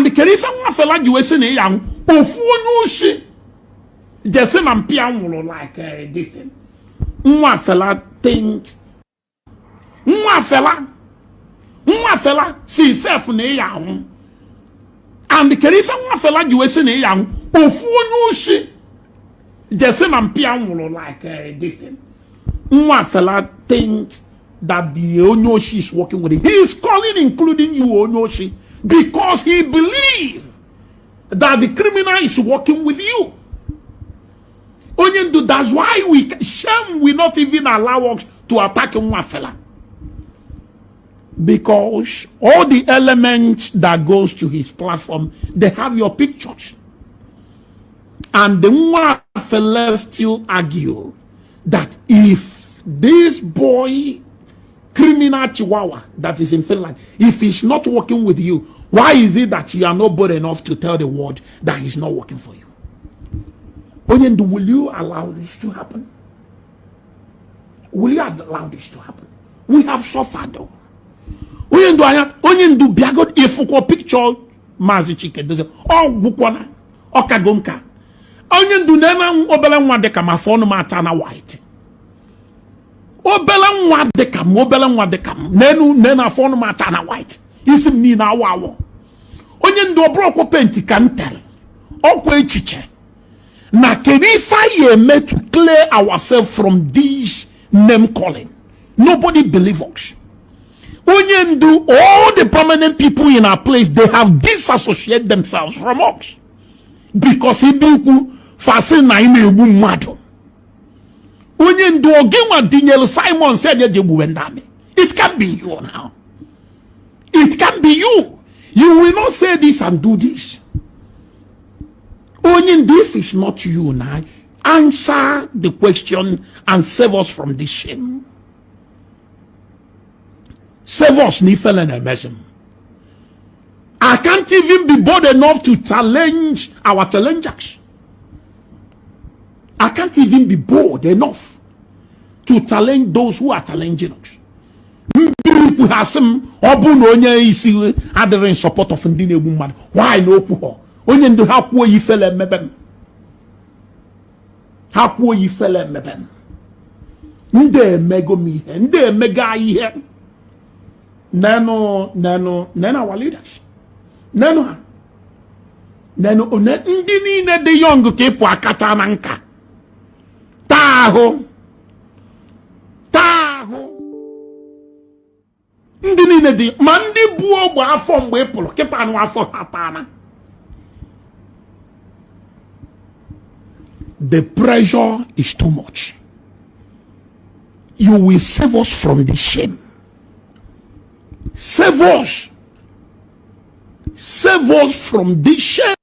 And the Kerifa Wafela you were a young Ofunushi. Just an piano like this thing. Mwafela think. Mwafela see self ne young. And the Kerifa Wafela you were a young Ofunushi. Just an piano like this thing. Mwafela think that the Onyoshi is working with him. He is calling, including you, Onyoshi, because he believes that the criminal is working with you. Onyendu, that's why shame will not even allow us to attack Mwafela. Because all the elements that goes to his platform, they have your pictures. And the Mwafela still argue that if this boy, criminal Chihuahua that is in Finland, if he's not working with you, why is it that you are not bold enough to tell the world that he's not working for you? Onyendu, will you allow this to happen? Will you allow this to happen? We have suffered though. Onyendu biagot ifuko picture mazi chike doze o gukwana o kagomka. Onyendu nena obele nwa deka ma phone ma tana white. Obele nwa deka nena phone ma tana white. Isim ni na wawo. Onyendu obroko penti kantel. Okwe echiche. Na Kerifa ye made to clear ourselves from this name calling. Nobody believes us. Onyendu, all the prominent people in our place, they have disassociated themselves from us. Because he do fasten na ime ebu mado. Onyendu ogewa Daniel Simon said it can be you now. It can be you. You will not say this and do this. Onyendu, if it's not you now, answer the question and save us from this shame. Save us, Nifel and Emesum. I can't even be bold enough to challenge our challengers. I can't even be bold enough to challenge those who are challenging us. We have some obunonya isi other in support of Ndine woman. Why no puho? Onyendu hakuo yifele mebem. Hakuo yifele mebem. Nde mego mihe. Nde mega ihe. Nano our leaders. Nano ndini ne de young kepo akata nanka. Taho. Ndini ne de mandi buo bo afọ mgbe epolo kepa no afọ hapana. The pressure is too much. You will save us from the shame. Save us. Save us from this shame.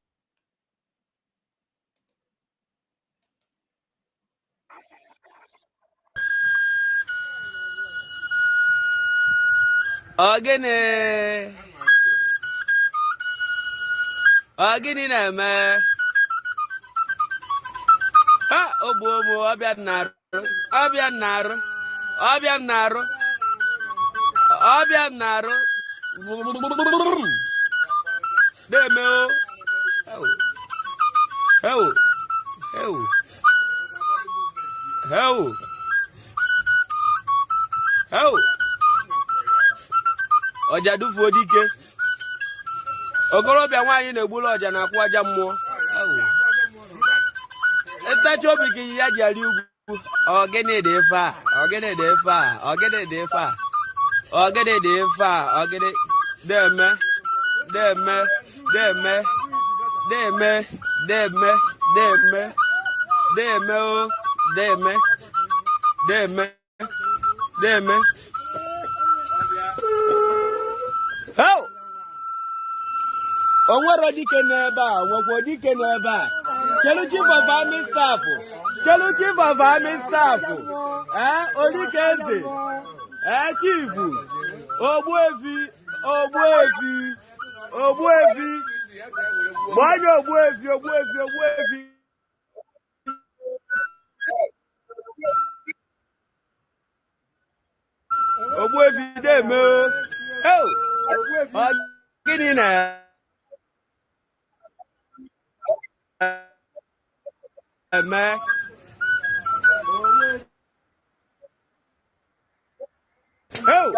Agene na me. Ha obo abian naro. Deme Ojadu fodike. Okorobia nwanyi na-egbulu oja na akwa aja mmụọ. Etacho biki ya jari ugwu. Ogene de fa. Deme. How? Onwero dike n'ebe a, nwekwo dike n'ebe a. Kelu chief of army staff. Olikeze. Chief. Ogbuefi. Mwanyo Ogbuefi. Ogbuefi deme. Gini na man. Oh.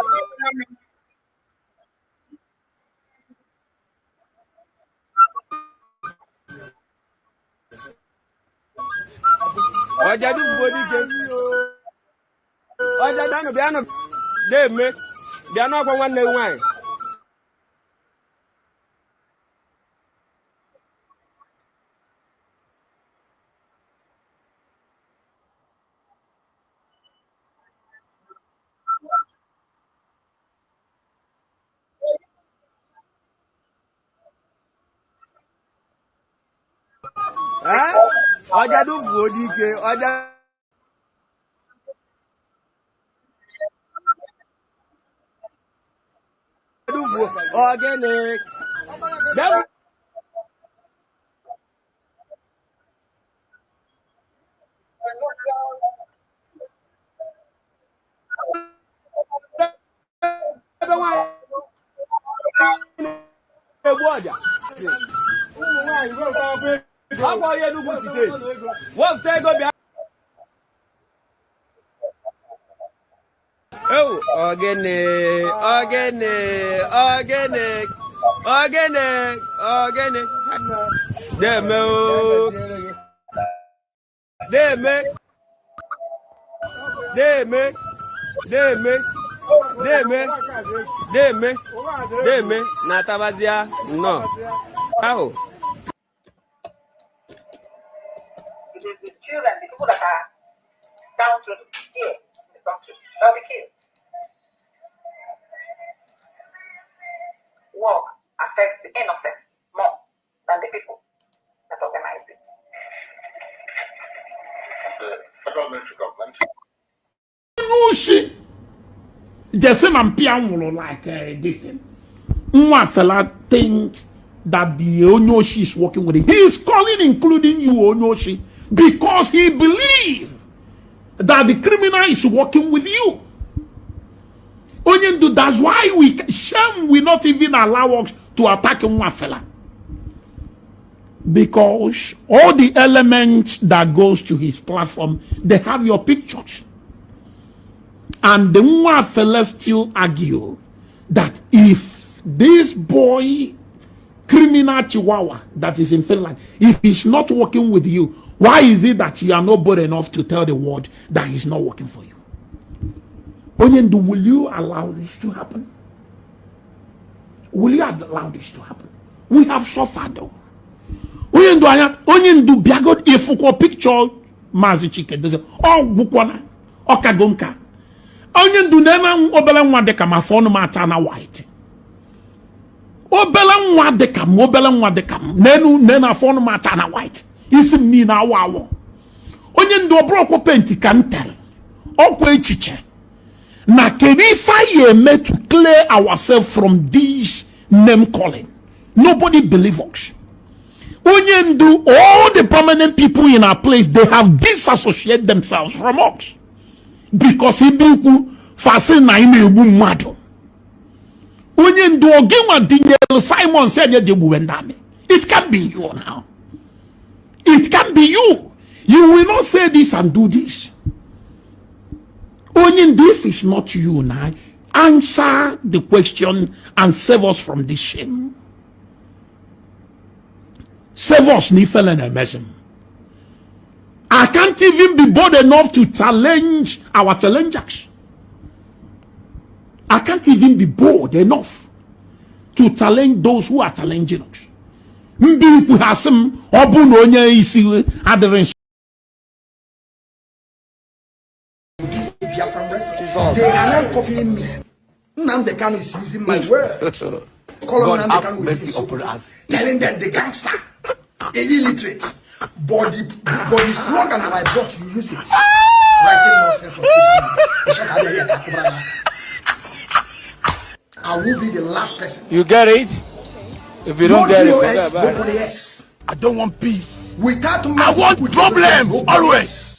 Ọjà dùn body ke. Ọjà dànù bịa nọ. Deme. Bịa nọ kwa nwanne nwanyị. Ọjà dùn body ke. Ọjà organic. That oh, organic, organic, organic, organic, organic. Deme, deme, deme, deme, deme, deme, deme. Natabazia, no. How? It is the children, the people that are down to here in the country, they'll be killed. War affects the innocent more than the people that organized it. The federal military government. Just like this thing. One fella think that the Onyoshi is working with him. He is calling, including you, Onyoshi, because he believes that the criminal is working with you. Onyendu, that's why shame will not even allow us to attack one fella. Because all the elements that goes to his platform, they have your pictures. And the one fella still argue that if this boy, criminal Chihuahua that is in Finland, if he's not working with you, why is it that you are not bold enough to tell the world that he's not working for you? Onyendu, will you allow this to happen? Will you allow this to happen? We have suffered though. Onyendu biagot ifuko picture mazi chicken. Oh bukwana. Okagomka. Onyendu nena obele mwadeka mafono matana white. Obele mwadeka nena fono matana white. Isim ni na wawo. Onyendu obroko penti kantel. Okwe chiche. Na kenifa ye made to clear ourselves from this name calling. Nobody believes us. Onyendu, all the prominent people in our place, they have disassociated themselves from us. Because he do fasten na ime ebu mado. Onyendu ogewa Daniel Simon said it can be you now. It can be you. You will not say this and do this. Onyendu, if it's not you now, answer the question and save us from this shame. Save us, Nifel and Emezim. I can't even be bold enough to challenge our challengers. I can't even be bold enough to challenge those who are challenging us. Mbi have some obun onye isi adherence. They are not copying me. Namdekan is using my word. God have mercy upon us. Telling them the gangster, illiterate, body slogan that I brought, you use it. Writing nonsense on social media. I will be the last person. You get it? If you don't get it, forget about it. Nobody else. I don't want peace. Without I want problems always.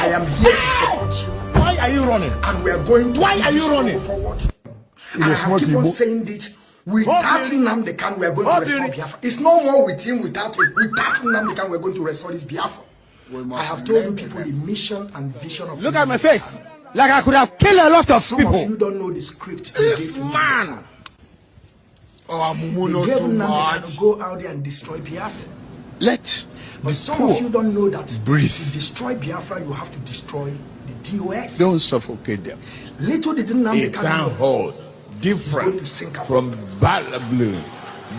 I am here to support you. Why are you running? And we are going to Why are you running forward. And I have keep on saying this Without Nnamdi Kanu, we are going to restore Biafra. It's no more with him, without him. Without Nnamdi Kanu, we are going to restore this Biafra. I have told you people the mission and vision of. Look at my face. Like I could have killed a lot of people. Some of you don't know the script. This man. Oh, they gave Nnamdi Kanu go out there and destroy Biafra. But some of you don't know that breathe. To destroy Biafra, you have to destroy the DOS. Don't suffocate them. Little did Nnamdi A town Kanu hall different from blue.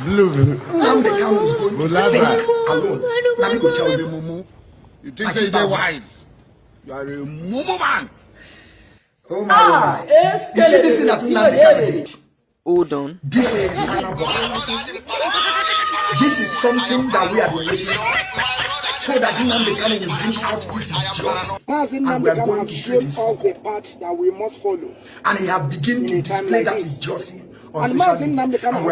Nnamdi Kanu is going to sink alone. Let me go tell you. You think they're wise? You are a mumu man. Oh my God. You see this thing that Nnamdi Kanu did? Hold on. This is his final boss. This is something that we have been waiting for. So that Nnamdi Kanu will bring out his justice. And we are going to show us the path that we must follow. And he has begun to display that his justice. And we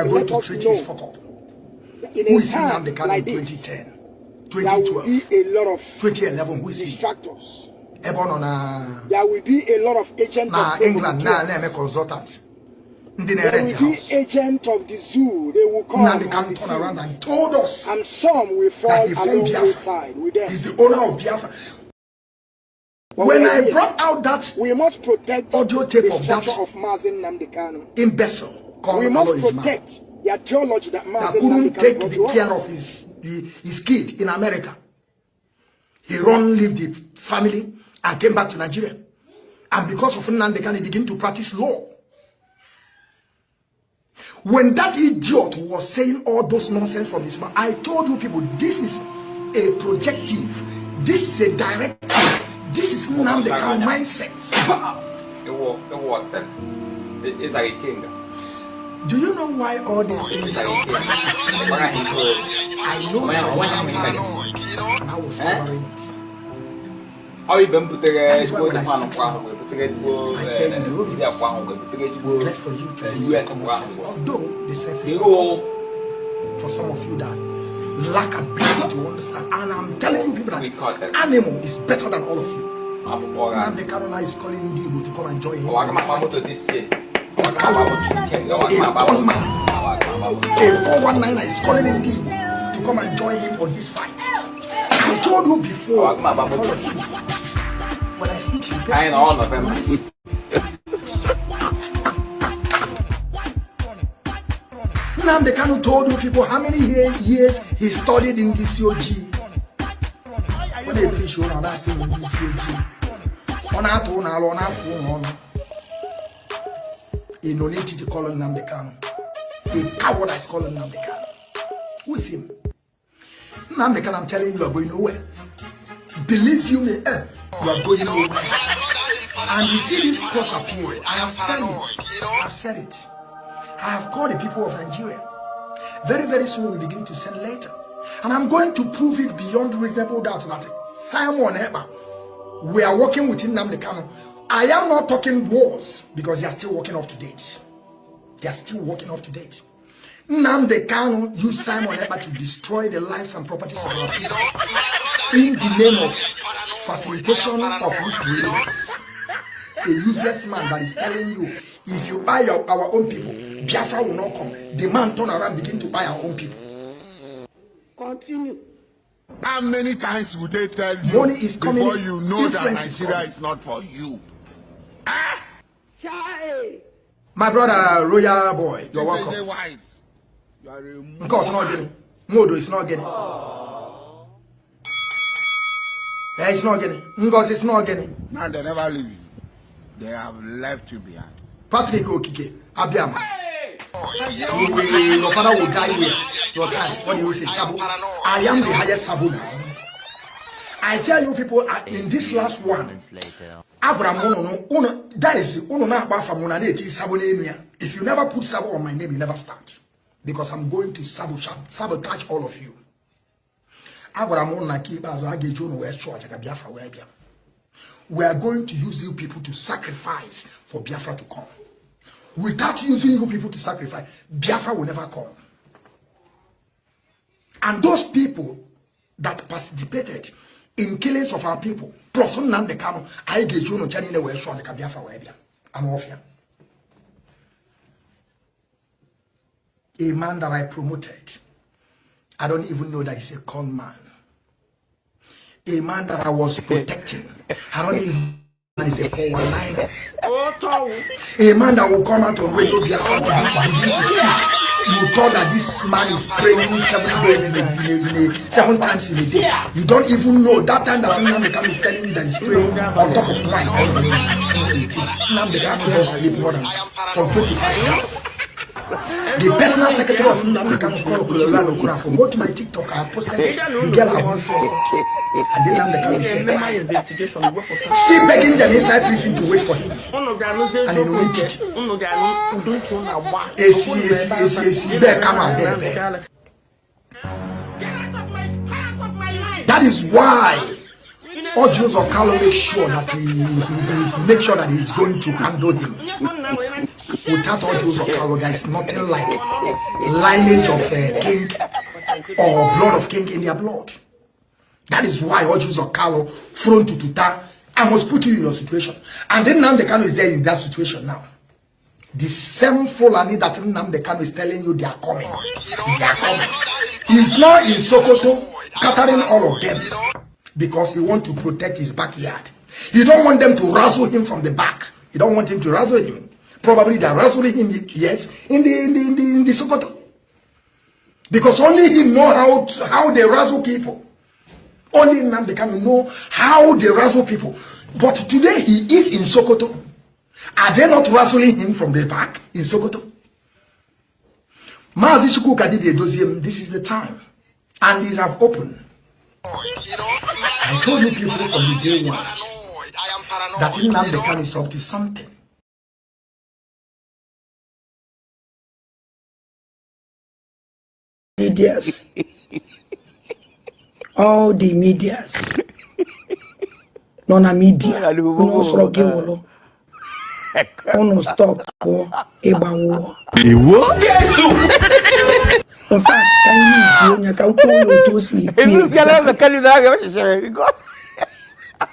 are going to treat his fuck up. Who is Nnamdi Kanu in 2010? 2012, there will be a lot of 2011, who is distractors. There will be a lot of agents of England. Consultant. There will be agents of the zoo. They will come and turn around and told us. And some will fall along the side with them. He's the owner of Biafra. When I brought out that we must protect audio tape the structure of Mazen Nnamdi Kanu. Imbecile. We must protect the ideology that Mazen Nnamdi Kanu brought to us. Take care of his kid in America. He left the family and came back to Nigeria. And because of Nnamdi Kanu, he began to practice law. When that idiot was saying all those nonsense from his mouth, I told you people, this is a projective. This is a directive. This is Nnamdi Kanu mindset. It's like a king. Do you know why all these things are I know someone and I was covering it. How you been putting that is why when I speak something, I tell you the obvious. Left for you to use common sense. Although the sense is not for some of you that lack ability to understand. And I'm telling you people that animal is better than all of you. Nnamdi Kanu is calling Ndigo to come and join him. A gunman, a 419 is calling Ndigo to come and join him on this fight. I told you before, when I speak, you pay attention. Nnamdi Kanu told you people how many years he studied in DCOG. When they preach you now, that's in DCOG. On our phone, on our phone, he no need to call Nnamdi Kanu. The coward is calling Nnamdi Kanu. Who is him? Nnamdi Kanu, I'm telling you, you are going nowhere. Believe you me, you are going nowhere. And you see this cross appear. I have said it. I've said it. I have called the people of Nigeria. Very, very soon we begin to send later. And I'm going to prove it beyond reasonable doubt that Simon Eba, we are working with Nnamdi Kanu. I am not talking wars because they are still working up to date. They are still working up to date. Nnamdi Kanu used Simon Eba to destroy the lives and properties of our people in the name of facilitation of his release. A useless man that is telling you, if you buy our own people, Biafra will not come. The man turn around, begin to buy our own people. Continue. How many times would they tell you money is coming before you know that Nigeria is not for you? My brother, Royal Boy, you're welcome. You are a because it's not getting. Modo is not getting. It's not getting. Because it's not getting. Now they never leave you. They have left you behind. Patrick Okike, Abiam. Your father will die with your time. What do you say, Sabu? I am the highest Sabu now. I tell you people, in this last one, Abraham, that is, if you never put Sabu on my name, you never start. Because I'm going to sabotage all of you. We are going to use you people to sacrifice for Biafra to come. Without using you people to sacrifice, Biafra will never come. And those people that participated in killings of our people, plus Nnamdi Kanu, I get you no chani ne we sure the Biafra will be. I'm off here. a man that I promoted. I don't even know that he's a con man. A man that I was protecting. I don't even know that he's a 419. A man that will come out on radio Biafra to begin to speak. You thought that this man is praying 7 days in a 7 times in a day. You don't even know that time that Nnamdi is telling me that he's praying on top of 9. Nnamdi doesn't sleep more than for 25 years. The personal secretary of Nnamdi called Okura from go to my TikTok. I posted it. The girl I want for and then Nnamdi is still begging them inside prison to wait for him. And he waited. That is why all Jews of Carlo make sure that he make sure that he's going to handle him. Without all Jews of Carlo, there is nothing like lineage of king or blood of king in their blood. That is why all Jews of Carlo front to tuta. I must put you in your situation. And then Nnamdi Kanu is there in that situation now. The same Fulani that Nnamdi Kanu is telling you they are coming. They are coming. He's now in Sokoto, catering all of them. Because he wants to protect his backyard. He don't want them to razzle him from the back. He don't want him to razzle him. Probably they're razzling him, yes, in the Sokoto. Because only he know how they razzle people. Only Nnamdi Kanu know how they razzle people. But today he is in Sokoto. Are they not razzling him from the back in Sokoto? This is the time. And these have opened. I told you people from the day one that Nnamdi Kanu is up to something. Medias. All the medias. Non media. No struggle. No stop war. In fact, can you can call you to sleep?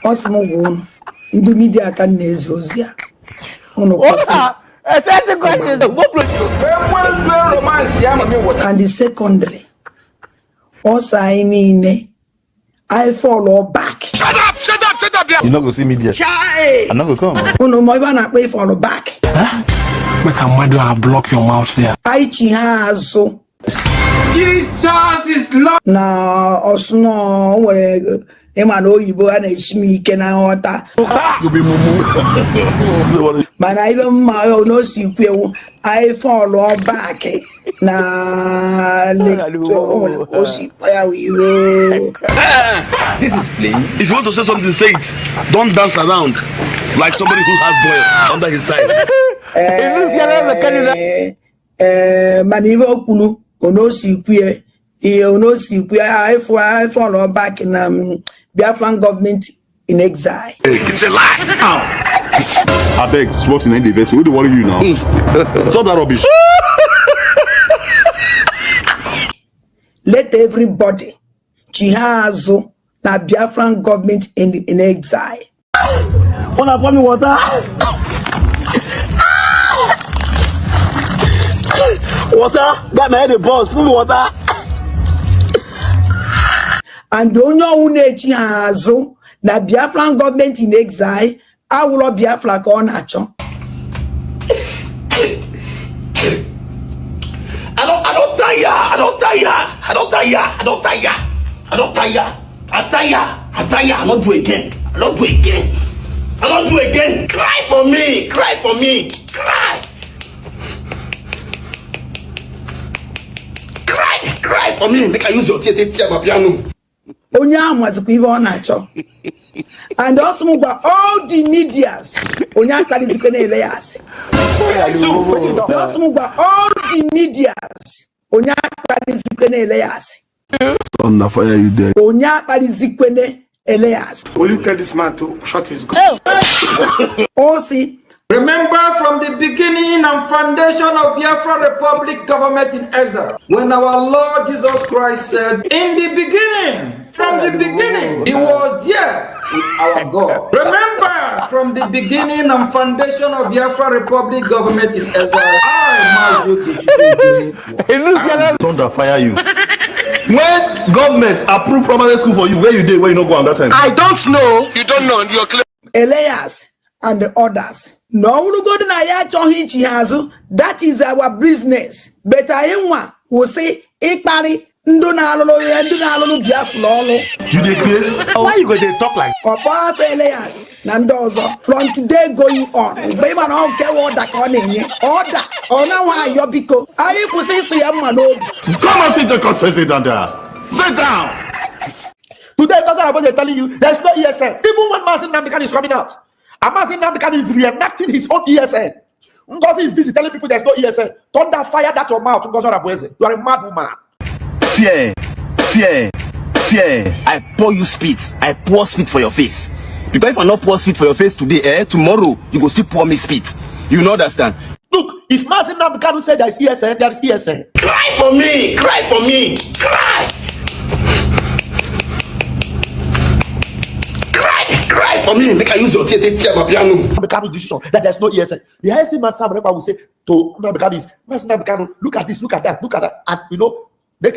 Osmo the media can nezozia. And the secondary. Also, I mean, I follow back. Shut up! You're not gonna see media. I'm not gonna come. Oh no, my man, I pay follow back. Make a mother, I'll block your mouth there. I chihazo. Jesus is Lord. Now, also, no, whatever. Emano Ibo and Shmi can I water. You be mumu. Man, I even my no sequel. I follow back. Now, this is plain. If you want to say something, say it. Don't dance around like somebody who has boil under his thighs. Manivo Kunu, no sequel. No sequel. I follow back in Biafran government in exile. It's a lie. I beg, sports in the investment. What do you worry you now? It's all that rubbish. Let everybody chihazo na Biafran government in exile. Wanna pour me water? Water? Got my head a buzz. Pour me water. And don't know who chihazo na Biafran government in exile. I will Biafra on action. I don't do again. Cry for me. Cry for me. Make I use your tear my piano. Onya was people on action. And also all the medias. Onya is going to lay us. Also all the medias. Onya is going to lay us. On the fire you there. Onya is going to lay us. Will you tell this man to shut his gun? Also, remember from the beginning and foundation of Biafra Republic government in exile, when our Lord Jesus Christ said, in the beginning, From the beginning, he was there with our God. Remember, from the beginning and foundation of Biafra Republic government in Israel, Thunder fire you. When government approve primary school for you, where you did, where you not go on that time? I don't know. You don't know. You're clear. Elias and the others. No, we go to Naya. That is our business. But I will say, Ekpari. You dey crazy? Why you go to talk like? Elias, Nandozo, from today going on, baby, I don't care what that on in order. Oh, now why you're because I will say, so I'm man. Come on, sit down, sit down there. Sit down. Today, that's what I'm telling you. There's no ESN. Even when Masin Namdekan is coming out, and Masin Namdekan is reenacting his own ESN. Ngozi is busy telling people there's no ESN. Thunder fire that your mouth. You are a mad woman. Fear. I pour you spit. I pour spit for your face. Because if I not pour spit for your face today, tomorrow you go still pour me spit. You know understand? Look, if Masin Namdekan say there is ESN, there is ESN. Cry for me. Cry for me. Cry. Cry for me. Make I use your tear piano. Namdekan's decision that there's no ESN. The IC man Sam will say to Namdekan is Masin Namdekan, look at this, look at that, and you know. You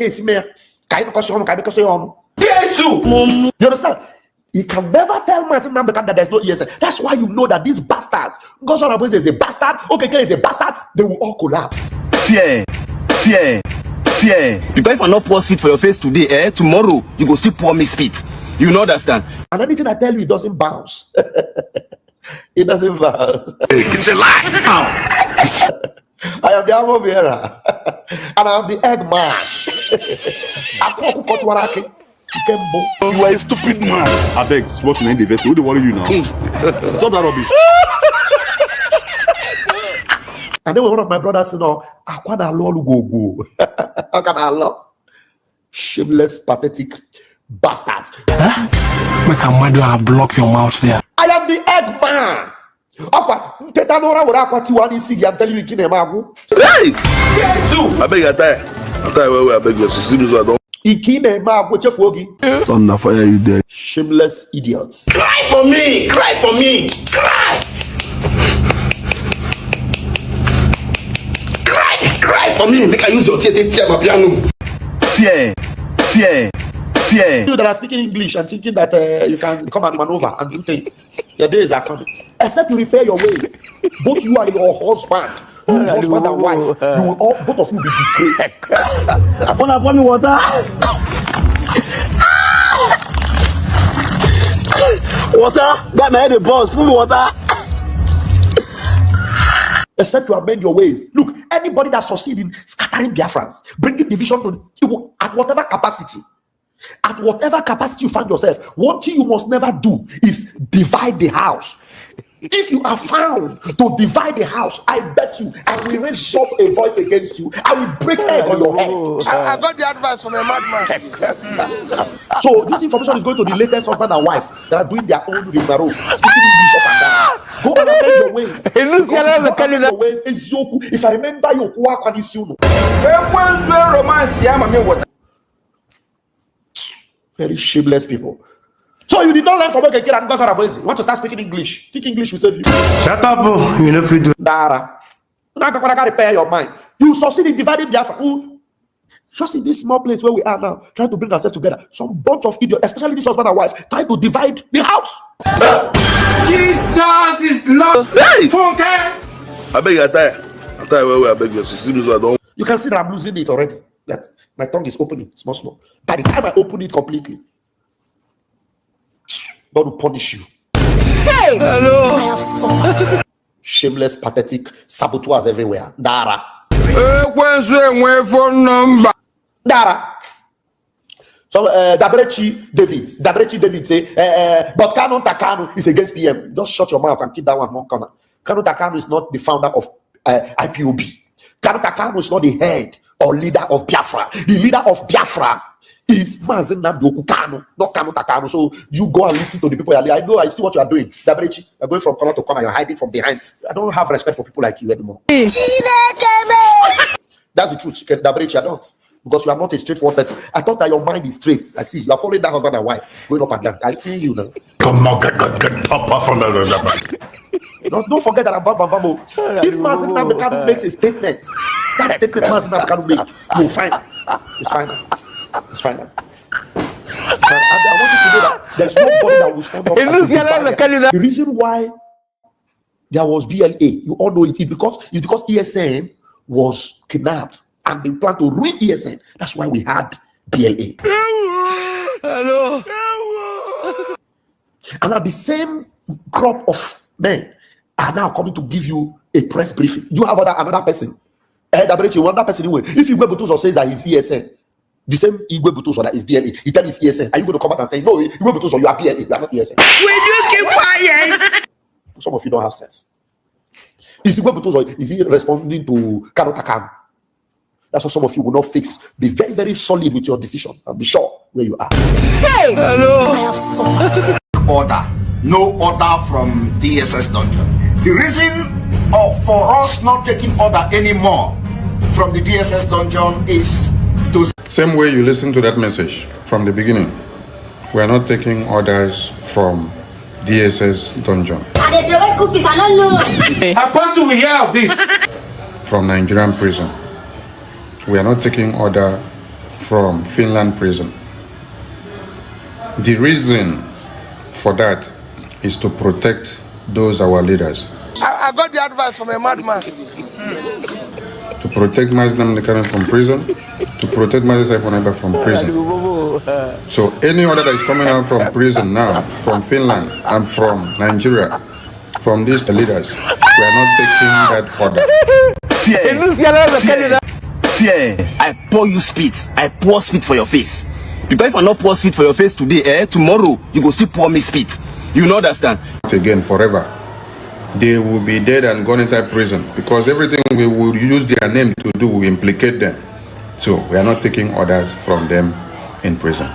understand? You can never tell Masin Namdekan that there's no ESN. That's why you know that these bastards, Goson Abueze is a bastard, OKK is a bastard, they will all collapse. Fear. Because if I not pour spit for your face today, tomorrow you go still pour me spit. You know understand? And anything I tell you, it doesn't bounce. It doesn't bounce. It's a lie. I am the Amo Vera, and I am the egg man. You are a stupid man. I beg, sport in the vest. Who do worry you now? Stop that rubbish. And then one of my brothers said, "No, I can't allow you go. How can I allow? Shameless, pathetic bastards." Make a mother block your mouth there. I am the egg man. I'm telling you, hey! I beg you, I beg you, Thunder fire you there. Shameless idiots. Cry for me. Cry. Cry for me. Make I use your tear piano. Fear. You that are speaking English and thinking that you can come and maneuver and do things. Your days are coming. Except you repair your ways. Both you and your husband, husband and wife, you will all, both of you be disgraced. Wanna pour me water? Water? Got my head a buzz. Pour me water. Except you amend your ways. Look, anybody that succeeds in scattering Biafrans, bringing division to at whatever capacity. At whatever capacity you find yourself, one thing you must never do is divide the house. If you are found to divide the house, I bet you I will raise up a voice against you. I will break egg on your head. I got the advice from a madman. So this information is going to the latest husband and wife that are doing their own rigmarole, speaking English up and down. Go and amend your ways. If I remember you, very shameless people. So you did not learn from a kid and you want to start speaking English. Think English will save you. Shut up, you know if you do. Dara. Now I gotta repair your mind. You succeed in dividing Biafra. Just in this small place where we are now, trying to bring ourselves together. Some bunch of idiots, especially this husband and wife, trying to divide the house. Jesus is Lord. Hey! Funke. I beg you, I beg you, you can see that I'm losing it already. That's my tongue is opening, small. By the time I open it completely, God will punish you. Hey! Hello. I have suffered. Shameless, pathetic saboteurs everywhere. Dara. Where's your phone number? Dara. So Dabrechi David say, but Kanu Takanu is against PM. Just shut your mouth and keep that one corner. Kanu Takanu is not the founder of IPOB. Kanu Takanu is not the head or leader of Biafra. The leader of Biafra is Mazen Namdoku Kanu, not Kanu Takanu. So you go and listen to the people. I know, I see what you are doing. Dabrechi, you're going from corner to corner, you're hiding from behind. I don't have respect for people like you anymore. That's the truth. Dabrechi, I don't. because you are not a straightforward person. I thought that your mind is straight. I see you are following that husband and wife going up and down. I see you now. Come on, get up from the Don't forget that I'm Bam. If Mazin Namdekanu makes a statement, that statement Mazin Namdekanu makes, no, fine. It's fine. It's fine. And I want you to know that there's nobody that will stand up and defy them. The reason why there was BLA, you all know it, is because ESN was kidnapped and they planned to ruin ESN. That's why we had BLA. Hello. And now the same crop of men are now coming to give you a press briefing. You have another person. Another person anyway. If Igwe Butuso says that he's ESN, the same Igwe Butuso that is BLA, he tells his ESN, are you going to come out and say, no, Igwe Butuso, you are BLA, you are not ESN? Will you keep quiet? Some of you don't have sense. Is Igwe Butuso, is he responding to Karotakam? That's what some of you will not fix. Be very, very solid with your decision and be sure where you are. Hey! Hello. I have suffered. Order. No order from DSS dungeon. The reason for us not taking order anymore from the DSS dungeon is to... Same way you listen to that message from the beginning. We are not taking orders from DSS dungeon. How possible we hear of this? From Nigerian prison. We are not taking order from Finland prison. The reason for that is to protect those our leaders. I got the advice from a madman. To protect Mazin Namdekanu from prison, to protect Mazin Saifoneba from prison. So any order that is coming out from prison now, from Finland and from Nigeria, from these leaders, we are not taking that order. Fear, I pour you spit. I pour spit for your face. Because if I not pour spit for your face today, tomorrow you go still pour me spit. You know understand? Again, forever. They will be dead and gone inside prison because everything we will use their name to do will implicate them. So we are not taking orders from them in prison.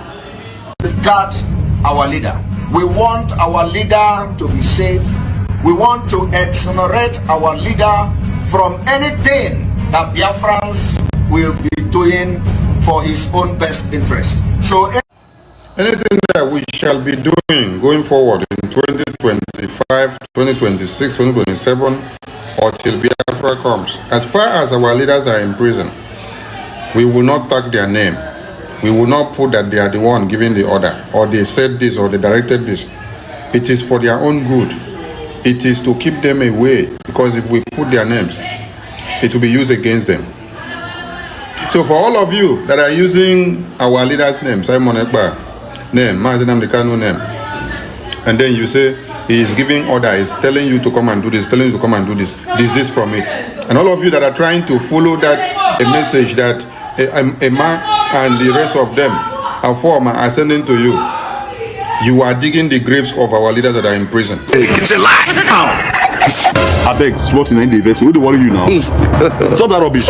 We've got our leader. We want our leader to be safe. We want to exonerate our leader from anything that Biafrans will be doing for his own best interest. So anything that we shall be doing going forward in 2025, 2026, 2027, or till Biafra comes, as far as our leaders are in prison, we will not tag their name. We will not put that they are the one giving the order, or they said this, or they directed this. It is for their own good. It is to keep them away, because if we put their names, it will be used against them. So for all of you that are using our leader's name, Simon Ekpa name, Mazin Namdekanu name, and then you say he is giving order, he's telling you to come and do this, telling you to come and do this, desist from it. And all of you that are trying to follow that a message that Emma and the rest of them are sending to you, you are digging the graves of our leaders that are in prison. Hey, it's a lie. I beg, smart in the investment. What do worry you now? Stop that rubbish.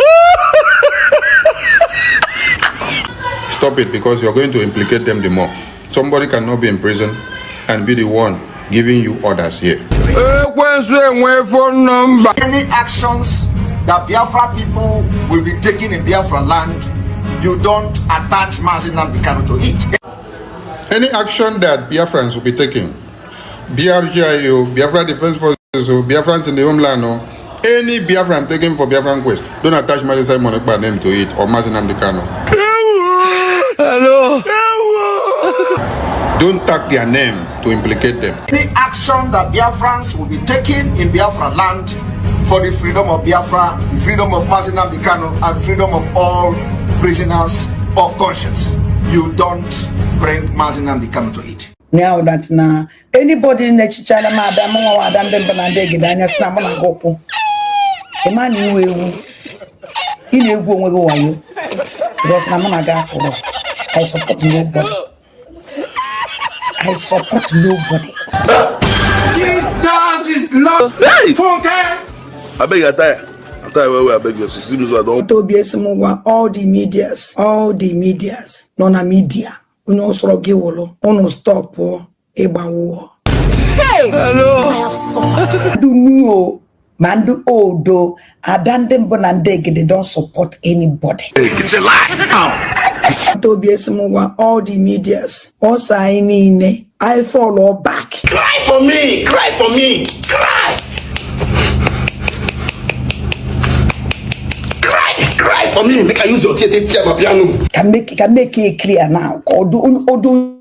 Stop it, because you're going to implicate them the more. Somebody cannot be in prison and be the one giving you orders here. Any actions that Biafra people will be taking in Biafra land, you don't attach Mazin Namdekanu to it. Any action that Biafrans will be taking, BRGIO, Biafra Defense Forces, or Biafrans in the homeland, or any Biafran taken for Biafran quest, don't attach Mazin Simon Ekpa name to it or Mazin Namdekanu. Hello. Don't tag their name to implicate them. Any action that Biafrans will be taking in Biafra land for the freedom of Biafra, the freedom of Mazin Namdekanu, and freedom of all prisoners of conscience, you don't bring Mazin Namdekanu to it. Now that now anybody in the Chichana Madam Adam Dembanade Gidanya Snamana Gopo. A man you will in a go with you because Namanaga. I support nobody. I support nobody. Jesus is not funky. I beg you, I beg you. All the medias, non-media. We no stroke wolo, no stop eba war. Hey! Hello. I have suffered. Do know Mandu Odo, Adandem Bonandeg, they don't support anybody. It's a lie. All the medias, all signing, I follow back. Cry for me, cry for me, cry. Cry for me. Make I use your theater piano. Can make it clear now. Odo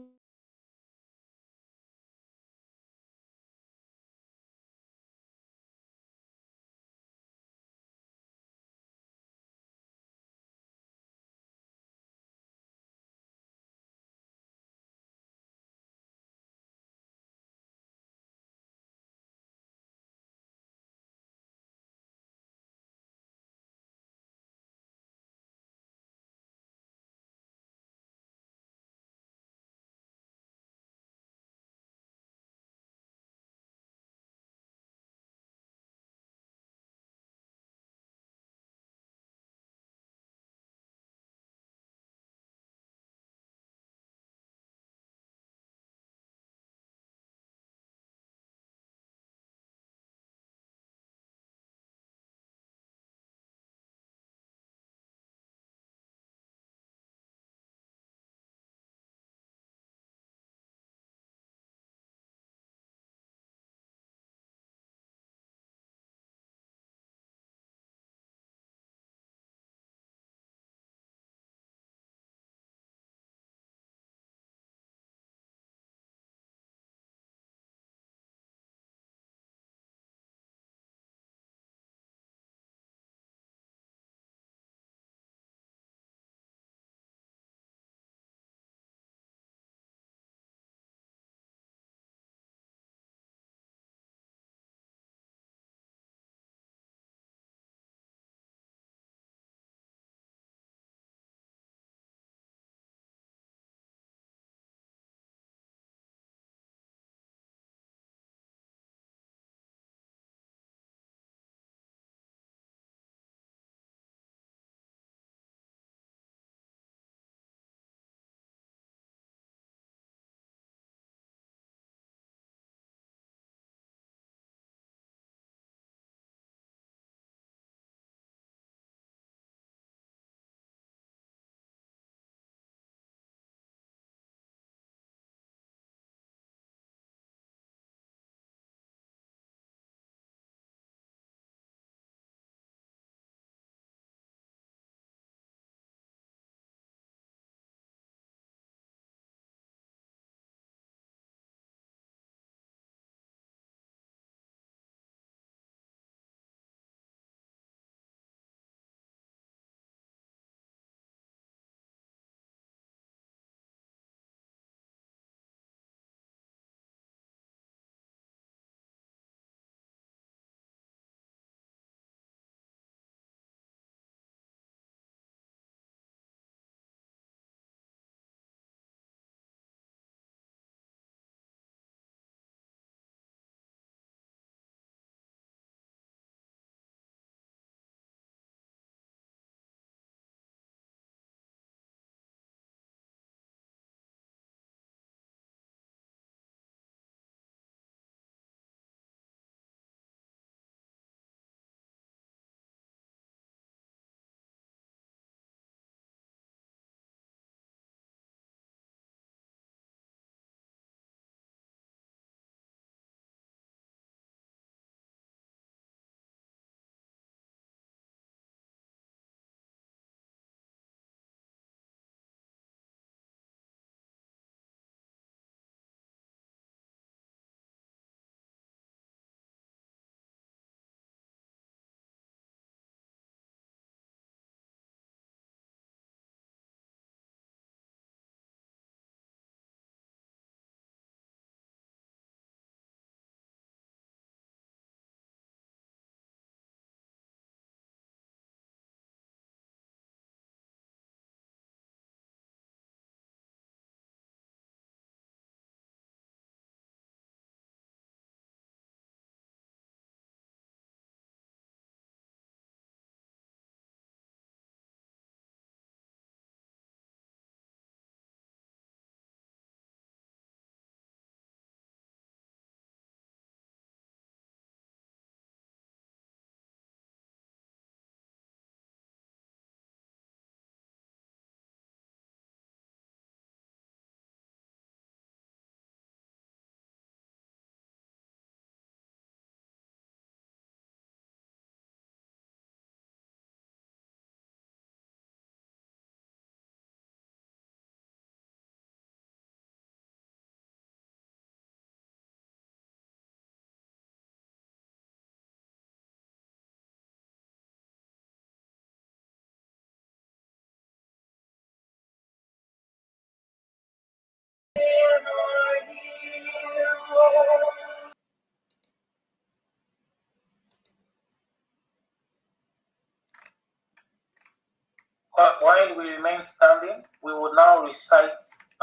While we remain standing, we will now recite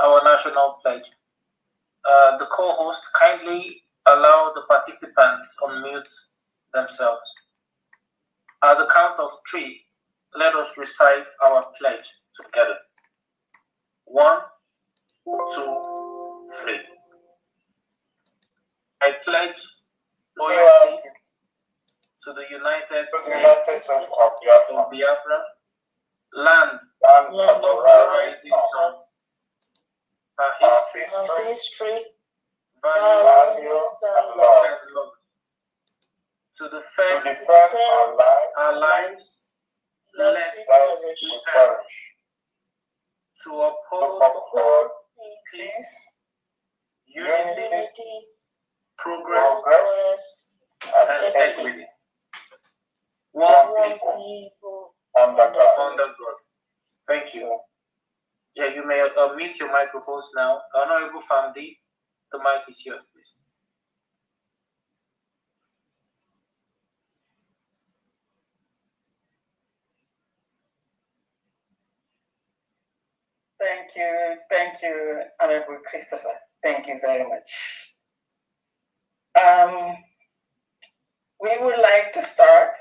our national pledge. The co-host kindly allow the participants unmute themselves. At the count of 3, let us recite our pledge together. 1, 2, 3. I pledge loyalty to the United States of Biafra, land of the rising sun, her history, values, and laws, to defend our lives, lest we perish, to uphold peace, unity, progress, and equity. One people under God. Thank you. Yeah, you may mute your microphones now. Honorable Famdi, the mic is yours, please. Thank you, Honorable Christopher. Thank you very much. We would like to start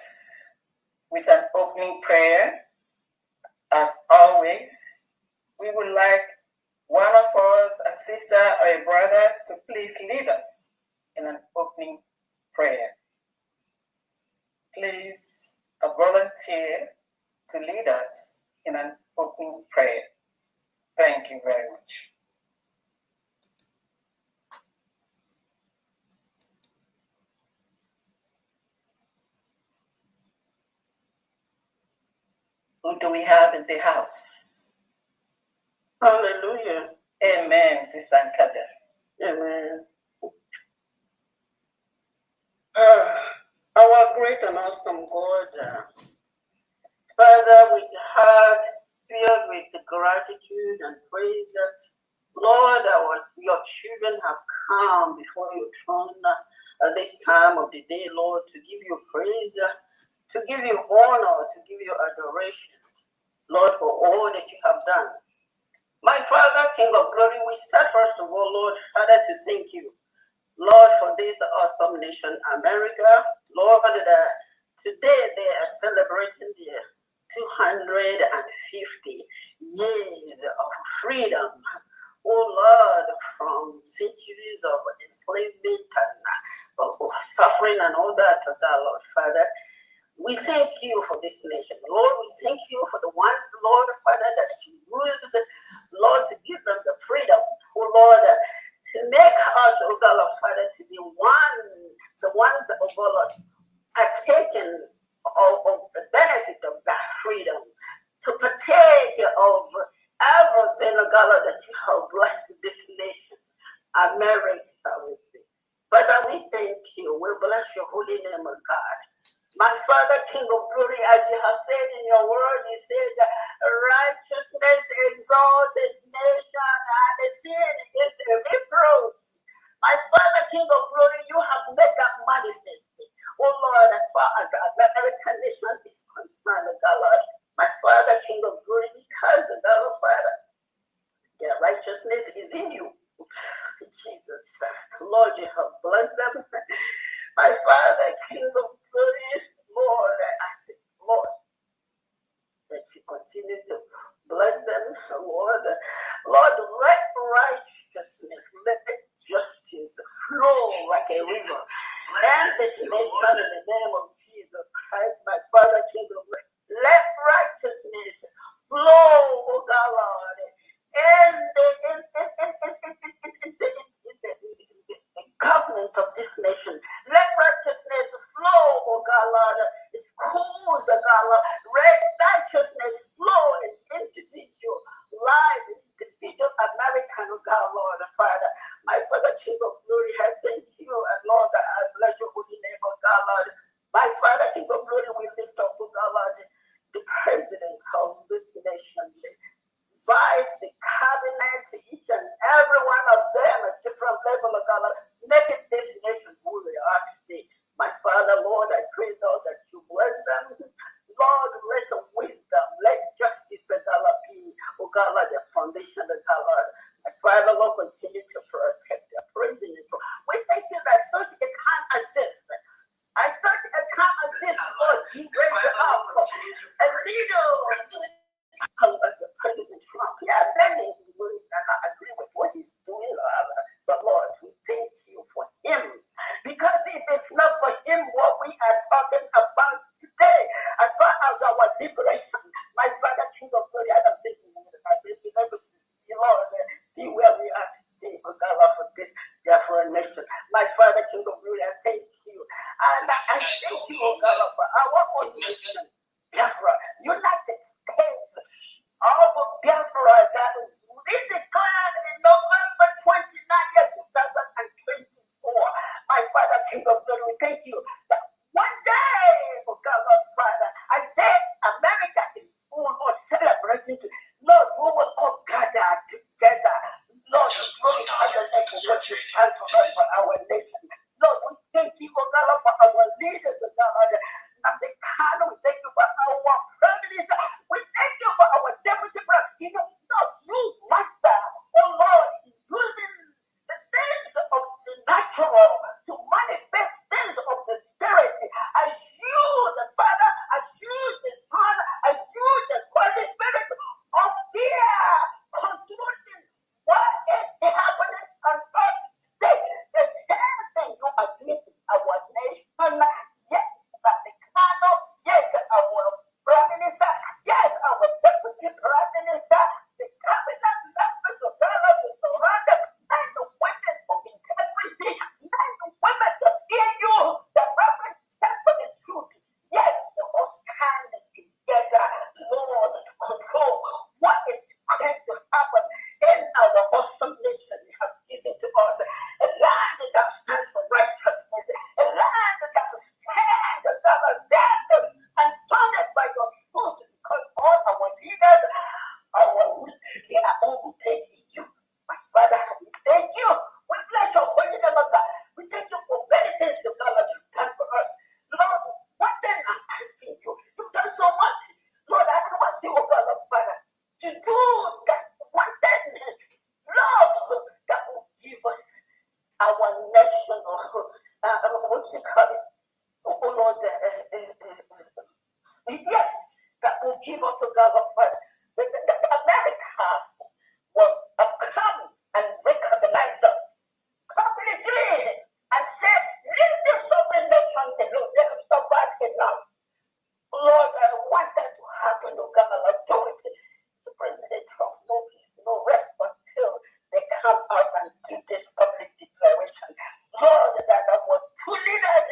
with an opening prayer. As always, we would like one of us, a sister or a brother, to please lead us in an opening prayer. Please, a volunteer to lead us in an opening prayer. Thank you very much. Who do we have in the house? Hallelujah. Amen, Sister Nkada. Amen. Our great and awesome God, Father, we heart filled with gratitude and praise. Lord, your children have come before your throne at this time of the day, Lord, to give you praise, to give you honor, to give you adoration, Lord, for all that you have done. My Father, King of glory, we start first of all, Lord, Father, to thank you, Lord, for this awesome nation, America. Lord, today they are celebrating their 250 years of freedom. Oh Lord, from centuries of enslavement and suffering and all that, Lord, Father. We thank you for this nation. Lord, we thank you for the ones, Lord, Father, that you use, Lord, to give them the freedom, oh Lord, to make us, oh God, Father, to be one, the ones, oh God, are taken of the benefit of that freedom, to partake of everything, oh God, that you have blessed this nation, America, with you. Father, we thank you. We bless your holy name, oh God. My Father, King of glory, as you have said in your word, you said, righteousness exalts the nation and the sin is the reproach. My Father, King of glory, you have made that manifest. Oh Lord, as far as the American nation is concerned, God, my Father, King of glory, because God, Father, their righteousness is in you. Jesus, Lord, you have blessed them. My Father, King of glory, Lord, I ask you, Lord, that you continue to bless them, Lord. Lord, let righteousness, let justice flow like a river. And this nation in the name of Jesus Christ, my Father, King of glory, let righteousness flow, oh God, Lord, in the government of this nation. Let righteousness flow, oh God, Lord. Schools, oh God, Lord. Righteousness flow in individual lives, individual American, oh God, Lord, Father. My Father, King of glory, I thank you, and Lord, I bless your holy name, oh God, Lord. My Father, King of glory, we lift up, oh God, Lord, the president of this nation, the vice, the cabinet, each and every one of them at different level of God, making this nation who they are today. My Father, Lord, I pray, Lord, that you bless them. Lord, let the wisdom, let justice God, Lord, their foundation, oh God, Lord. My Father, Lord, continue to protect their praising you. We thank you that such a time as this, at such a time as this, Lord, you raise up a leader. President Trump, many will not agree with what he's doing, but Lord, we thank you for him. Because if it's not for him, what we are talking about today, as far as our liberation, my Father, King of Glory, I don't think we would have been able to see, Lord, be where we are today, oh God, Lord, for this BIAFRA nation. My Father, King of Glory, I thank you. And I thank you, oh God, Lord, for our own nation, BIAFRA, United States of BIAFRA, that was redeclared in November 29th, 2024. My Father, King of Glory, we thank you that one day, oh God, Lord, Father, as day America is full of celebrating, Lord, we will all gather together. Lord, we glorify your name for what you've done for us, for our nation. Lord, we thank you, oh God, Lord, for our leaders, oh God, Lord, we thank you for our prime minister. We thank you for our deputy prime. You know, Lord, you master, oh Lord, using the things of the natural to manifest things of the spirit. As you, the Father, as you, the Son, as you, the Holy Spirit, of fear, controlling what is happening on earth. The same thing you are doing in our nation. Yes, but the cannot, yes, our prime minister, yes, our deputy prime minister, the cabinet members of God is surrounded by the women of integrity, by the women that fear you, the reverend stand for the truth. Yes, they all stand together, Lord, to control what is going to happen in our awesome nation you have given to us. A land that stands for righteousness, a land that stands, that stands and founded by your truth, because all our leaders, they are all thanking you. My Father, we thank you. We bless your holy name, of God. We thank you for many things that God has done for us. Lord, what then I'm asking you? You've done so much. Lord, I want you, oh God, of Father, to do that one thing, Lord, that will give us our national, what do you call it? Oh Lord, yes, that will give us, oh God, of Father, the America will come and recognize us completely and say, leave this sovereign nation alone. They have suffered enough. Lord, I want that to happen, oh God, I'll do it. The President Trump, no peace, no rest until they come out and do this public declaration. Lord, that our two leaders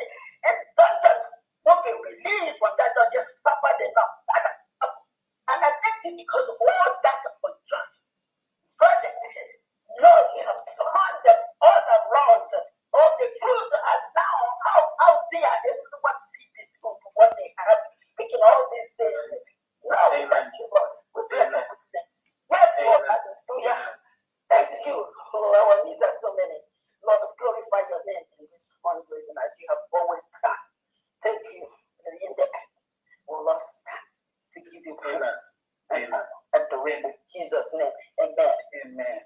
in dungeons will be released from that don't just suffered enough. And I thank you because all that unjust verdict, Lord, you have turned them all around. All the truth are now out there. Everyone see this truth, what they have speaking all these things. Now, thank you, Lord. We bless you. Yes, Lord, hallelujah. Thank you. Oh, our needs are so many. Lord, glorify your name in this fundraising as you have always done. Thank you. And in the end, we'll not stand to give you praise. Amen. At the way in Jesus' name. Amen. Amen.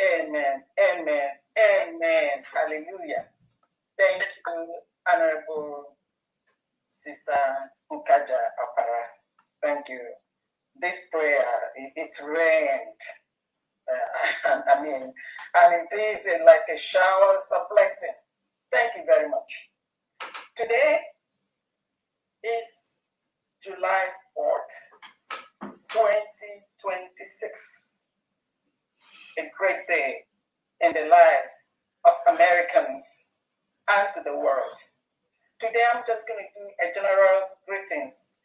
Amen. Amen. Amen. Hallelujah. Thank you, Honorable Sister Nkaja Apara. Thank you. This prayer, it rained. And it is like a shower of blessing. Thank you very much. Today is July 4th, 2026. A great day in the lives of Americans and to the world. Today I'm just going to do a general greetings.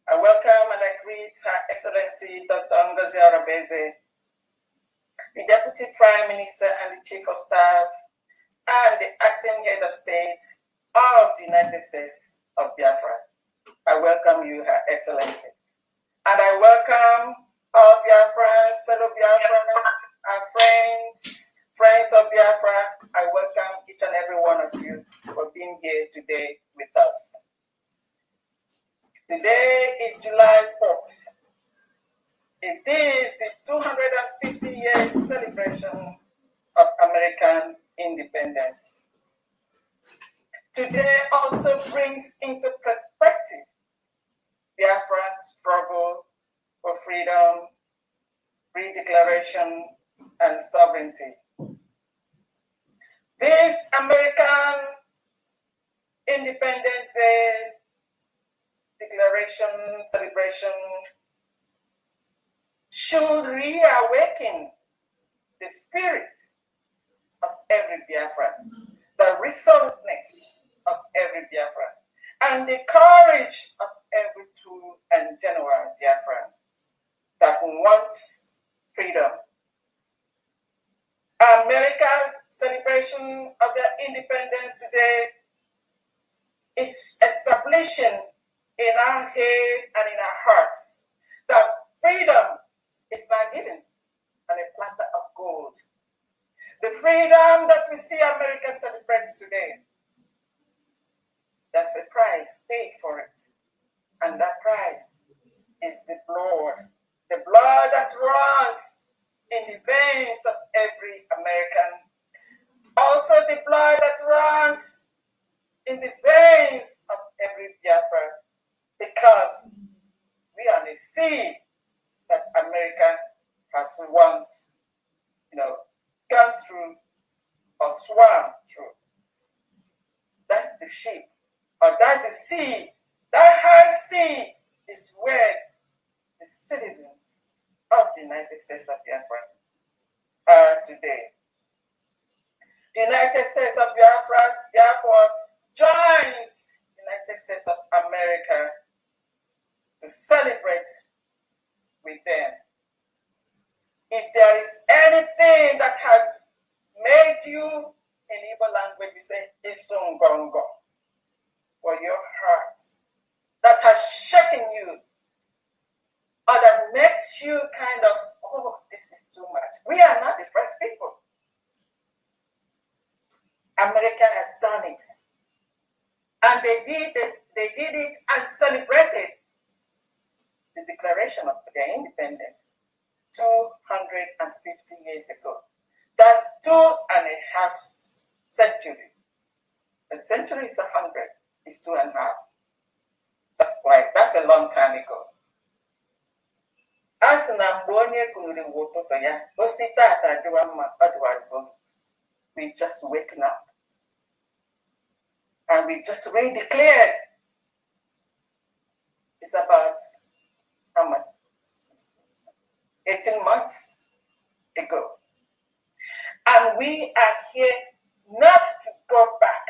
I welcome and I greet Her Excellency Dr. Ngozi Arabeze, the Deputy Prime Minister and the Chief of Staff, and the Acting Head of State of the United States of Biafra. I welcome you, Her Excellency. And I welcome all Biafrans, fellow Biafrans, and friends of Biafra. I welcome each and every one of you for being here today with us. Today is July 4th. It is the 250 years celebration of American independence. Today also brings into perspective Biafra's struggle for freedom, redeclaration, and sovereignty. This American Independence Day declaration celebration should reawaken the spirit of every Biafran, the resoluteness of every Biafran, and the courage of every true and genuine Biafran that wants freedom. American celebration of their independence today is establishing in our head and in our hearts that freedom is not given on a platter of gold. The freedom that we see America celebrate today, there's a price paid for it. And that price is the blood that runs in the veins of every American. Also the blood that runs in the veins of every Biafra, because we are the sea that America has once, gone through or swam through. That's the ship, or that's the sea. That high sea is where the citizens of the United States of Biafra are today. The United States of Biafra, therefore, joins the United States of America to celebrate with them. If there is anything that has made you, in Igbo language, we say, Isungongo, for your heart, that has shaken you, or that makes you kind of, oh, this is too much. We are not the first people. America has done it. And they did it and celebrated the declaration of their independence 250 years ago. That's 2.5 centuries. A century is 100, it's 2.5. That's a long time ago. As we just waken up and we just redeclared. It's about how much? 18 months ago. And we are here not to go back,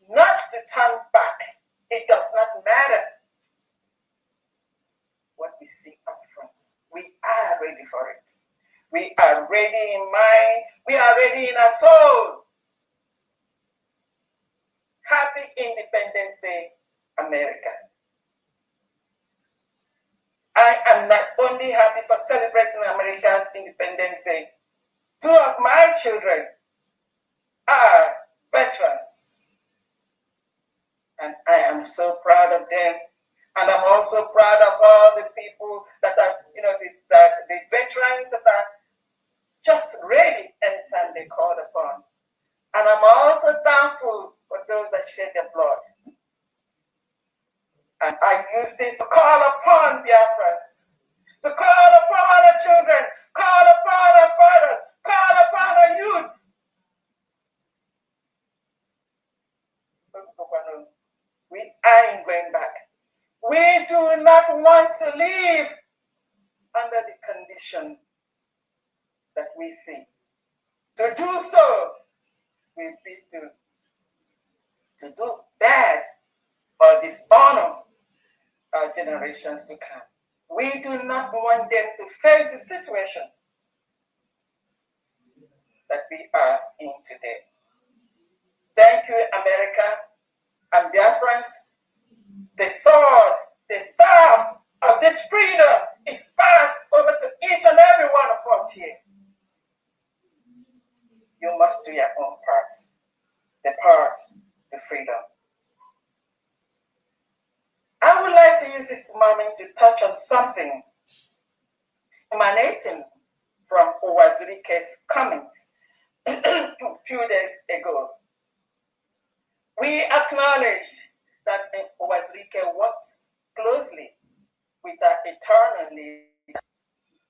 not to turn back. It does not matter what we see up front. We are ready for it. We are ready in mind. We are ready in our soul. Happy Independence Day, America. I am not only happy for celebrating American Independence Day. 2 of my children are veterans. And I am so proud of them. And I'm also proud of all the people that are, the veterans that are just ready anytime they called upon. And I'm also thankful for those that shed their blood. And I use this to call upon Biafrans, to call upon our children, call upon our fathers, call upon our youths. We ain't going back. We do not want to live under the condition that we see. To do so will be to do bad or dishonor our generations to come. We do not want them to face the situation that we are in today. Thank you, America and Biafrans. The sword, the staff of this freedom is passed over to each and every one of us here. You must do your own part, the part to freedom. I would like to use this moment to touch on something emanating from Owazirike's comments a few days ago. We acknowledge that Owazirike works closely with our eternal leader,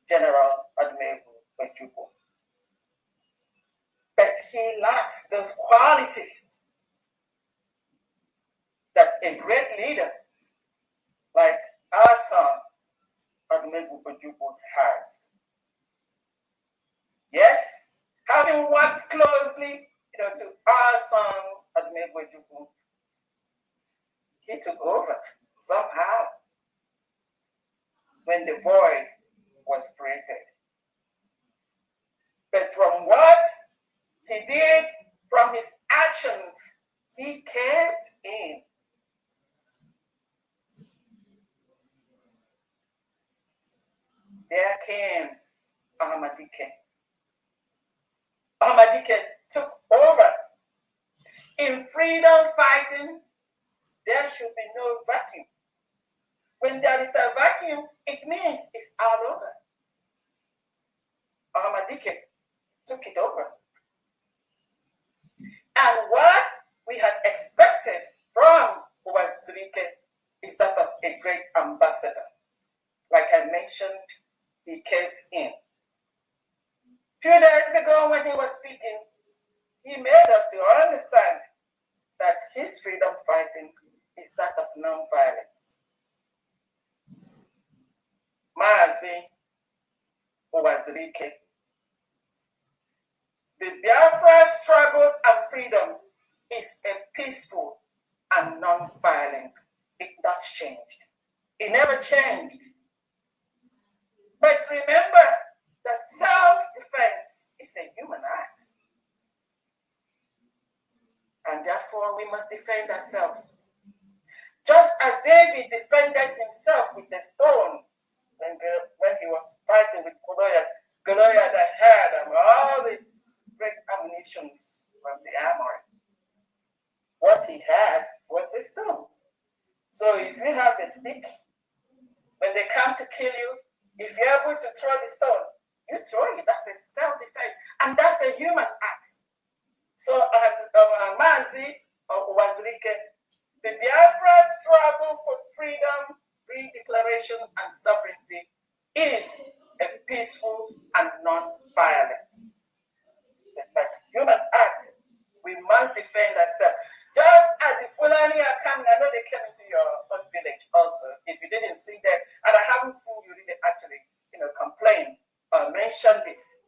General Admiral Ojukwu. But he lacks those qualities that a great leader like our son, Admiral Ojukwu, has. Yes, having worked closely, to our son, Admiral Ojukwu, he took over somehow when the void was created. But from what he did, from his actions, he kept in. There came Ahmadike. Ahmadike took over. In freedom fighting, there should be no vacuum. When there is a vacuum, it means it's all over. Ahmadike took it over. And what we had expected from Owazirike is that of a great ambassador. Like I mentioned, he kept in. A few days ago when he was speaking, he made us to understand that his freedom fighting is that of non-violence. Mazi Owazirike. The Biafra struggle and freedom is a peaceful and non-violent. It not changed. It never changed. But remember that self-defense is a human act. And therefore we must defend ourselves. Just as David defended himself with the stone when he was fighting with Goliath that had all the great ammunitions from the armory. What he had was a stone. So if you have a stick, when they come to kill you, if you're able to throw the stone, you throw it. That's a self-defense. And that's a human act. So as Mazi Owazirike, the Biafra struggle for freedom, redeclaration, and sovereignty is a peaceful and non-violent. Like human act, we must defend ourselves. Just as the Fulani are coming, I know they came into your own village also. If you didn't see that, and I haven't seen you really actually, complain or mention this,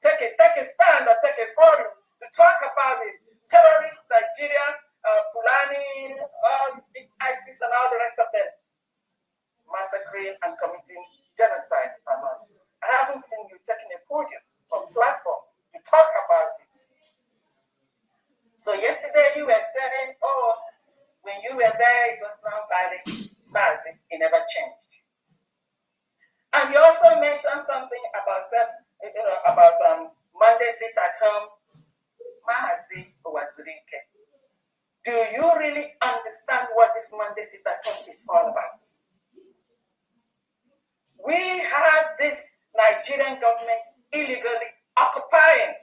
take a stand or take a forum to talk about the terrorist Nigerian, Fulani, all this ISIS and all the rest of them massacring and committing genocide on us. I haven't seen you taking a podium or platform to talk about it. So yesterday you were saying, oh, when you were there, it was non-violent. Mazi, it never changed. And you also mentioned something about about Monday sit at home. Mazi Owazirike, do you really understand what this Monday sit at home is all about? We had this Nigerian government illegally occupying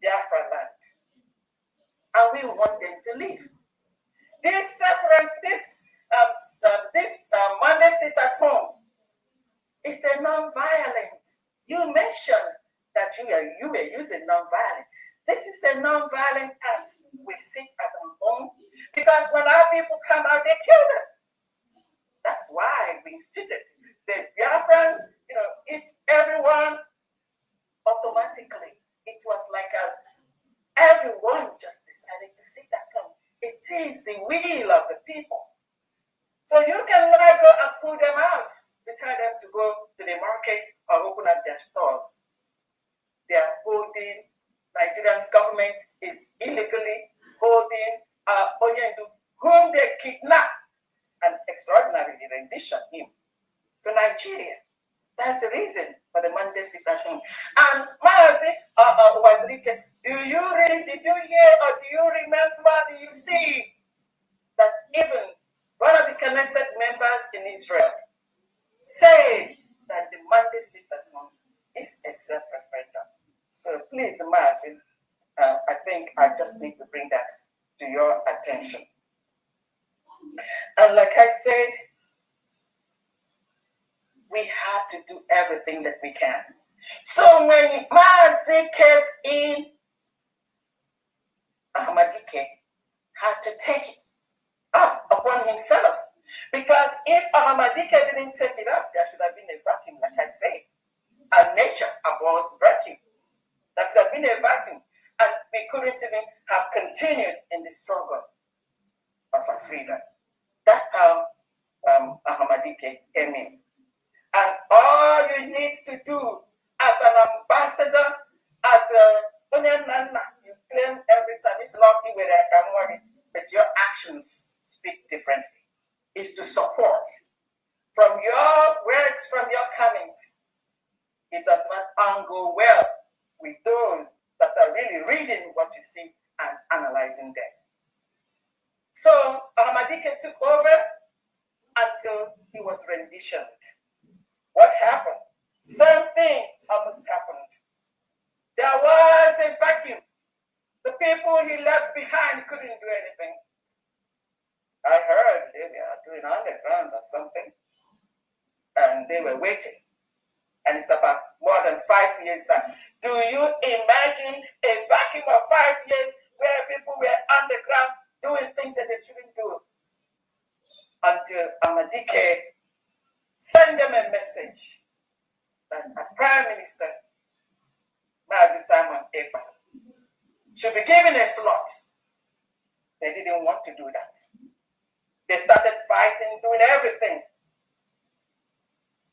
Biafra land. And we want them to leave. This Monday sit at home is a non-violent. You mentioned that you were using non-violent. This is a non-violent act. We sit at home because when our people come out, they kill them. That's why we instituted the Biafran. Everyone automatically. It was like everyone just decided to sit at home. It is the will of the people. So you cannot go and pull them out to tell them to go to the market or open up their stores. They are holding, Nigerian government is illegally holding Onyendu, whom they kidnapped and extraordinarily rendition him to Nigeria. That's the reason for the Monday sit at home. And Mazi Owazirike, did you hear or do you remember, do you see that even one of the Knesset members in Israel said that the mandate sit at home is a self-referendum. So please, Maazis, I think I just need to bring that to your attention. And like I said, we have to do everything that we can. So when Maazi kept in, Ahmadike had to take it up upon himself. Because if Ahmadike didn't take it up, there should have been a vacuum, like I said. And nature abhors vacuum. There could have been a vacuum. And we couldn't even have continued in the struggle of our freedom. That's how Ahmadike came in. And all you need to do as an ambassador, as a you claim every time it's lucky where I can worry, but your actions speak differently. Is to support. From your words, from your comments, it does not go well with those that are really reading what you see and analyzing them. So Ahmadike took over until he was renditioned. What happened? Same thing almost happened. There was a vacuum. The people he left behind couldn't do anything. I heard they were doing underground or something, and they were waiting. And it's about more than 5 years now. Do you imagine a vacuum of 5 years where people were underground doing things that they shouldn't do? Until Ahmadike sent them a message that a Prime Minister, Mazi Simon Ekpa, should be given a slot. They didn't want to do that. They started fighting, doing everything.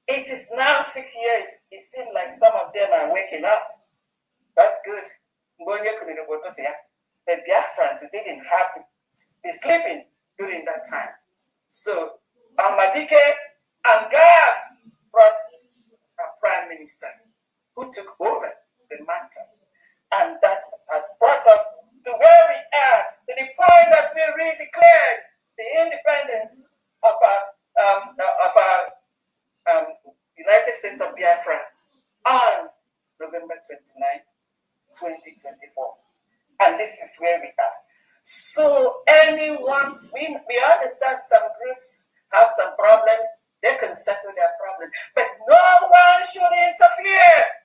It is now 6 years. It seems like some of them are waking up. That's good. The Biafrans didn't have to be sleeping during that time. So Ahmadike and God brought a Prime Minister who took over the matter. And that has brought us to where we are, to the point that we redeclared the independence of our United States of Biafra on November 29, 2024. And this is where we are. So anyone, we understand some groups have some problems, they can settle their problems, but no one should interfere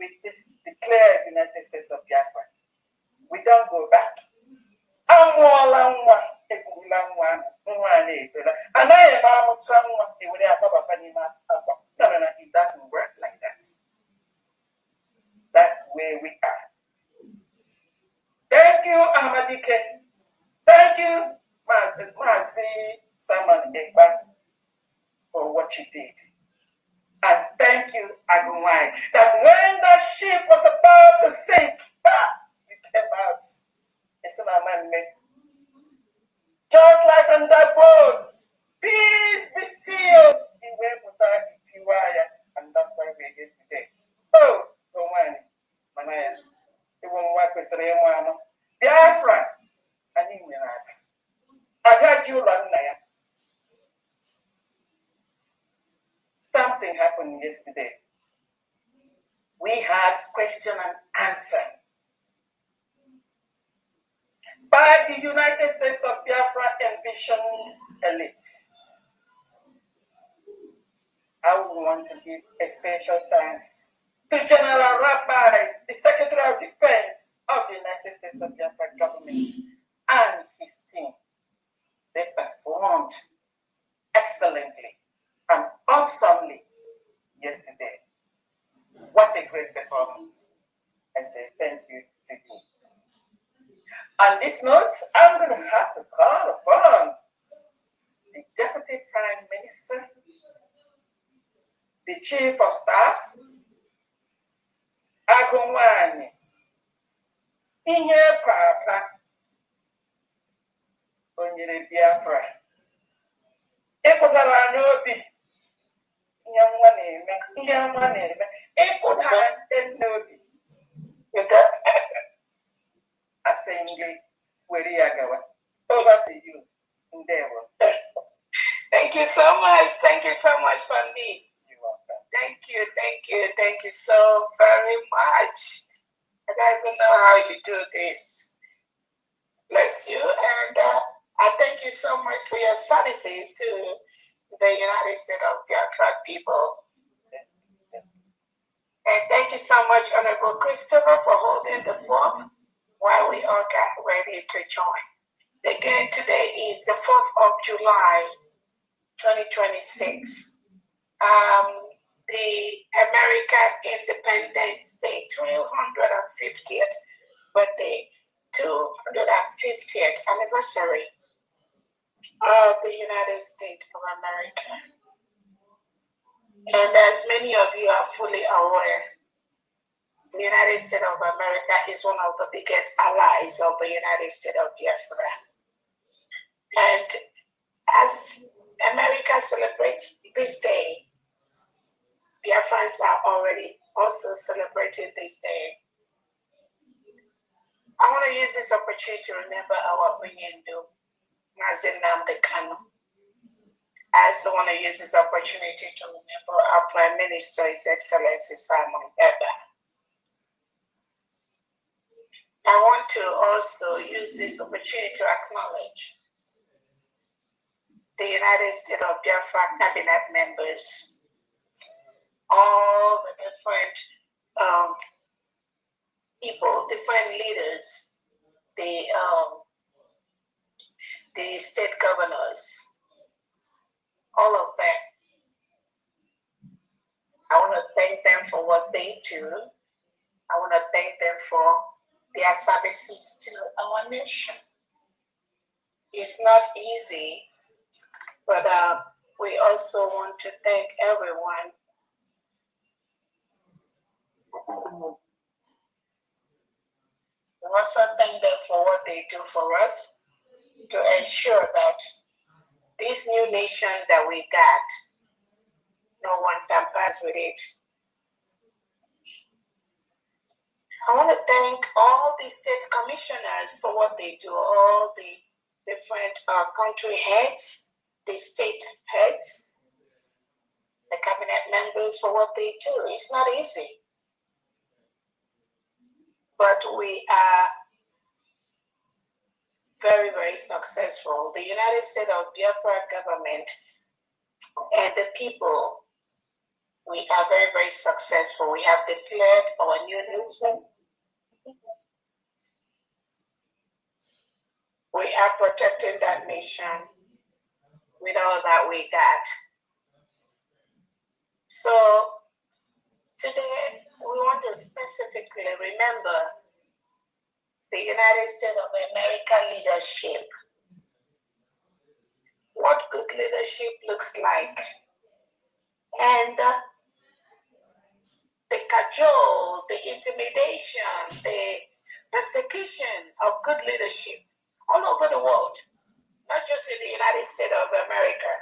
with this declared United States of Biafra. We don't go back. No, it doesn't work like that. That's where we are. Thank you, Ahmadike. Thank you, Mazi Simon Ekpa, for what you did. And thank you, Agumai, that when the ship was about to sink, you came out. It's an amendment. Just like on that boat, peace be still. And that's why we're here today. Oh, don't mind. Manaya. It won't wipe us around. Biafra. I need me. I got you, Lanaya. Something happened yesterday. We had question and answer by the United States of Biafra envisioned elite. I would want to give a special thanks to General Rabbi, the Secretary of Defense of the United States of Biafra government, and his team. They performed excellently and awesomely yesterday. What a great performance. I say thank you to you. On this note, I'm going to have to call upon the Deputy Prime Minister, the Chief of Staff, Agumwani, Ihe Papa, Onyere Biafra, Ekotara Nobi, Yamwane, Ekotara Nobi. Assembly, Weriagawa. Over to you, Endeavor. Thank you so much. Thank you so much, Fandi. Thank you so very much. I don't even know how you do this. Bless you. And I thank you so much for your services to the United States of Biafra people. And thank you so much, Honorable Christopher, for holding the fort while we all got ready to join. Again, today is the 4th of July, 2026. The American Independence Day, 250th birthday, 250th anniversary of the United States of America. And as many of you are fully aware, the United States of America is one of the biggest allies of the United States of Biafra. And as America celebrates this day, Biafrans are already also celebrating this day. I want to use this opportunity to remember our Onyendu, Mazi Nnamdi Kanu. I also want to use this opportunity to remember our Prime Minister, His Excellency Simon Ekpa. I want to also use this opportunity to acknowledge the United States of Biafra cabinet members, all the different people, different leaders, the state governors, all of them. I want to thank them for what they do. I want to thank them for their services to our nation. It's not easy, but we also want to thank everyone. We also thank them for what they do for us to ensure that this new nation that we got, no one tampers with it. I want to thank all the state commissioners for what they do, all the different country heads, the state heads, the cabinet members for what they do. It's not easy. But we are very, very successful. The United States of Biafra government and the people, we are very, very successful. We have declared our new nation. We are protecting that nation with all that we got. So today, we want to specifically remember the United States of America leadership. What good leadership looks like. And the cajole, the intimidation, the persecution of good leadership all over the world, not just in the United States of America.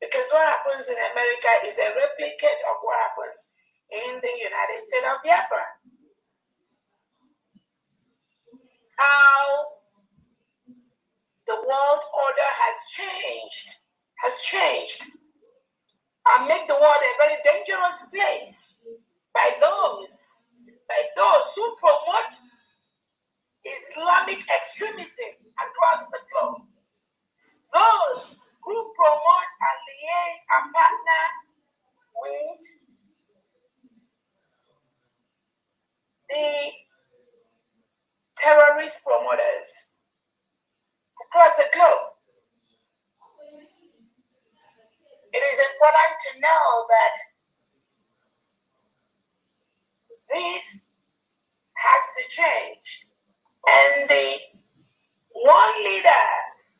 Because what happens in America is a replicate of what happens in the United States of Biafra. How the world order has changed, and make the world a very dangerous place by those who promote Islamic extremism across the globe. Those who promote and liaise and partner with the terrorist promoters across the globe. It is important to know that this has to change. And the one leader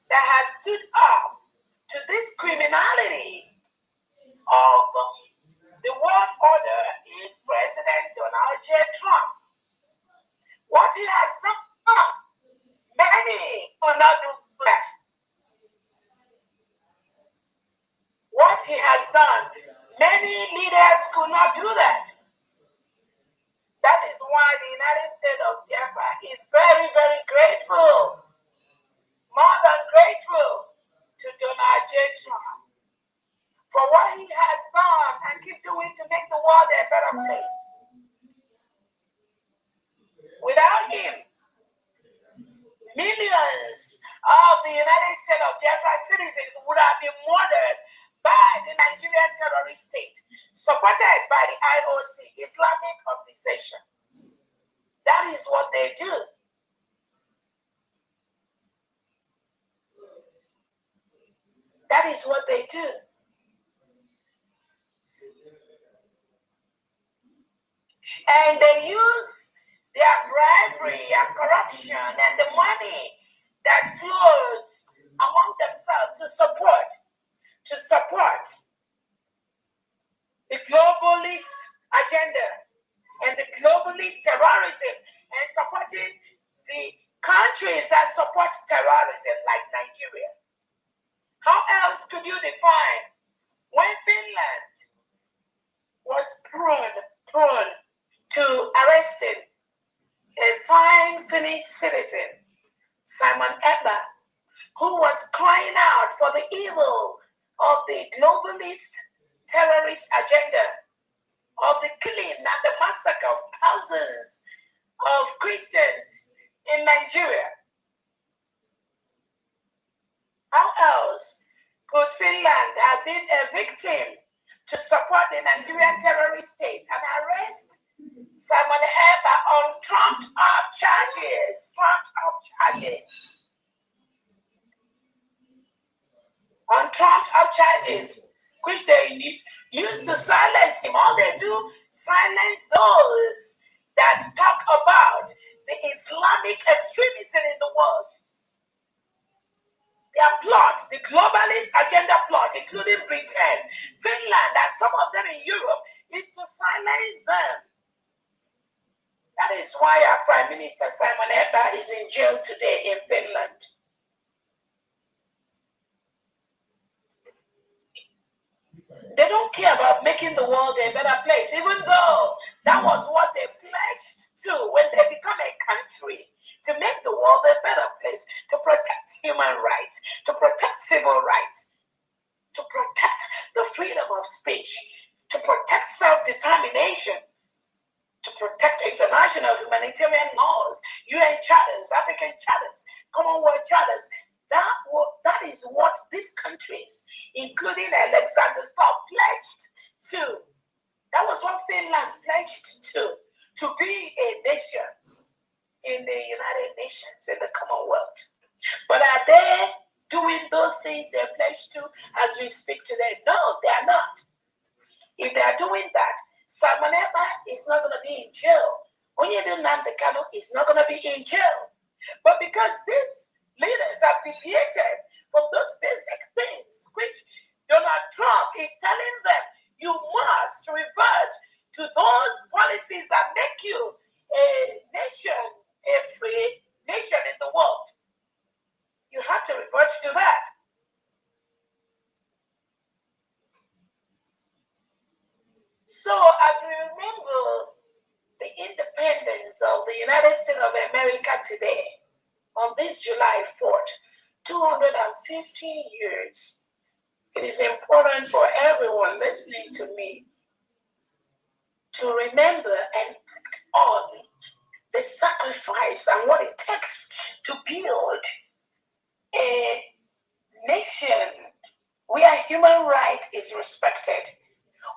that has stood up to this criminality of the world order is President Donald J. Trump. What he has done, many will not do that. What he has done, many leaders could not do that. That is why the United States of Biafra is very, very grateful, more than grateful, to to Donald J. Trump for what he has done and keep doing to make the world a better place. Without him, millions of the United States of Biafra citizens would have been murdered by the Nigerian terrorist state, supported by the IOC, Islamic organization. That is what they do. That is what they do. And they use their bribery and corruption and the money that flows among themselves to support the globalist agenda and the globalist terrorism and supporting the countries that support terrorism like Nigeria. How else could you define when Finland was prone to arresting a fine Finnish citizen, Simon Ebba, who was crying out for the evil of the globalist terrorist agenda, of the killing and the massacre of thousands of Christians in Nigeria? How else could Finland have been a victim to support the Nigerian terrorist state and arrest Simon Ebba on trumped-up charges? On trumped-up charges, which they used to silence him. All they do, silence those that talk about the Islamic extremism in the world. Their plot, the globalist agenda plot, including Britain, Finland, and some of them in Europe, is to silence them. That is why our Prime Minister Simon Ebba is in jail today in Finland. They don't care about making the world a better place, even though that was what they pledged to when they become a country, to make the world a better place, to protect human rights, to protect civil rights, to protect the freedom of speech, to protect self-determination, to protect international humanitarian laws, UN charters, African charters, Commonwealth charters. That is what these countries, including Alexander Stubb, pledged to. That was what Finland pledged to be a nation in the United Nations, in the Commonwealth. But are they doing those things they pledged to as we speak today? No, they are not. If they are doing that, Simon Ebba is not going to be in jail. Onyedin Nandekano is not going to be in jail. But because these leaders have deviated from those basic things which Donald Trump is telling them, you must revert to those policies that make you a nation, a free nation in the world. You have to revert to that. So as we remember the independence of the United States of America today, on this July 4th, 215 years, it is important for everyone listening to me to remember and act on the sacrifice and what it takes to build a nation where human rights is respected,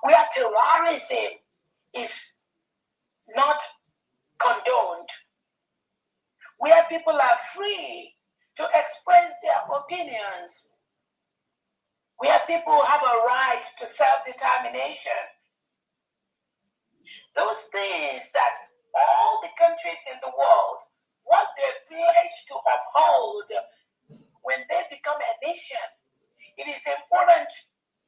where terrorism is not condoned, where people are free to express their opinions, where people have a right to self-determination. Those things that all the countries in the world, what they pledge to uphold when they become a nation, it is important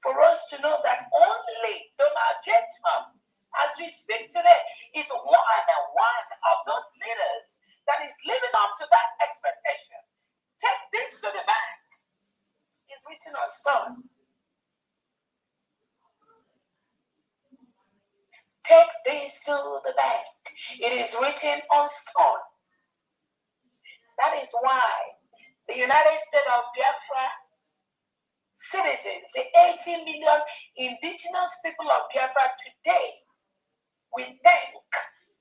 for us to know that only Donald J. Trump, as we speak today, is one of those leaders that is living up to that expectation. Take this to the bank. It's written on stone. Take this to the bank. It is written on stone. That is why the United States of Biafra citizens, the 80 million indigenous people of Biafra today, we thank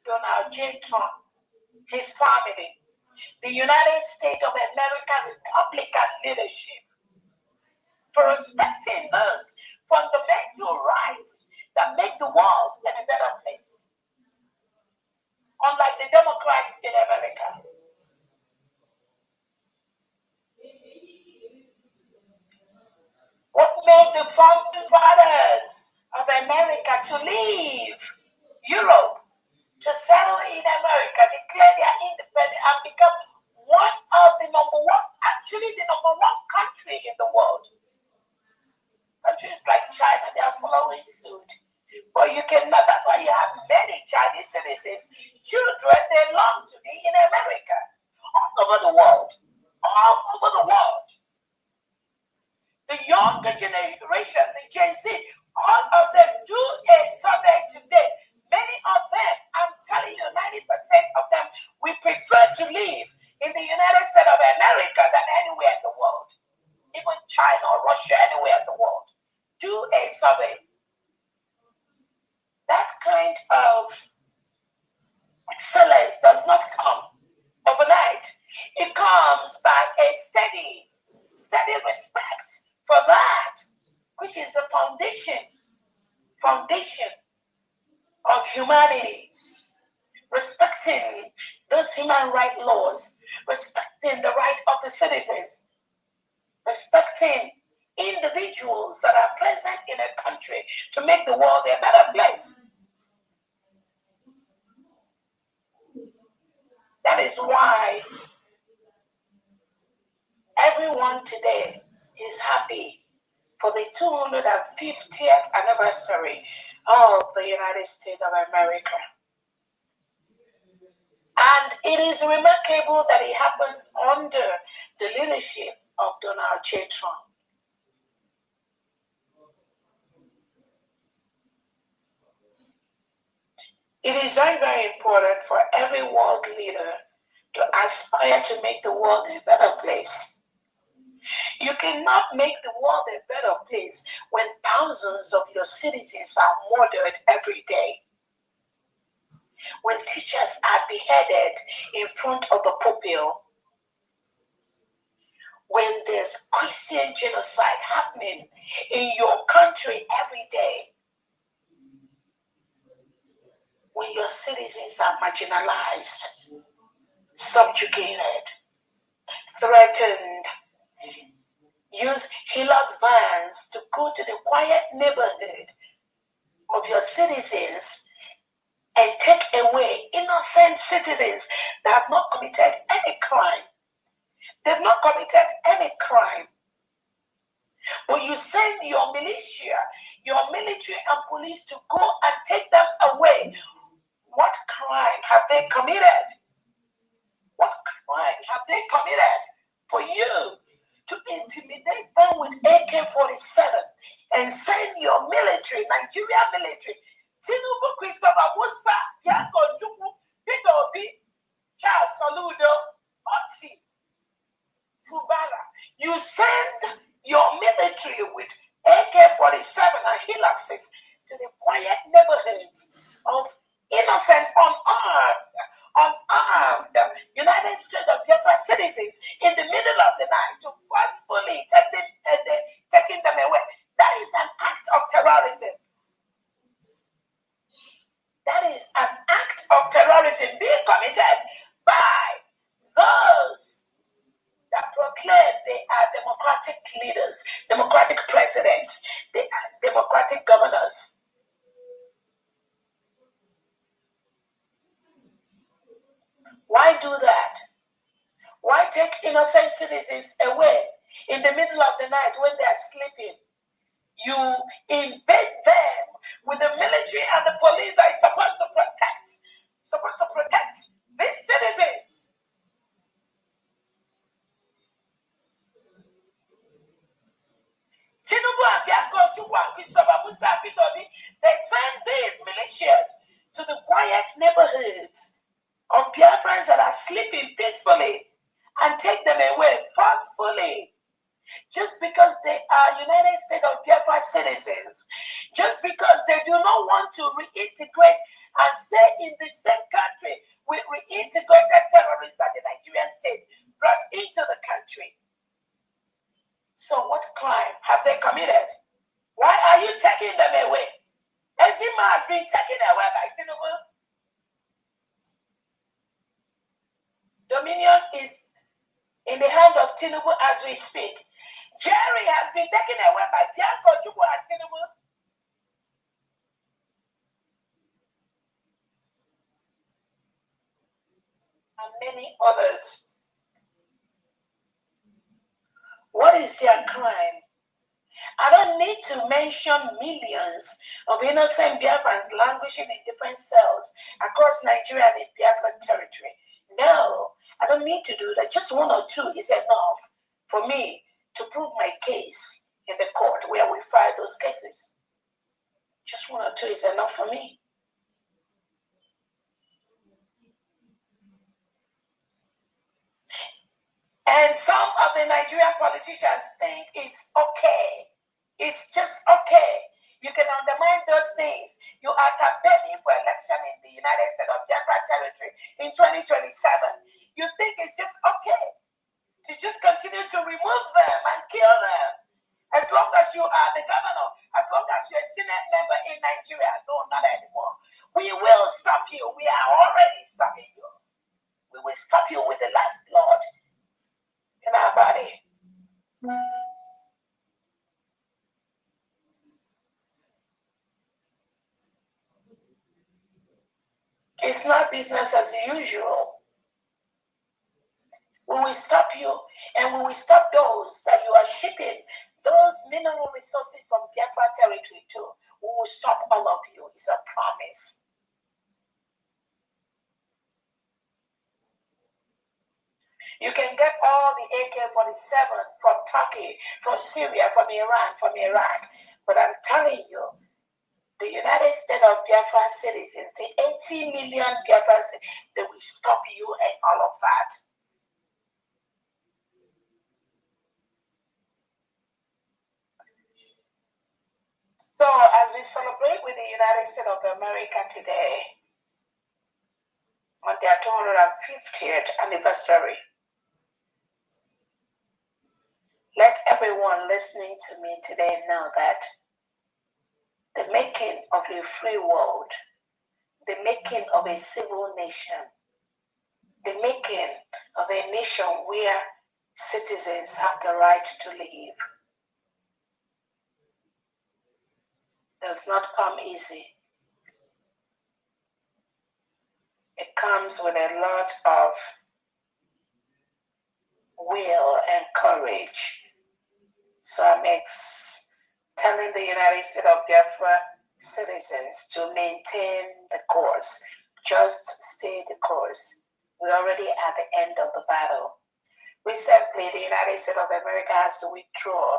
Donald J. Trump, his family, the United States of America Republican leadership for respecting those fundamental rights that make the world a better place. Unlike the Democrats in America. What made the founding fathers of America to leave Europe, to settle in America, declare their independence, and become one of the number one country in the world? Countries like China, they are following suit. But you cannot, that's why you have many Chinese citizens, children, they long to be in America, all over the world, all over the world. The younger generation, the Gen Z, all of them do a survey today. Many of them, I'm telling you, 90% of them, we prefer to live in the United States of America than anywhere in the world. Even China or Russia, anywhere in the world. Do a survey. That kind of excellence does not come overnight. It comes by a steady respect for that, which is the foundation of humanity. Respecting those human rights laws, respecting the right of the citizens, respecting individuals that are present in a country to make the world a better place. That is why everyone today is happy for the 250th anniversary of the United States of America. And it is remarkable that it happens under the leadership of Donald J. Trump. It is very, very important for every world leader to aspire to make the world a better place. You cannot make the world a better place when thousands of your citizens are murdered every day. When teachers are beheaded in front of the pulpit. When there's Christian genocide happening in your country every day. When your citizens are marginalized, subjugated, threatened, use Hilux vans to go to the quiet neighborhood of your citizens and take away innocent citizens that have not committed any crime. They've not committed any crime. But you send your militia, your military and police to go and take them away. What crime have they committed? What crime have they committed for you to intimidate them with AK-47 and send your military, Nigeria military, Tinubu Christopher Musa, Yanko Juku, Peter Obi, Charles Soludo, Oti, Fubara. You send your military with AK-47 and Hiluxes to the quiet neighborhoods of innocent, unarmed United States of Biafra citizens in the middle of the night to forcefully taking them away. That is an act of terrorism. That is an act of terrorism being committed by those that proclaim they are democratic leaders, democratic presidents, they are democratic governors. Why do that? Why take innocent citizens away in the middle of the night when they are sleeping? You invade them with the military and the police that is supposed to protect these citizens. Tinubu and Bianco Chukwu, Christopher Musa, they send these militias to the quiet neighborhoods of Biafrans that are sleeping peacefully and take them away forcefully just because they are United States of Biafra citizens, just because they do not want to reintegrate and stay in the same country with reintegrated terrorists that the Nigerian state brought into the country. So what crime have they committed? Why are you taking them away? Ezima has been taken away by Tinubu. Dominion is in the hand of Tinubu as we speak. Jerry has been taken away by Bianco Jubu and Tinubu. And many others. What is their crime? I don't need to mention millions of innocent Biafrans languishing in different cells across Nigeria and in Biafran territory. No, I don't need to do that. Just one or two is enough for me to prove my case in the court where we file those cases. Just one or two is enough for me. And some of the Nigerian politicians think it's okay. It's just okay. You can undermine those things. You are campaigning for election in the United States of Biafra territory in 2027. You think it's just okay to just continue to remove them and kill them. As long as you are the governor, as long as you're a Senate member in Nigeria, no, not anymore. We will stop you. We are already stopping you. We will stop you with the last blood in our body. It's not business as usual. We will stop you, and we will stop those that you are shipping those mineral resources from Biafra territory to. We will stop all of you. It's a promise. You can get all the AK-47 from Turkey, from Syria, from Iran, from Iraq. But I'm telling you, the United States of Biafra citizens, the 80 million Biafra citizens, they will stop you and all of that. So as we celebrate with the United States of America today, on their 250th anniversary, let everyone listening to me today know that the making of a free world, the making of a civil nation, the making of a nation where citizens have the right to live does not come easy. It comes with a lot of will and courage. So I'm telling the United States of Biafra citizens to maintain the course. Just stay the course. We're already at the end of the battle. Recently, the United States of America has to withdraw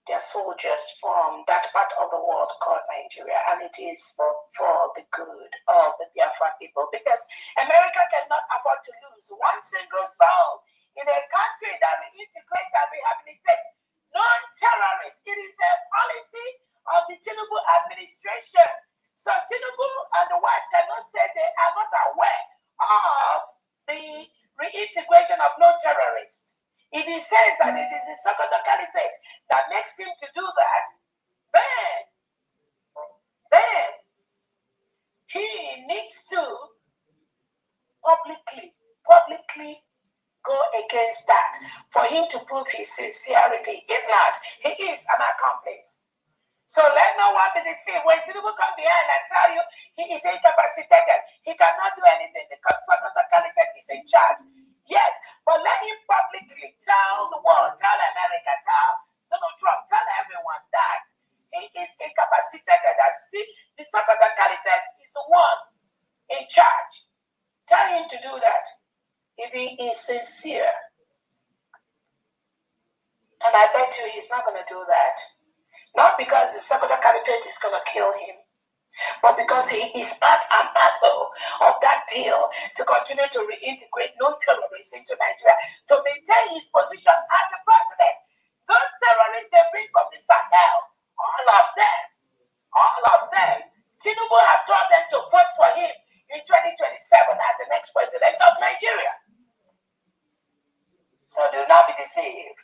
their soldiers from that part of the world called Nigeria, and it is for the good of the Biafra people, because America cannot afford to lose one single soul in a country that reintegrates and rehabilitates non-terrorists. It is a policy of the Tinubu administration. So Tinubu and the wife cannot say they are not aware of the reintegration of non-terrorists. If he says that it is the Sokoto Caliphate that makes him to do that, then he needs to publicly go against that for him to prove his sincerity. If not, he is an accomplice. So let no one be deceived. When Tinubu come behind and tell you he is incapacitated, he cannot do anything. The Sokoto Caliphate is in charge. Yes, but let him publicly tell the world, tell America, tell Donald Trump, tell everyone that he is incapacitated. That see, the Sokoto Caliphate is the one in charge. Tell him to do that if he is sincere. And I bet you he's not going to do that. Not because the Sokoto Caliphate is going to kill him, but because he is part and parcel of that deal to continue to reintegrate non-terrorists into Nigeria, to maintain his position as a president. Those terrorists they bring from the Sahel, all of them, Tinubu have told them to vote for him in 2027 as the next president of Nigeria. So do not be deceived.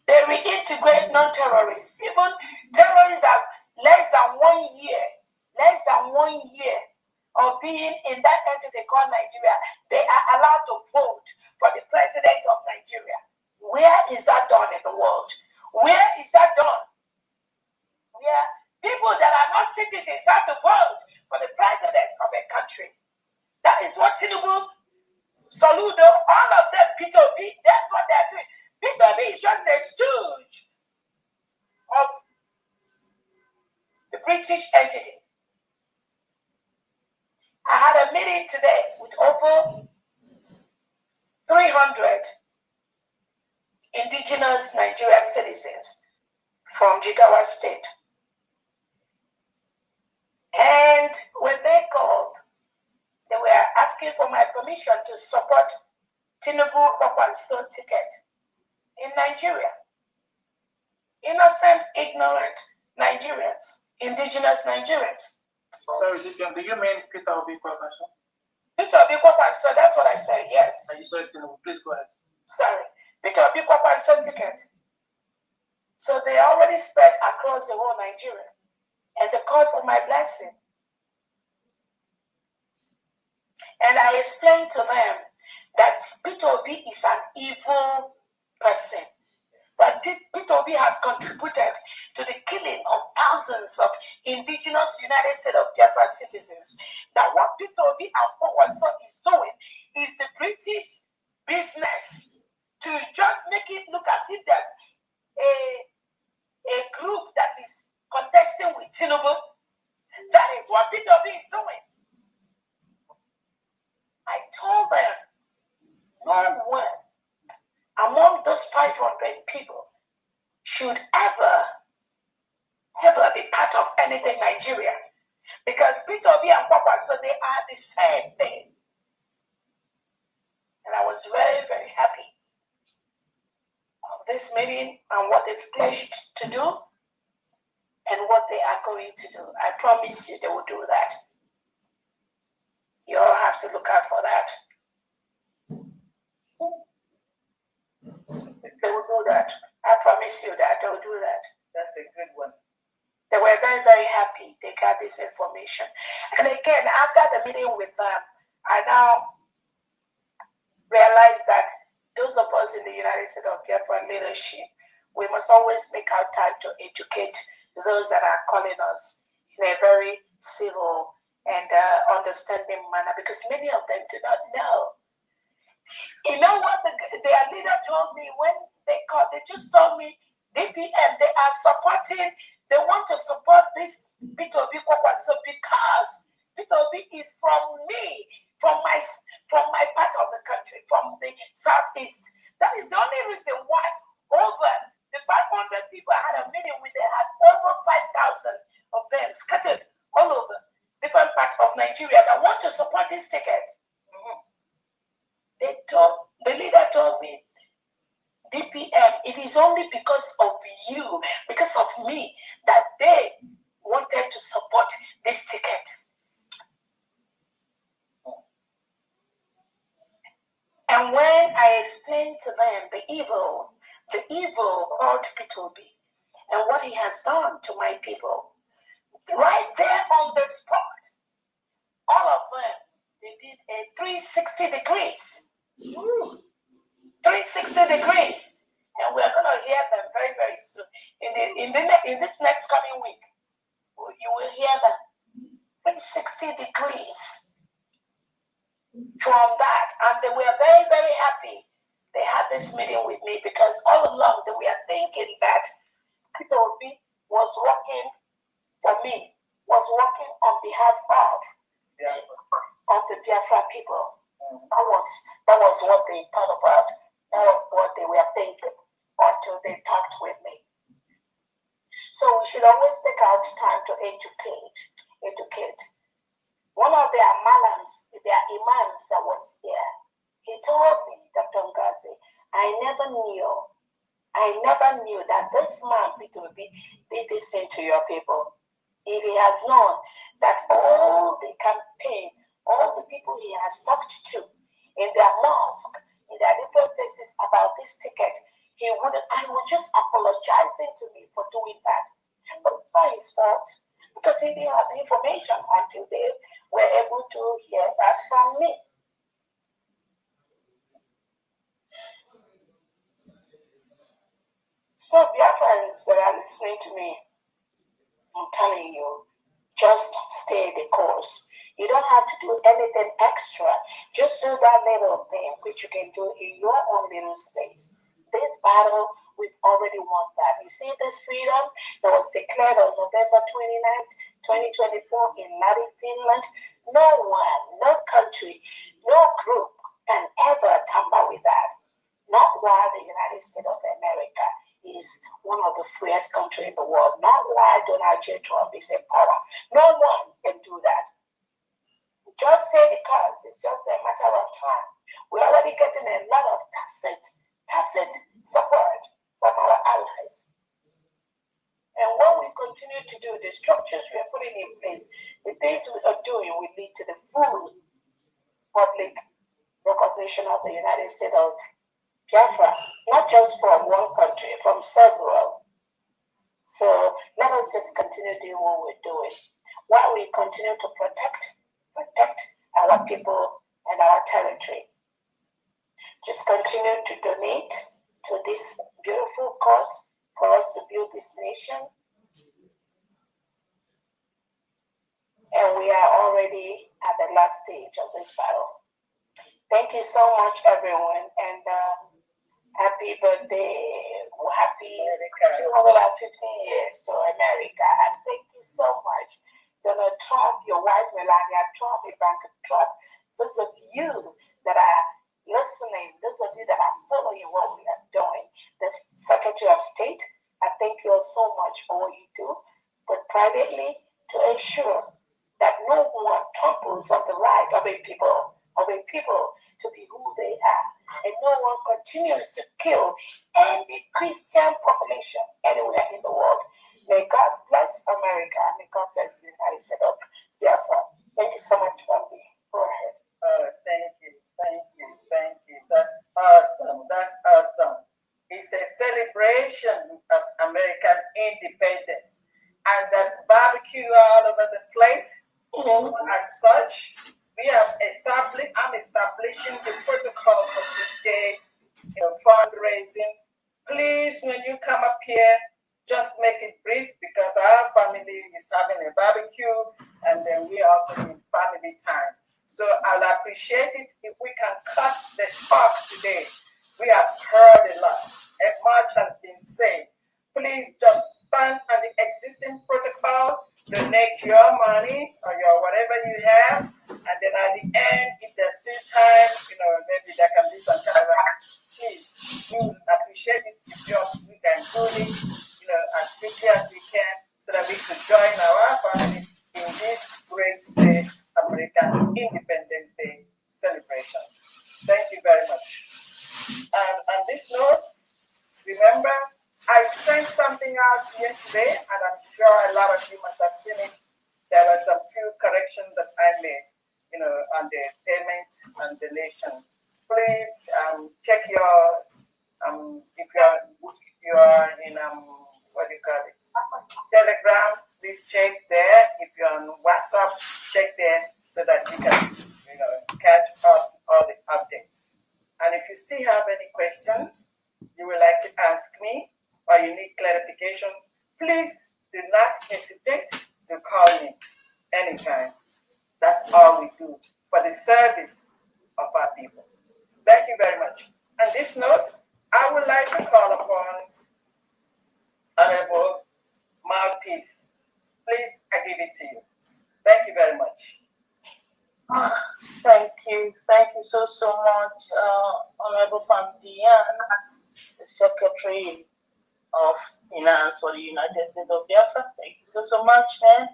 They reintegrate non-terrorists. Even terrorists have less than 1 year of being in that entity called Nigeria. They are allowed to vote for the president of Nigeria. Where is that done in the world? Where is that done? Where people that are not citizens have to vote for the president of a country. That is what Tinubu, Soludo, all of them, P2B, that's what they're doing. P2B is just a stooge of the British entity. I had a meeting today with over 300 indigenous Nigerian citizens from Jigawa State. And when they called, they were asking for my permission to support Tinubu Kwakwanso ticket in Nigeria. Innocent, ignorant Nigerians, indigenous Nigerians. Sorry, do you mean Peter Obi Kwakwanso? Peter Obi Kwakwanso, that's what I said, yes. You said Tinubu, please go ahead. Sorry, Peter Obi Kwakwanso ticket. So they already spread across the whole Nigeria. And they called for my blessing. And I explained to them that Peter Obi is an evil person. But Peter Obi has contributed to the killing of thousands of indigenous United States of Biafra citizens. That what Peter Obi and Kwakwanso is doing is the British business to just make it look as if there's a group that is contesting with Tinubu. That is what Peter Obi is doing. I told them, no one among those 500 people should ever be part of anything Nigeria. Because Peter Obi and Kwakwanso, they are the same thing. And I was very, very happy of this meeting and what they've pledged to do and what they are going to do. I promise you they will do that. You all have to look out for that. They will do that. I promise you that they will do that. That's a good one. They were very, very happy they got this information. And again, after the meeting with them, I now realize that those of us in the United States of Biafra leadership, we must always make our time to educate those that are calling us in a very civil and understanding manner, because many of them do not know. You know what their leader told me when they called? They just told me, DPM, they are supporting, they want to support this Peter Obi Kwakwanso because Peter Obi is from me, from my part of the country, from the southeast. That is the only reason why over the 500 people I had a meeting with, they had over 5,000 of them scattered all over different parts of Nigeria that want to support this ticket. The leader told me, DPM, it is only because of you, because of me, that they wanted to support this ticket. And when I explained to them the evil of Peter Obi and what he has done to my people, right there on the spot, all of them, they did a 360 degrees. 360 degrees. And we're going to hear them very, very soon. In this next coming week, you will hear them 360 degrees from that. And they were very, very happy they had this meeting with me, because all along they were thinking that Peter Obi was working for me, was working on behalf of the Biafra people. That was what they thought about. That was what they were thinking until they talked with me. So we should always take out time to educate. One of their malams, their imams that was here, he told me Dr. Ngasi, I never knew that this man, Peter Obi, did this thing to your people. If he has known that all the campaign, all the people he has talked to in their mosque, in their different places about this ticket, he would just apologizing to me for doing that. But it's not his fault, because he didn't have the information until they were able to hear that from me. So Biafrans that are listening to me, I'm telling you, just stay the course. You don't have to do anything extra. Just do that little thing which you can do in your own little space. This battle, we've already won that. You see this freedom that was declared on November 29th, 2024 in Ladi, Finland? No one, no country, no group can ever tamper with that. Not while the United States of America is one of the freest countries in the world. Not while Donald J. Trump is in power. No one can do that. Just say because it's just a matter of time. We're already getting a lot of tacit support from our allies. And when we continue to do the structures we are putting in place, the things we are doing will lead to the full public recognition of the United States of Biafra, not just from one country, from several. So let us just continue doing what we're doing while we continue to protect our people and our territory. Just continue to donate to this beautiful cause for us to build this nation. And we are already at the last stage of this battle. Thank you so much, everyone, and happy birthday, happy 215 years to America, and thank you so much, Donald Trump, your wife Melania Trump, Ivanka Trump, those of you that are listening, those of you that are following what we are doing, the Secretary of State, I thank you all so much for what you do, but privately to ensure that no one tramples on the right of a people to be who they are, and no one continues to kill any Christian population anywhere in the world. May God bless America. May God bless the United States of Biafra. Thank you so much, family. Go ahead. Thank you. That's awesome. It's a celebration of American independence, and there's barbecue all over the place. As such, I'm establishing the protocol for today's fundraising. Please, when you come up here, just make it brief, because our family is having a barbecue, and then we also need family time. So I'll appreciate it if we can cut the talk today. We have heard a lot. Much has been said. Please just stand on the existing protocol, donate your money or your whatever you have, and then at the end, if there's still time, maybe there can be some kind of please, we would appreciate it if we can do this, as quickly as we can, so that we could join our family in this great day, American Independence Day celebration. Thank you very much. And on this note, remember, I sent something out yesterday, and I'm sure a lot of you must have seen it. There were some few corrections that I made, on the payments and donation. Please check your, if you are in, Telegram, please check there. If you're on WhatsApp, check there so that you can, catch up all the updates. And if you still have any question you would like to ask me, or you need clarifications, please do not hesitate to call me anytime. That's all we do for the service of our people. Thank you very much. On this note, I would like to call upon Honorable Mouthpiece. Please, I give it to you. Thank you very much. Thank you so much, Honorable Fandian, the Secretary of Finance for the United States of Biafra. Thank you so much, man.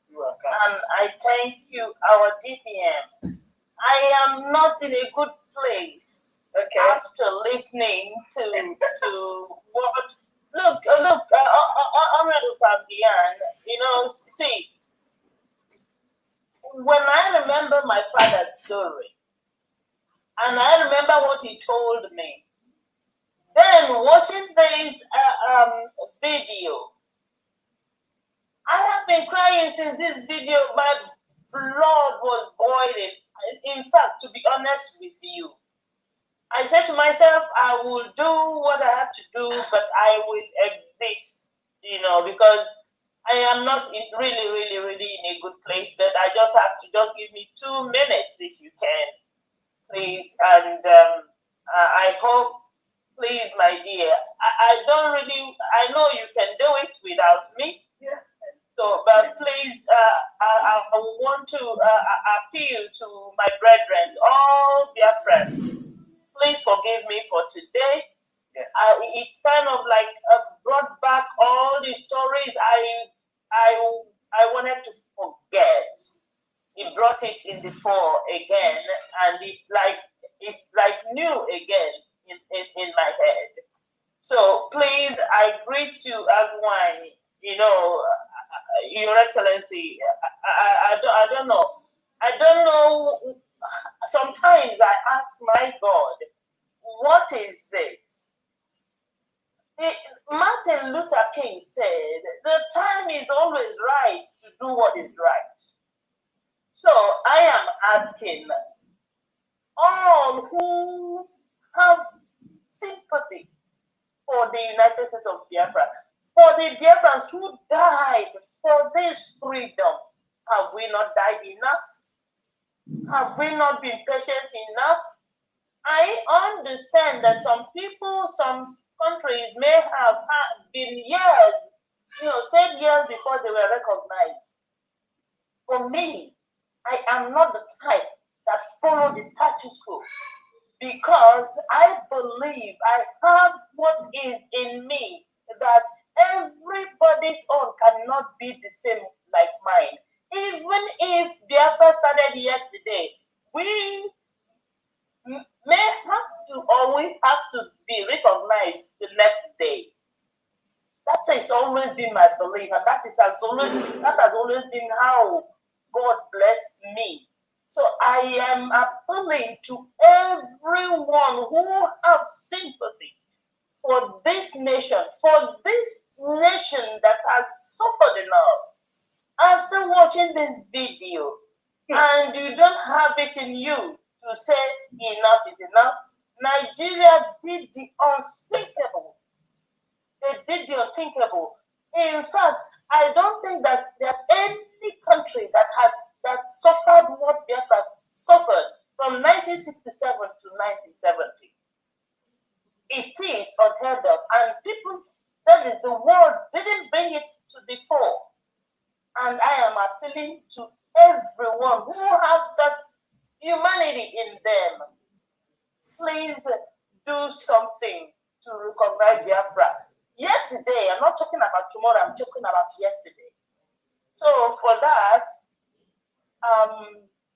You're welcome. And I thank you, our DPM. I am not in a good place. after listening to what, look, Honorable Fabian, you know, see, when I remember my father's story, and I remember what he told me, then watching this video, I have been crying since this video. My blood was boiling. In fact, to be honest with you, I said to myself, I will do what I have to do, but I will exit, you know, because I am not really in a good place. But I just have to just give me 2 minutes if you can, please. And I hope, please, my dear, I don't really, I know you can do it without me. Yeah. So, but please, I want to appeal to my brethren, all their friends. Please forgive me for today. Yeah. It's kind of like brought back all the stories I wanted to forget. It brought it in the fore again, and it's like new again in my head. So please, I greet you, Agwai. You know, Your Excellency. I don't know. I don't know. Sometimes I ask my God, what is it? Martin Luther King said, the time is always right to do what is right. So I am asking all who have sympathy for the United States of Biafra, for the Biafrans who died for this freedom, have we not died enough? Have we not been patient enough? I understand that some people, some countries may have been years, said years before they were recognized. For me, I am not the type that follow the status quo, because I believe I have what is in me, that everybody's own cannot be the same like mine. Even if Biafra started yesterday, we may have to, or we have to be recognized the next day. That has always been my belief, and that has always been how God blessed me. So I am appealing to everyone who have sympathy for this nation that has suffered enough. After watching this video, and you don't have it in you to say enough is enough, Nigeria did the unthinkable. They did the unthinkable. In fact, I don't think that there's any country that suffered what Biafra suffered from 1967 to 1970. It is unheard of, and people, that is, the world didn't bring it to the fore. And I am appealing to everyone who has that humanity in them. Please do something to recognize Biafra. Yesterday, I'm not talking about tomorrow, I'm talking about yesterday. So for that,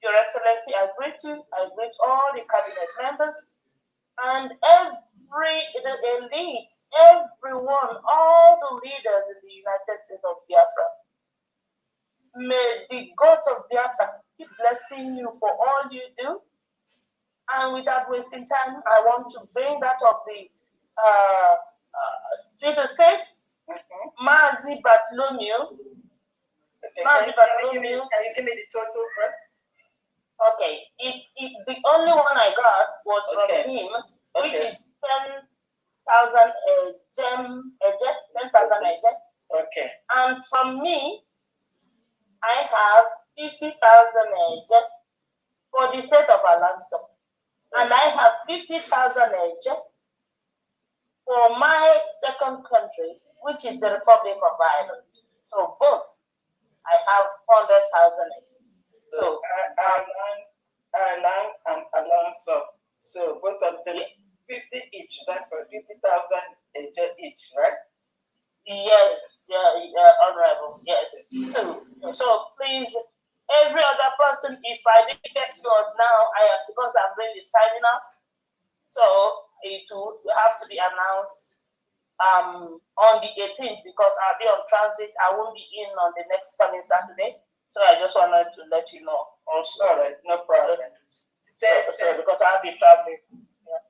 Your Excellency, I greet you, I greet all the cabinet members, and the elite, everyone, all the leaders in the United States of Biafra. May the gods of Biafra keep blessing you for all you do. And without wasting time, I want to bring that of the status case, Mazi Bartholomew. Can you give me the total first? Okay, the only one I got was from him, which is 10,000 10,000 Okay. And from me, I have 50,000 for the state of Alonso. And I have 50,000 for my second country, which is the Republic of Ireland. So both, I have 100,000. So Ireland and Alonso. So both of them 50 each, that's for 50,000 each, right? Yes, Honorable, yes. So please, every other person, if I didn't get yours now, because I'm really signing off. So it will have to be announced on the 18th because I'll be on transit. I won't be in on the next coming Saturday. So I just wanted to let you know also. All right, no problem. Stay safe because I'll be traveling.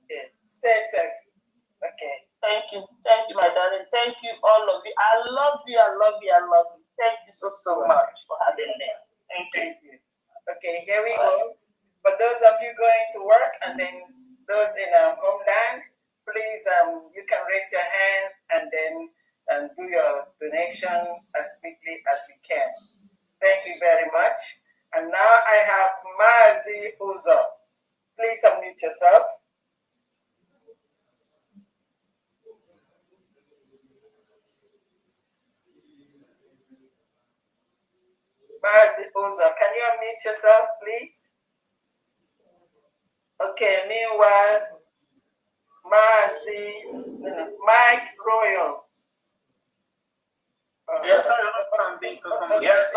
Yeah. Stay safe. Okay. Thank you, my darling. Thank you, all of you. I love you. I love you. I love you. Thank you so much for having me. Thank you. Okay, here we go. For those of you going to work and then those in homeland, please you can raise your hand and then do your donation as quickly as you can. Thank you very much. And now I have Mazi Uzo. Please unmute yourself. Mazi Uzo, can you unmute yourself, please? Okay, meanwhile, Mike Royal. Yes, sir. Yes,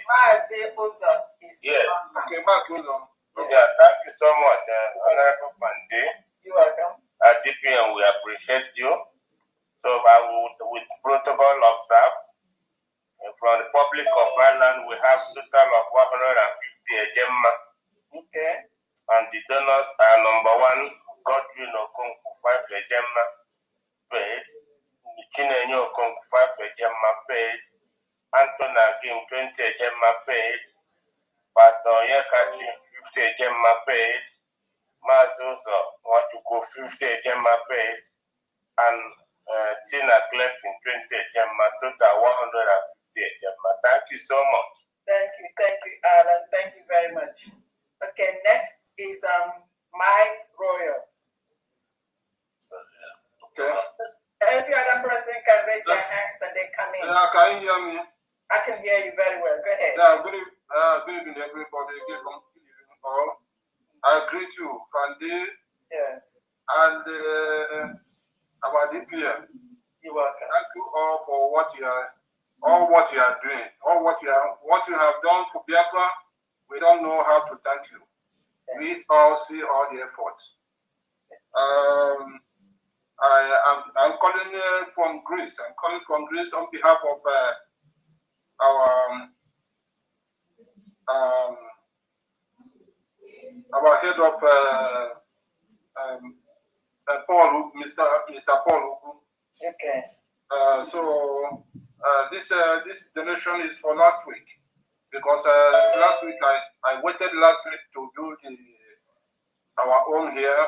Mazi Uzo is Yes. okay, Mark Uzo. Yeah, thank you so much, Honorable Fandi. You're welcome. At DPM, we appreciate you. So I would, with protocol observed, from the Republic of Ireland, we have a total of 150 Ejema. Okay. And the donors are number 1, Godwin Okonkwo 5 Ejema paid, Chinenye Okonkwo 5 Ejema paid, Anthony Agim 20 Ejema paid, Pastor Onyekachi 50 Ejema paid, Mazuzo Wachuku 50 Ejema paid, and Tina collecting 20 Ejema, total 150 Ejema. Thank you so much. Thank you, Alan. Thank you very much. Okay, next is Mike Royal. So, okay. Every other person can raise their hand and they come in. Can you hear me? I can hear you very well. Go ahead. Yeah, good evening, everybody. Good evening, all. I greet you, Fandi. Yeah. And our DPM. You're welcome. Thank you all for what you are doing, all what you have done for Biafra. We don't know how to thank you. We all see all the efforts. I'm calling from Greece. I'm calling from Greece on behalf of our head of Paul, Mr. Paul. Okay. So this donation is for last week, because last week I waited last week to do our own here,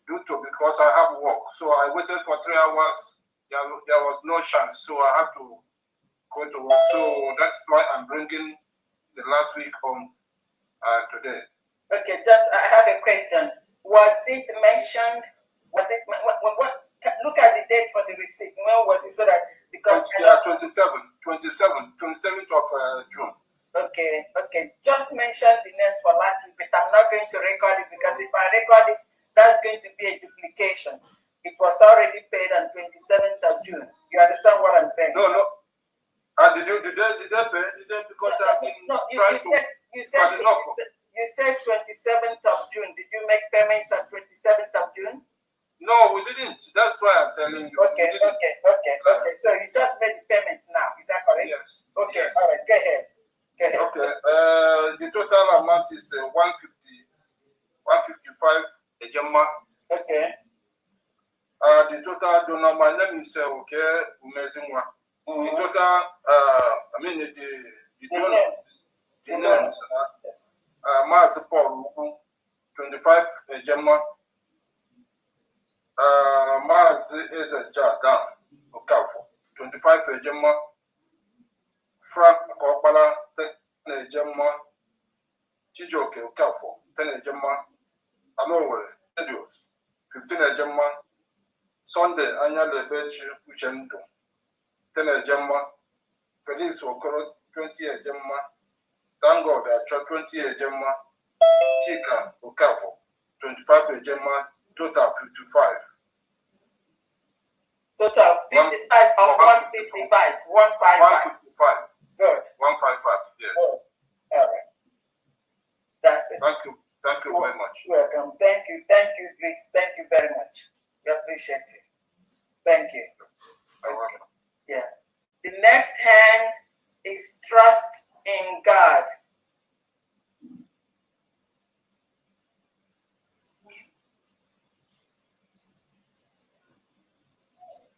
because I have work. So I waited for 3 hours. There was no chance, so I have to go to work. So that's why I'm bringing the last week on today. Okay, I have a question. Was it mentioned? Was it what? Look at the date for the receipt. When was it? So that because 27th of June. Okay. Just mention the names for last week, but I'm not going to record it because if I record it, that's going to be a duplication. It was already paid on 27th of June. You understand what I'm saying? No. Did they pay? Because I've been trying to. You said 27th of June. Did you make payments on 27th of June? No, we didn't. That's why I'm telling you. Okay. So you just made the payment now. Is that correct? Yes. Okay. Yes. All right. Go ahead. Okay. The total amount is 155 Ejema. Okay. The total donor, my name is Umezingwa. The total, the donors, the names, Mas Paul 25 Ejema. Maz is a Jadan Okafo 25 Ejema. Frank Okpala 10 Ejema. Chijoke Okafo 10 Ejema. Alowere Edios 15 Ejema. Sunday Anya Lebechi Uchendo 10 Ejema. Felix Okoro 20 Ejema. Thank God I 20 Ejema. Chika Okafo 25 Ejema. Total 55. Total 55 or 155? 155. Good. 155, yes. Good. All right. That's it. Thank you. Thank you very much. Welcome. Thank you, Grace. Thank you very much. We appreciate it. Thank you. Yeah. The next hand is trust in God.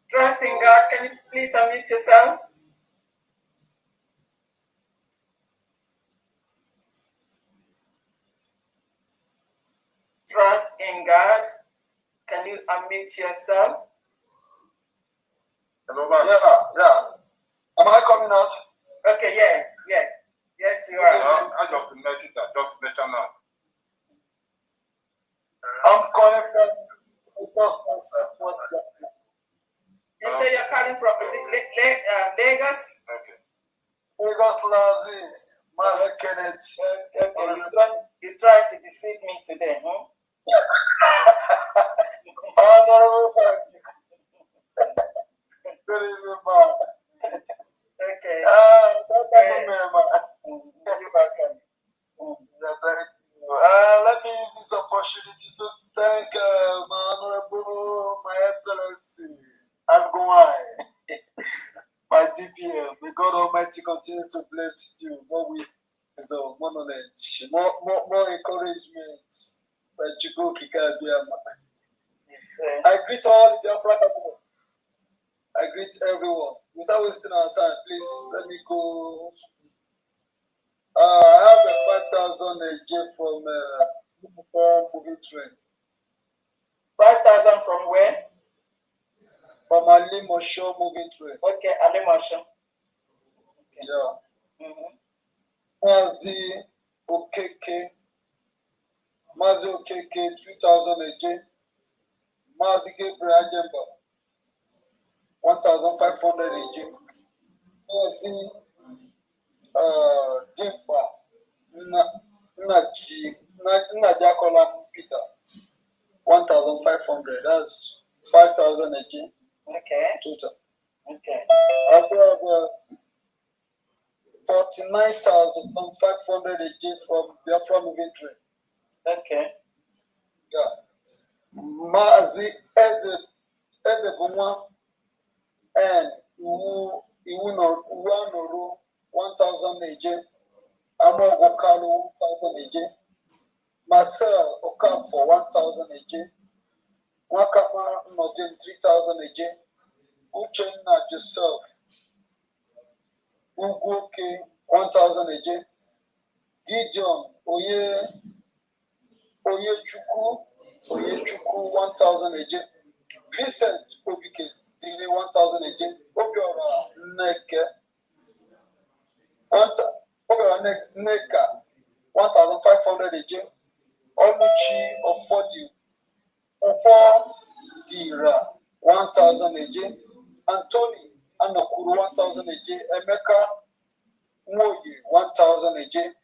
Trust in God. Can you please unmute yourself? Trust in God. Can you unmute yourself? Yeah. Am I coming out? Okay, yes, you are. I just imagine that. Just better now. I'm calling from You say you're calling from, is it Lagos? Okay. Lagos, Mazi Kenneth. Okay, you tried to deceive me today, huh? Good evening, ma. Okay. You're welcome. Let me use this opportunity to thank my Honorable, my Excellency, Alguai, my DPM. May God Almighty continue to bless you more wisdom, more knowledge, more encouragement. That you go, I greet all the Biafra people. I greet everyone. Without wasting our time, please let me go. I have a 5,000 AJ from movie train. 5,000 from where? From Alimosho moving train. Okay, Alimosho. Okay. Yeah. Mazi Okeke. Mazi Okeke, 2,000 AJ. Mazi Gabriel Ajemba, 1,500 AJ. Mazi Dimpa Najakola Peter, 1,500. That's 5,000 AJ. Okay. Total. Okay. I have 49,500 AJ from Biafra moving train. Okay. Yeah. Mazi Eze Bumwa and Iwu 1,000 AJ. Amo Okalu 1,000 AJ. Marcel Okafor 1,000 AJ. Wakama Nodin 3,000 AJ. Uchenna Joseph Uguke 1,000 AJ. Gideon Oyechukwu 1,000 AJ. Vincent Obike 1,000 AJ. Obiora Neka 1,500 AJ. Oluchi Ofodira 1,000 AJ. Anthony Anokuru 1,000 AJ. Emeka Nwoye 1,000 AJ.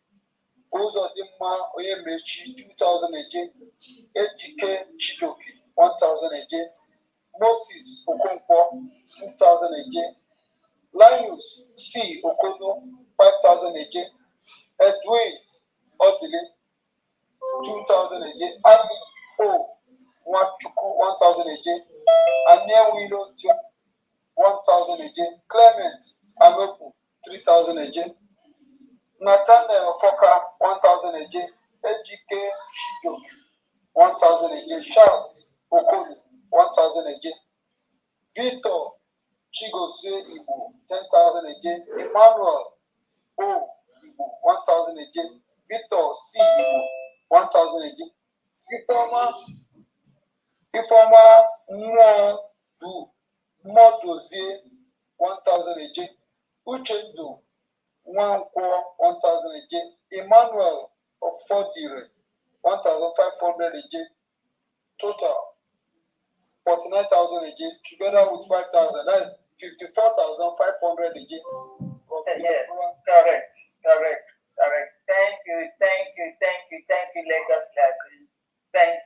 Uzodimma Oyemechi 2,000 AJ. Ejike Chidoke 1,000 AJ. Moses Okonkwo 2,000 AJ. Linus C. Okono 5,000 AJ. Edwin Odile 2,000 AJ. Ami O. Nwachukwu 1,000 AJ. Aniewilo 1,000 AJ. Clement Anopu 3,000 AJ. Nathaniel Foka 1,000 AJ. Ejike Shidoke 1,000 AJ. Charles Okoli 1,000 AJ. Victor Chigozie Igbo 10,000 AJ. Emmanuel O Igbo 1,000 AJ. Victor C Igbo 1,000 AJ. Ifeoma Modozie 1,000 AJ. Uchendu Nwankwo 1,000 AJ. Emmanuel Ofodire 1,500 AJ. Total 49,000 AJ together with 5,000. That's 54,500 AJ. Yeah, correct. Thank you, Lagos Library. Thank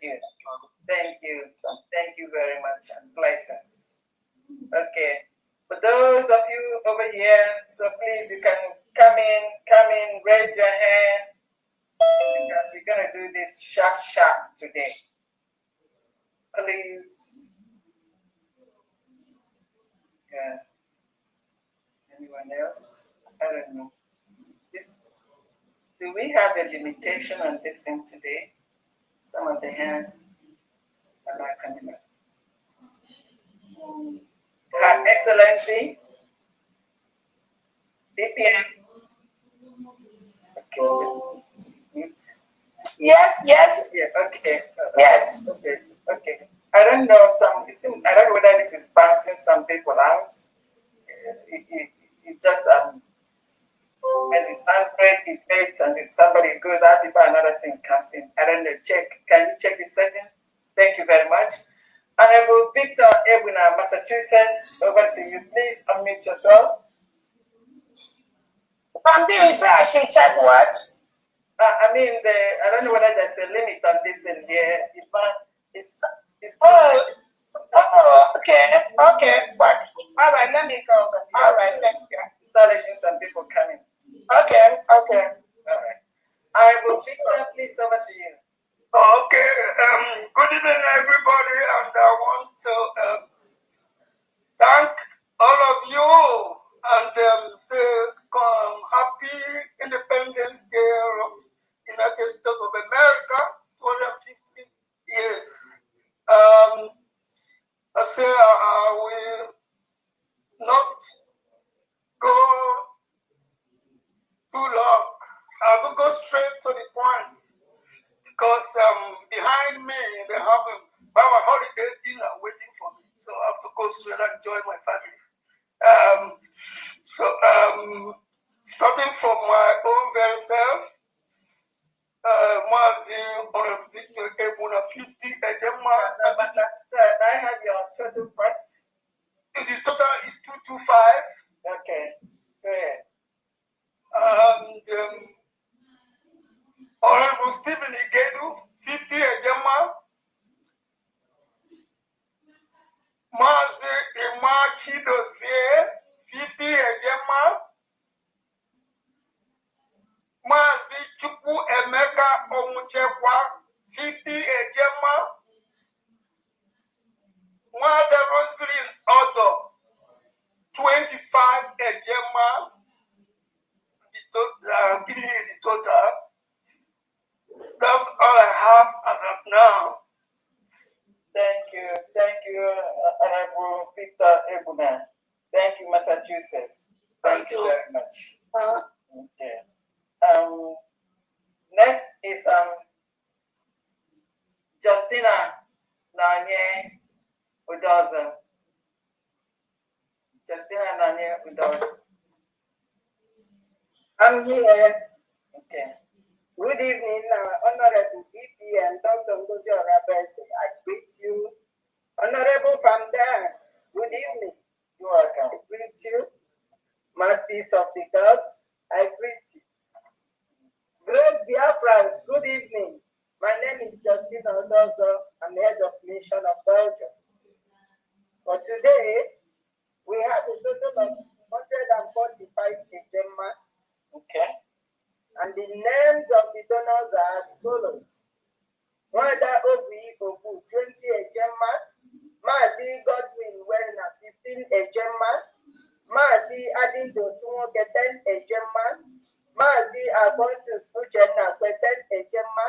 you very much, and blessings. Okay, for those of you over here, so please you can come in, raise your hand. because we're going to do this sharp today. Please. Yeah. Anyone else? I don't know. Do we have a limitation on this thing today? Some of the hands are not coming up. Her Excellency, BPM. Okay, let's mute. Yes. Yeah, okay. Yes. Okay. I don't know I don't know whether this is bouncing some people out. It just when it's 100, it fades, and if somebody goes out before another thing comes in. I don't know. Check. Can you check this second? Thank you very much. Honorable Victor Ebuna, Massachusetts, over to you. Please unmute yourself. I'm doing so. I should check what? I don't know whether there's a limit on this in here. It's not. Okay. But all right, let me go. All right, thank you. Start letting some people come in. Okay. All right. Honorable Victor, please over to you. Okay. Good evening, everybody, and I want to thank all of you and say happy Independence Day of United States of America, 250 years. I say I will not go too long. I will go straight to the point because behind me they have a holiday dinner waiting for me, so I have to go straight and join my family. Starting from my own very self, Victor Ebuna 50 Ejema. Sir, I have your total first. The total is 225. Okay, go ahead. And Honorable Stephen Igedu 50 Ejema. Mazi Imachi Dossier 50 Ejema. Mazi Chukwu Emeka Omuchekwa 50 Ejema. Mwada Roslyn Otto 25 Ejema. I'm giving you the total. That's all I have as of now. Thank you, Honorable Victor Ebuna. Thank you, Massachusetts. Thank you very much. Okay. Next is Justina Nanye Udoza. Justina Nanye Udoza. I'm here. Okay. Good evening, Honorable EP and Dr. Ngozi Orabese. I greet you. Honorable Founder, good evening. You're welcome. I greet you. Mouthpiece of the gods, I greet you. Great Biafrans, good evening. My name is Justina Odozo. I'm head of mission of Belgium. For today, we have a total of 145 Ejema. Okay. And the names of the donors are as follows. Wanda Obi Obu, 20 Ejema. Mazi Godwin Werner, 15 Ejema. Mazi Adindo Sumoke, 10 Ejema. Mazi Alphonsus Uchenna, 10 Ejema.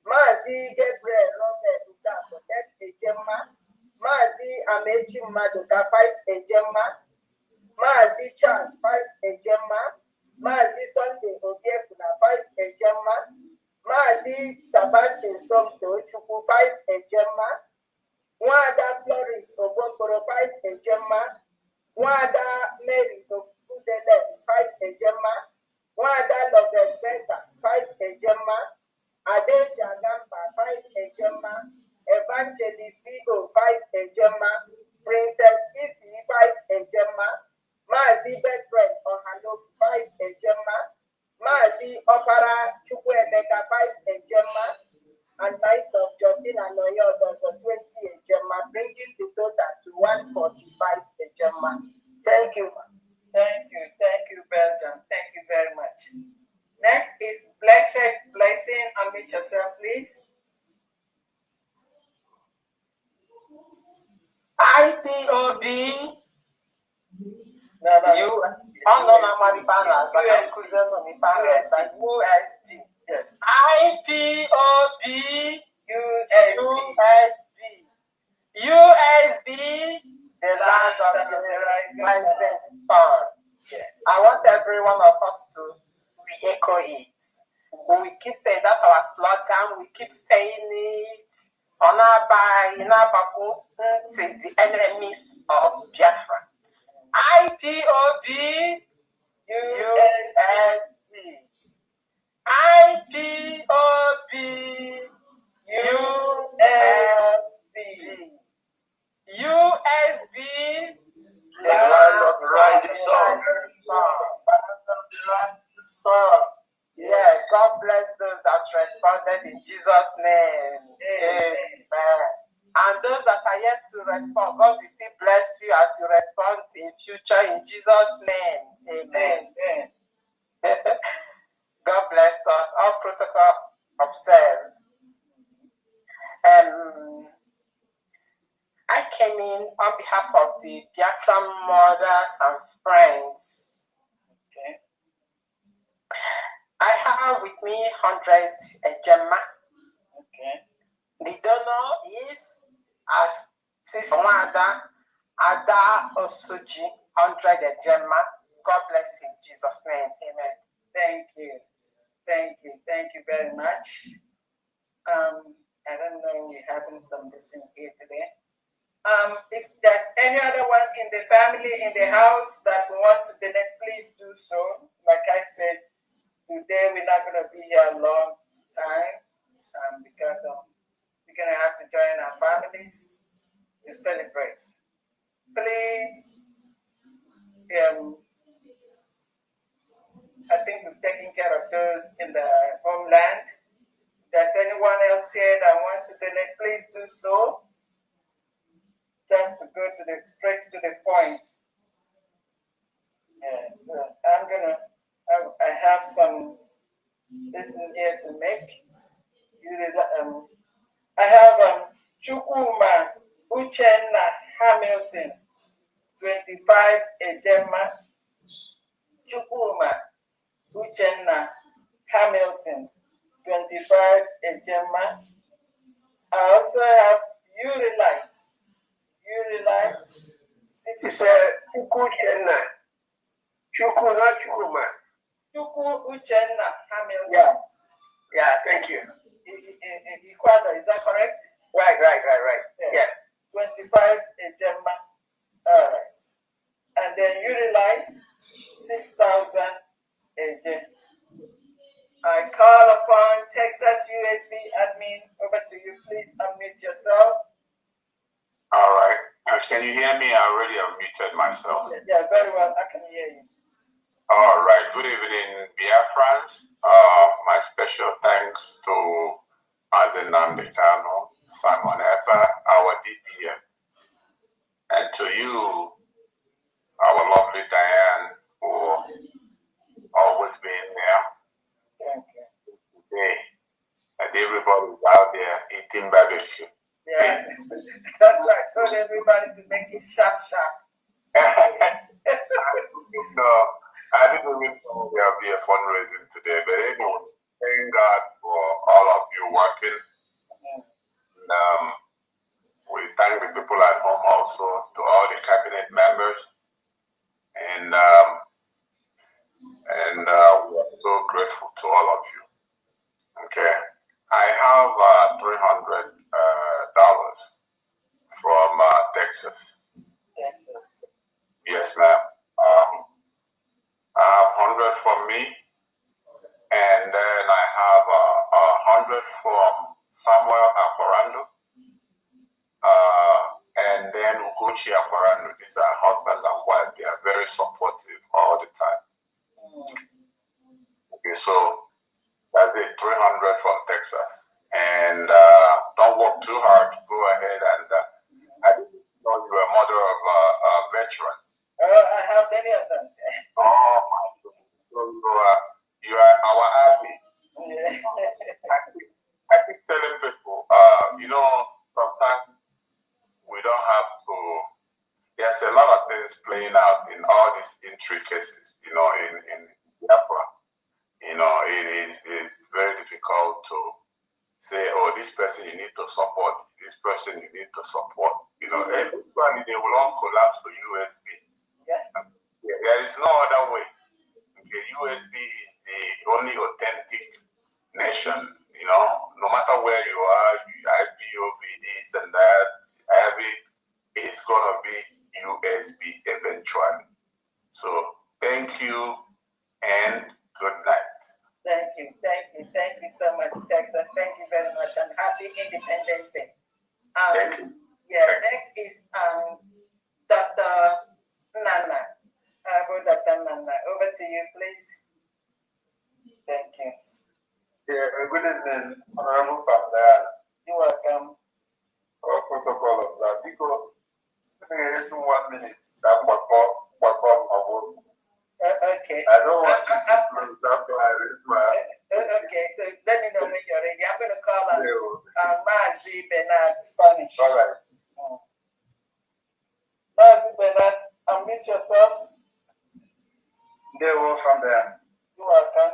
Mazi Gabriel Robert Uka, 10 Ejema. Mazi Amechi Maduka, 5 Ejema. Mazi Charles, 5 Ejema. Mazi Sunday Obiefuna, 5 Ejema. Mazi Sebastian Somto Chukwu, 5 Ejema. Wada Floris Ogbokoro, 5 Ejema. Wada Mary Okudele, 5 Ejema. Wada Lovell Beta, 5 Ejema. Adeja Gamba, 5 Ejema. Evangelist CEO, 5 Ejema. Princess Ify, 5 Ejema. Mazi Bertrand Ohano, 5 Ejema. Mazi Opara Chukwuemeka, 5 Ejema. And myself, Justina Noyo, also 20 Ejema, bringing the total to 145 Ejema. Thank you. Thank you, Belgium. Thank you very much. Next is Blessed Blessing. Unmute yourself, please. IPOB. You USB. Yes. IPOB. USB. The land of the rising sun. Yes. I want every one of us to re-echo it. We keep saying that's our slogan. We keep saying it. On our by in our back, the enemies of Biafra. IPOB. USB. IPOB. USB. The land of the rising sun. Yes, God bless those that responded in Jesus' name. Amen. And those that are yet to respond, God will still bless you as you respond in future in Jesus' name. Amen. God bless us. All protocol observed. I came in on behalf of the Biafran mothers and friends. Okay. I have with me 100 Gemma. Okay. The donor is as Sister Ada Osuji, 100 Gemma. God bless you in Jesus' name. Amen. Thank you. Thank you. Thank you very much. I don't know, we're having some listening here today. If there's any other one in the family, in the house that wants to donate, please do so. Like I said, today we're not going to be here a long time because we're going to have to join our families to celebrate. Please, I think we've taken care of those in the homeland. If there's anyone else here that wants to donate, please do so. Just to go to straight to the point. Yes, I have some listen here to make. I have Chukuma Uchenna Hamilton, 25 Ejema. Chukuma Uchenna Hamilton, 25 Ejema. I also have Urilite. It's a Chukwuchenna. Chukwu, not Chukwuma. Chukwu Uchenna Hamilton. Yeah, thank you. Ecuador, is that correct? Right. Yeah. 25 Ejema. All right. And then Urilite, 6,000 AJ. I call upon Texas USB admin. Over to you. Please unmute yourself. All right. Can you hear me? I already unmuted myself. Yeah, very well. I can hear you. All right. Good evening, Biafrans. My special thanks to Mazen Namdekano, Simon Epa, our DPM, and to you, our lovely Diane, for always being there. Thank you. Today, and everybody's out there eating barbecue. Yeah, that's why I told everybody to make it sharp. No, I didn't even know there'll be a fundraising today, but anyway, thank God for all of you working. We thank the people at home also, to all the cabinet members, and we are so grateful to all of you. Okay, I have $300 from Texas. Texas. Yes, ma'am. I have 100 from me, and then I have 100 from Samuel Aquarando, and then Ugochi Aquarando. These are husband and wife. They are very supportive all the time. Okay, so that's it. 300 from Texas, and don't work too hard. Go ahead and I didn't know you were a mother of veterans. I have many of them. Oh, my God. So you are our lot of things playing out in all these intricacies, in Biafra. It's very difficult to say, oh, this person you need to support, this person you need to support. Everybody, they will all collapse to USB. There is no other way. Okay, USB is the only authentic nation. No matter where you are, IPOB, this and that, it's gonna be USB eventually. So thank you and good night. Thank you so much, Texas. Thank you very much, and happy Independence Day. Thank you. Yeah, next is Dr. Nana. Dr. Nana, over to you, please. Thank you. Yeah, good evening, Honorable Famdaya. You're welcome. All protocol observed. Because it's 1 minute. Okay. I don't want you to close. That's why I raised my hand. Okay, so let me know when you're ready. I'm going to call on Mazi Bernard, Spanish. All right. Mazi Bernard, unmute yourself. They were from there. You're welcome.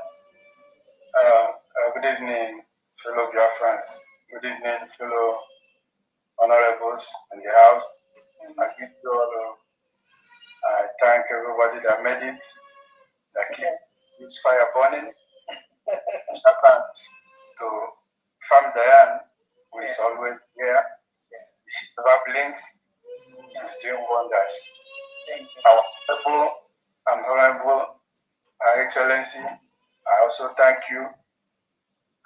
Good evening, fellow Biafrans. Good evening, fellow honorables in the house. I give you all. I thank everybody that made it, that keep this fire burning. Shout to Fam Diane, who is always here. She never blinks. She's doing wonders. Our honorable and honorable Excellency, I also thank you.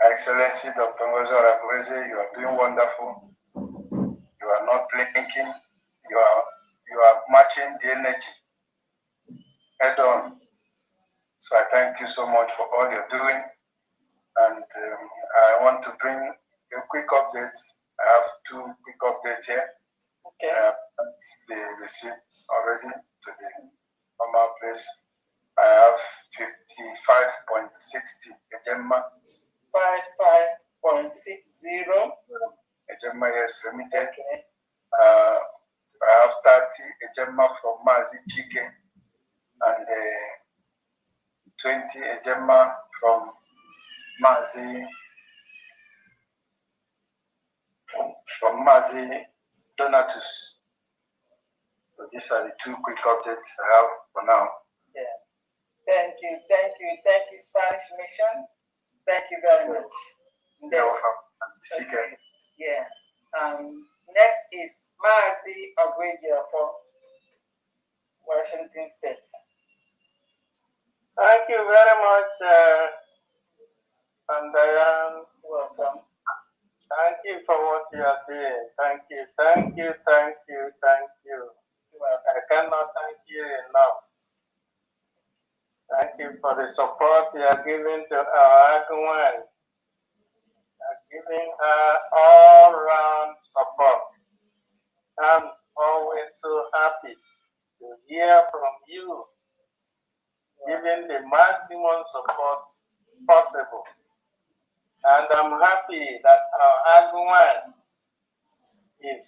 Excellency Dr. Ngozi Arakweze, you are doing wonderful. You are not blinking. You are matching the energy head on. So I thank you so much for all you're doing. And I want to bring a quick update. I have 2 quick updates here. Okay. They received already to the normal place. I have 55.60 Ejema. 55.60. Ejema, yes, remitted. Okay. I have 30 Ejema from Mazi Chike and 20 Ejema from Mazi Donatus. So these are the 2 quick updates I have for now. Yeah. Thank you, Spanish Nation. Thank you very much. You're welcome. Okay. Yeah. Next is Mazi Ogwedia for Washington State. Thank you very much, Diane. Welcome. Thank you for what you are doing. Thank you. I cannot thank you enough. Thank you for the support you are giving to our Agwan. You are giving her all-round support. I'm always so happy to hear from you, giving the maximum support possible. And I'm happy that our Agwan is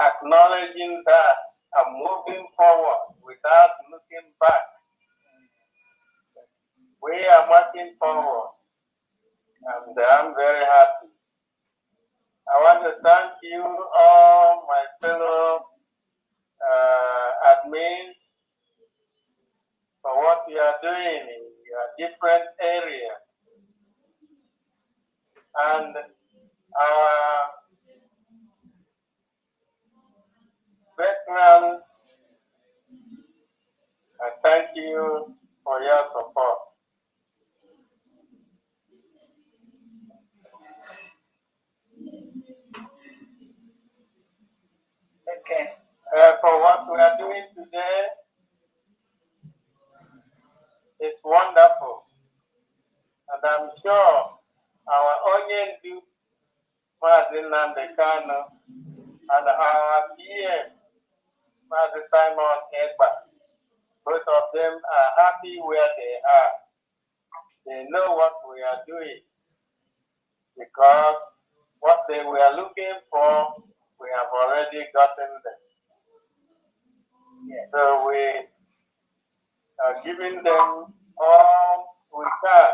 acknowledging that and moving forward without looking back. We are marching forward, and I'm very happy. I want to thank you, all my fellow admins, for what you are doing in your different areas. And our veterans, I thank you for your support. Okay. For what we are doing today, it's wonderful. And I'm sure our Onyendu, Mazin Nambekano, and our PM, Mazin Simon Egba, both of them are happy where they are. They know what we are doing, because what they were looking for, we have already gotten them. Yes. So we are giving them all we can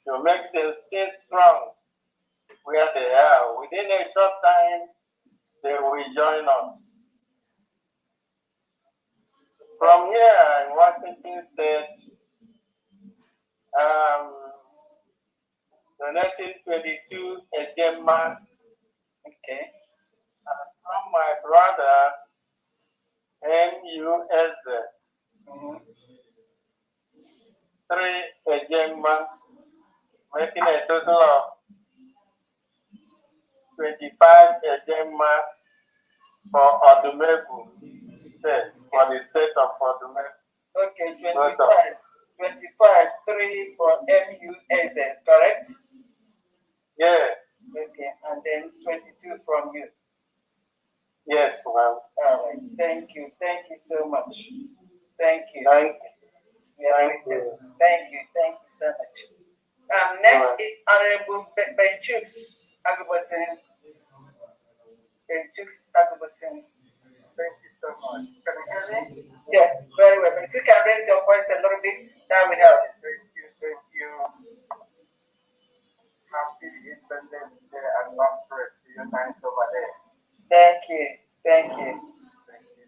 to make them stay strong where they are. Within a short time, they will join us. From here in Washington State, donating 22 Ejema. Okay. And from my brother, MUS, 3 Ejema, making a total of 25 Ejema for Odumegu State, for the state of Odumegu. Okay, 25, 3 for MUS, correct? Yes. Okay, and then 22 from you. Yes, ma'am. All right, thank you so much. Thank you. Thank you so much. Next is Honorable Benchus Agubasin. Benchus Agubasin. Thank you so much. Can you hear me? Yeah, very well. But if you can raise your voice a little bit, that will help. Thank you. Happy Independence Day and God bless you guys over there. Thank you. Thank you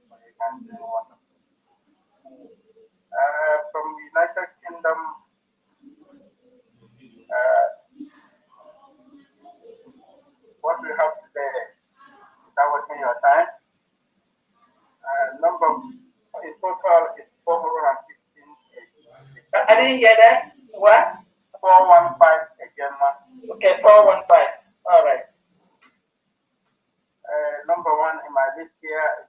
for your kind wonderful. From the United Kingdom, what we have today, is that working your time? Number in total is 415. I didn't hear that. What? 415 again, ma'am. Okay, 415. All right. Number one in my list here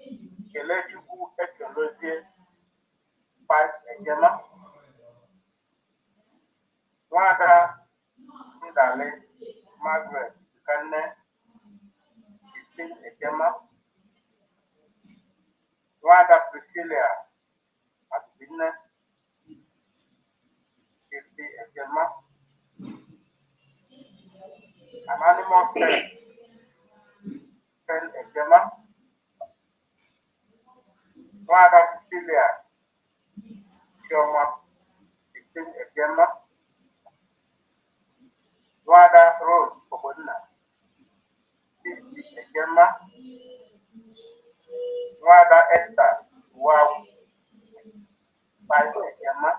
is Kelechuku Ekolozie 5 Ejema. Wada Ndale Margaret Kane 15 Ejema. Wada Priscilla Akbine 50 Ejema. An animal 10 Ejema. Wada Cecilia Chioma 15 Ejema. Wada Rose Obodina 50 Ejema. Wada Esther Wow 5 Ejema.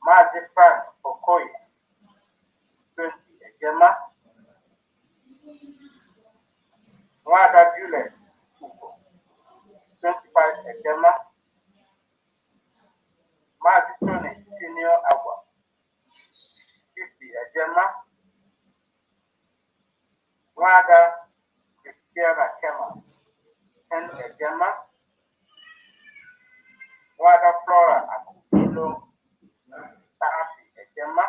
Maji Frank Okoye 20 Ejema. Wada Juliet Ugo 25 Ejema. Maji Tony Senior Agua 50 Ejema. Wada Christiana Kema 10 Ejema. Wada Flora Akupilo 30 Ejema.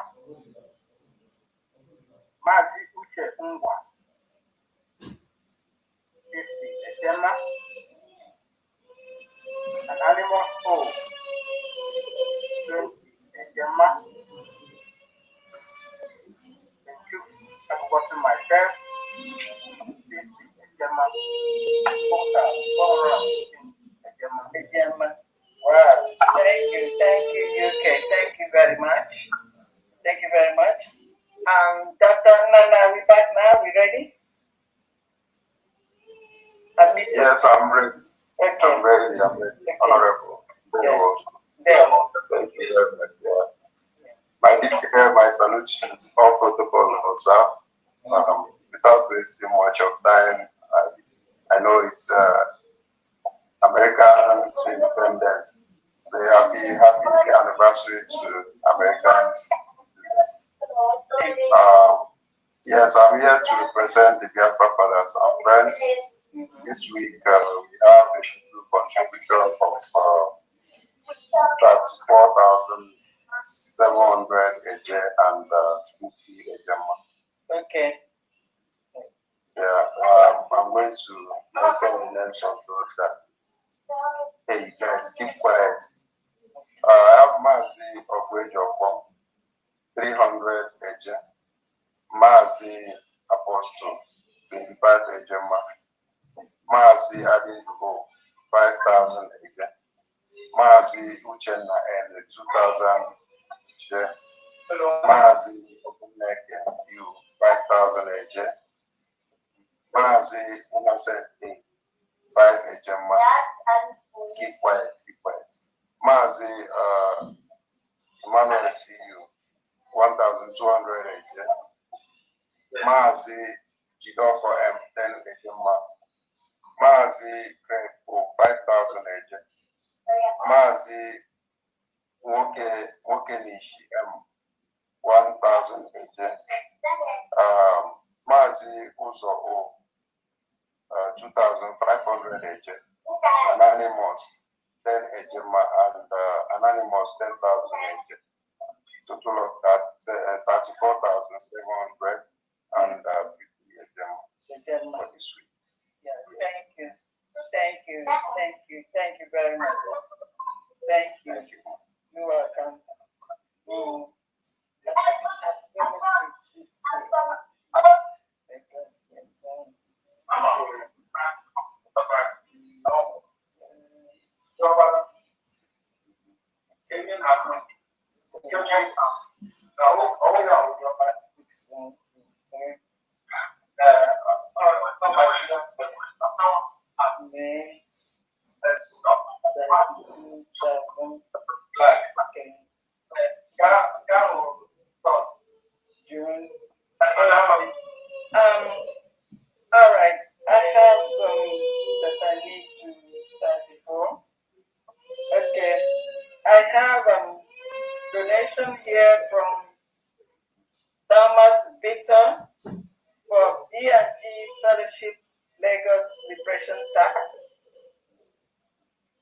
Maji Uche Ngwa 50 Ejema. An animal soul 20 Ejema. Thank you. I'm watching myself 50 Ejema. Ejema. Wow. Thank you, UK. Thank you very much. Thank you very much. Dr. Nana, we back now? We ready? Yes, I'm ready. Okay. I'm ready. Okay. Honorable. Very well. Thank you very much. My dear, my salute to all protocol observed. Without wasting much of time, I know it's Americans' independence. So happy anniversary to Americans. Yes, I'm here to represent the Biafra fathers and friends. This week we have a contribution of 34,700 AJ and 20 AJ. Okay. Yeah, I'm going to mention the names of those that, hey, you guys keep quiet. I have Mazi of wage of 300 AJ, Mazi Apostle 25 AJ, Mazi Adindugo, 5,000 eje. Mazi Uchenna and 2,000 eje. Mazi Opuneke, you 5,000 eje. Mazi Innocent, 5 eje. Keep quiet, keep quiet. Mazi Emmanuel CU, 1,200 eje. Mazi Jidofo M, 10 eje. Mazi Krepo, 5,000 eje. Mazi Woke Nishi M, 1,000 eje. Mazi Uzo O, 2,500 eje. Anonymous, 10 eje, and Anonymous, 10,000 eje. Total of that, 34,700 and 50 eje for this week. Yes, thank you. Thank you. Thank you. Thank you very much. Thank you. You're welcome. May 32,000. Okay. June. All right. I have some that I need to start before. Okay. I have donation here from Thomas Victor for B&G Fellowship Lagos Liberation Tax.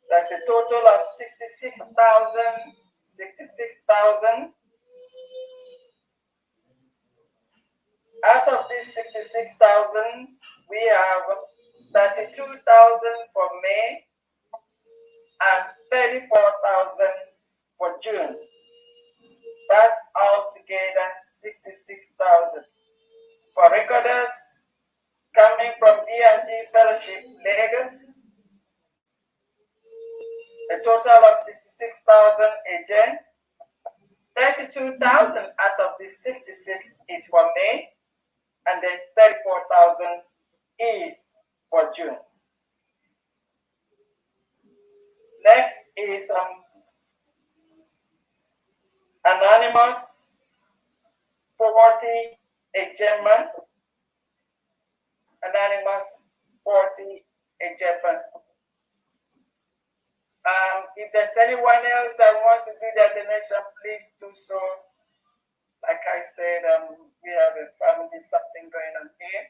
That's a total of 66,000. Out of this 66,000, we have 32,000 for May and 34,000 for June. That's altogether 66,000. For recorders coming from B&G Fellowship Lagos, a total of 66,000 again. 32,000 out of the 66 is for May, and then 34,000 is for June. Next is Anonymous Poverty Agent. Anonymous Poverty Agent. If there's anyone else that wants to do their donation, please do so. Like I said, we have a family something going on here.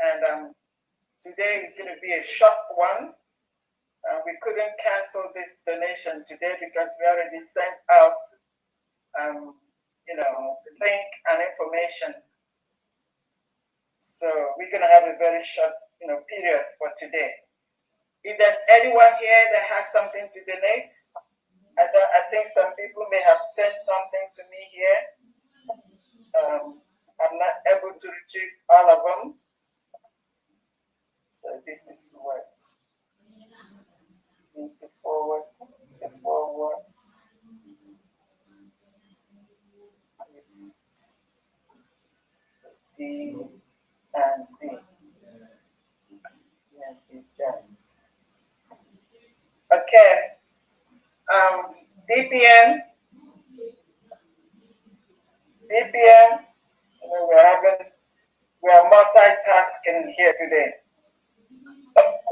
And today is going to be a short one. We couldn't cancel this donation today because we already sent out, the link and information. So we're going to have a very short, period for today. If there's anyone here that has something to donate, I think some people may have sent something to me here. I'm not able to retrieve all of them. So this is what need to forward. It's D and D. And D done. Okay. DPN, we are multitasking here today.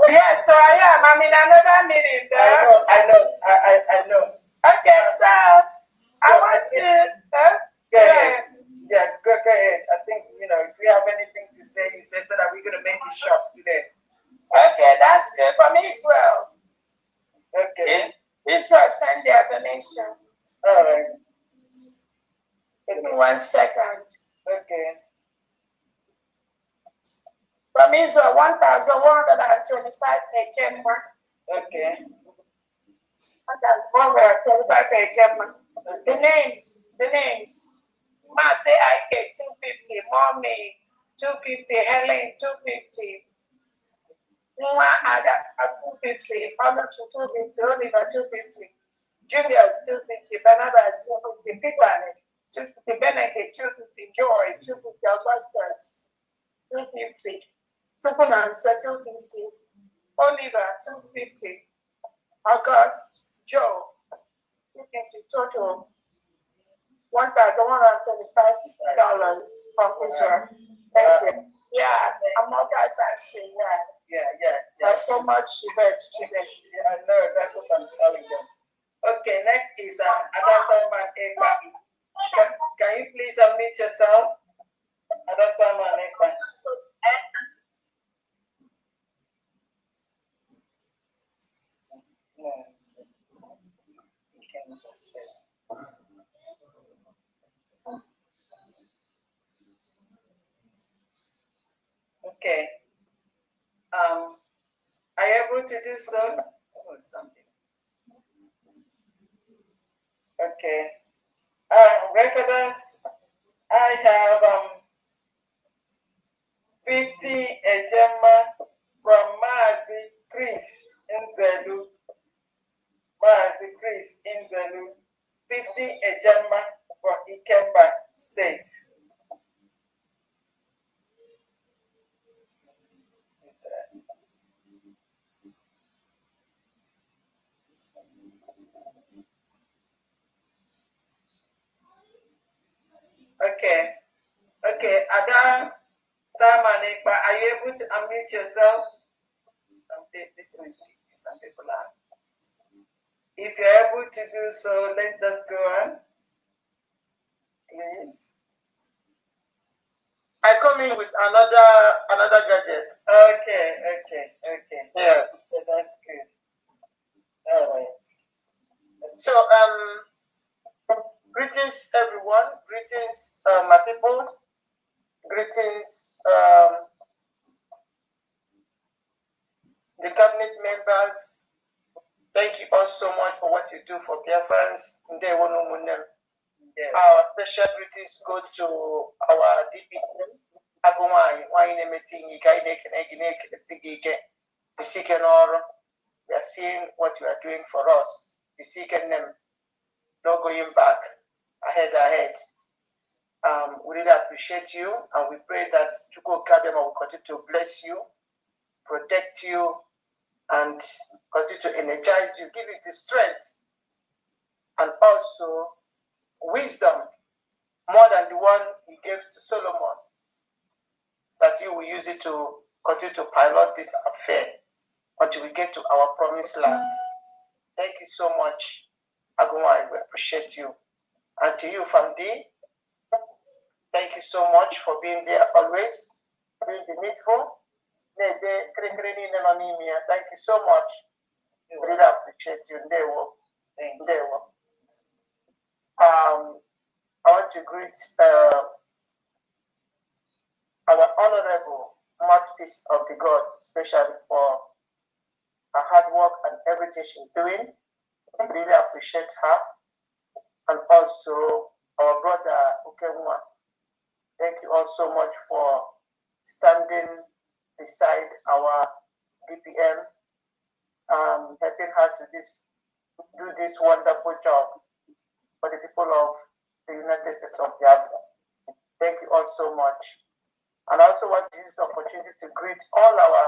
Yes, so I am. I'm in another meeting. I know. Okay, so I want to. Go ahead. Yeah, go ahead. I think, if you have anything to say, you say so that we're going to make it short today. Okay, that's good. From Israel. Okay. Israel send their donation. All right. Give me 1 second. Okay. From Israel, 1,125 per month. Okay. 1,125 per The names. Marcy Ike, 250. Mommy, 250. Helen, 250. Nwa Ada at 250, Honor to 250, Oliver 250, Julius 250, Barnabas 250, Peter 250, Benedict 250, Joy 250, Augustus 250, Tupunansa 250, Oliver 250, August, Joe 250, total $1,125 from Israel. Thank you. Yeah, I'm multitasking. Yeah. There's so much event today. Yeah, I know. That's what I'm telling them. Okay, next is Adasaman Ekpa. Can you please unmute yourself? Adasaman Ekpa. Okay. Are you able to do so? Oh, something. Okay. Recorders, I have 50 Ejema from Mazi Chris Inzelu. Mazi Chris Inzelu. 50 Ejema for Ikemba State. Okay, Ada Samanekba, are you able to unmute yourself? This is some people are. If you're able to do so, let's just go on. Please. I come in with another gadget. Okay. Yes. So that's good. All right. So greetings everyone. Greetings my people. Greetings the cabinet members. Thank you all so much for what you do for Biafrans. Our special greetings go to our DP. We are seeing what you are doing for us. The seeking them, no going back, ahead. We really appreciate you, and we pray that Chuko Kadema will continue to bless you, protect you, and continue to energize you, give you the strength, and also wisdom, more than the one he gave to Solomon, that you will use it to continue to pilot this affair until we get to our promised land. Thank you so much, Agumai. We appreciate you. And to you, Famdi, thank you so much for being there always, being the needful. Thank you so much. We really appreciate you. I want to greet our honorable mouthpiece of the gods, especially for her hard work and everything she's doing. I really appreciate her. And also our brother Ukemwa. Thank you all so much for standing beside our DPM, helping her to do this wonderful job for the people of the United States of Biafra. Thank you all so much. And I also want to use the opportunity to greet all our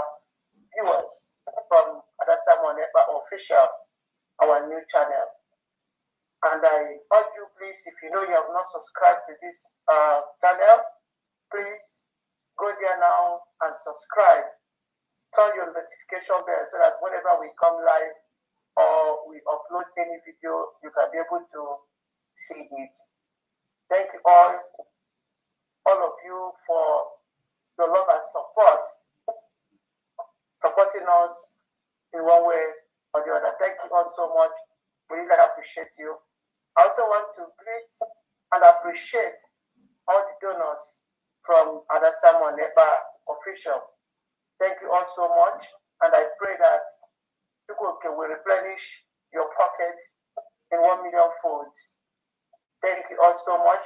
viewers from Adasa Moneba Official, our new channel. And I urge you, please, if you know you have not subscribed to this channel, please go there now and subscribe. Turn your notification bell so that whenever we come live or we upload any video, you can be able to see it. Thank you all of you for your love and support, supporting us in one way or the other. Thank you all so much. We really appreciate you. I also want to greet and appreciate all the donors from Adasa Moneba Official. Thank you all so much, and I pray that Chukwuke will replenish your pocket in 1 million folds. Thank you all so much.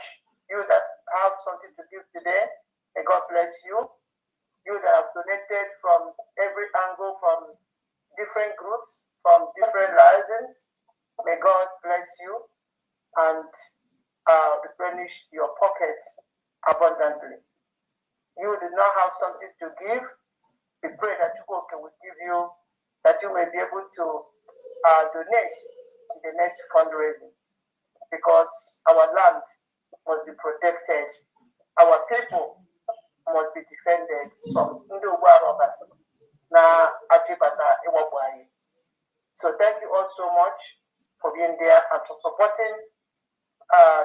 You that have something to give today, may God bless you. You that have donated from every angle, from different groups, from different reasons. May God bless you and replenish your pockets abundantly. You do not have something to give. We pray that God will give you, that you may be able to donate in the next fundraising, because our land must be protected. Our people must be defended from So thank you all so much for being there and for supporting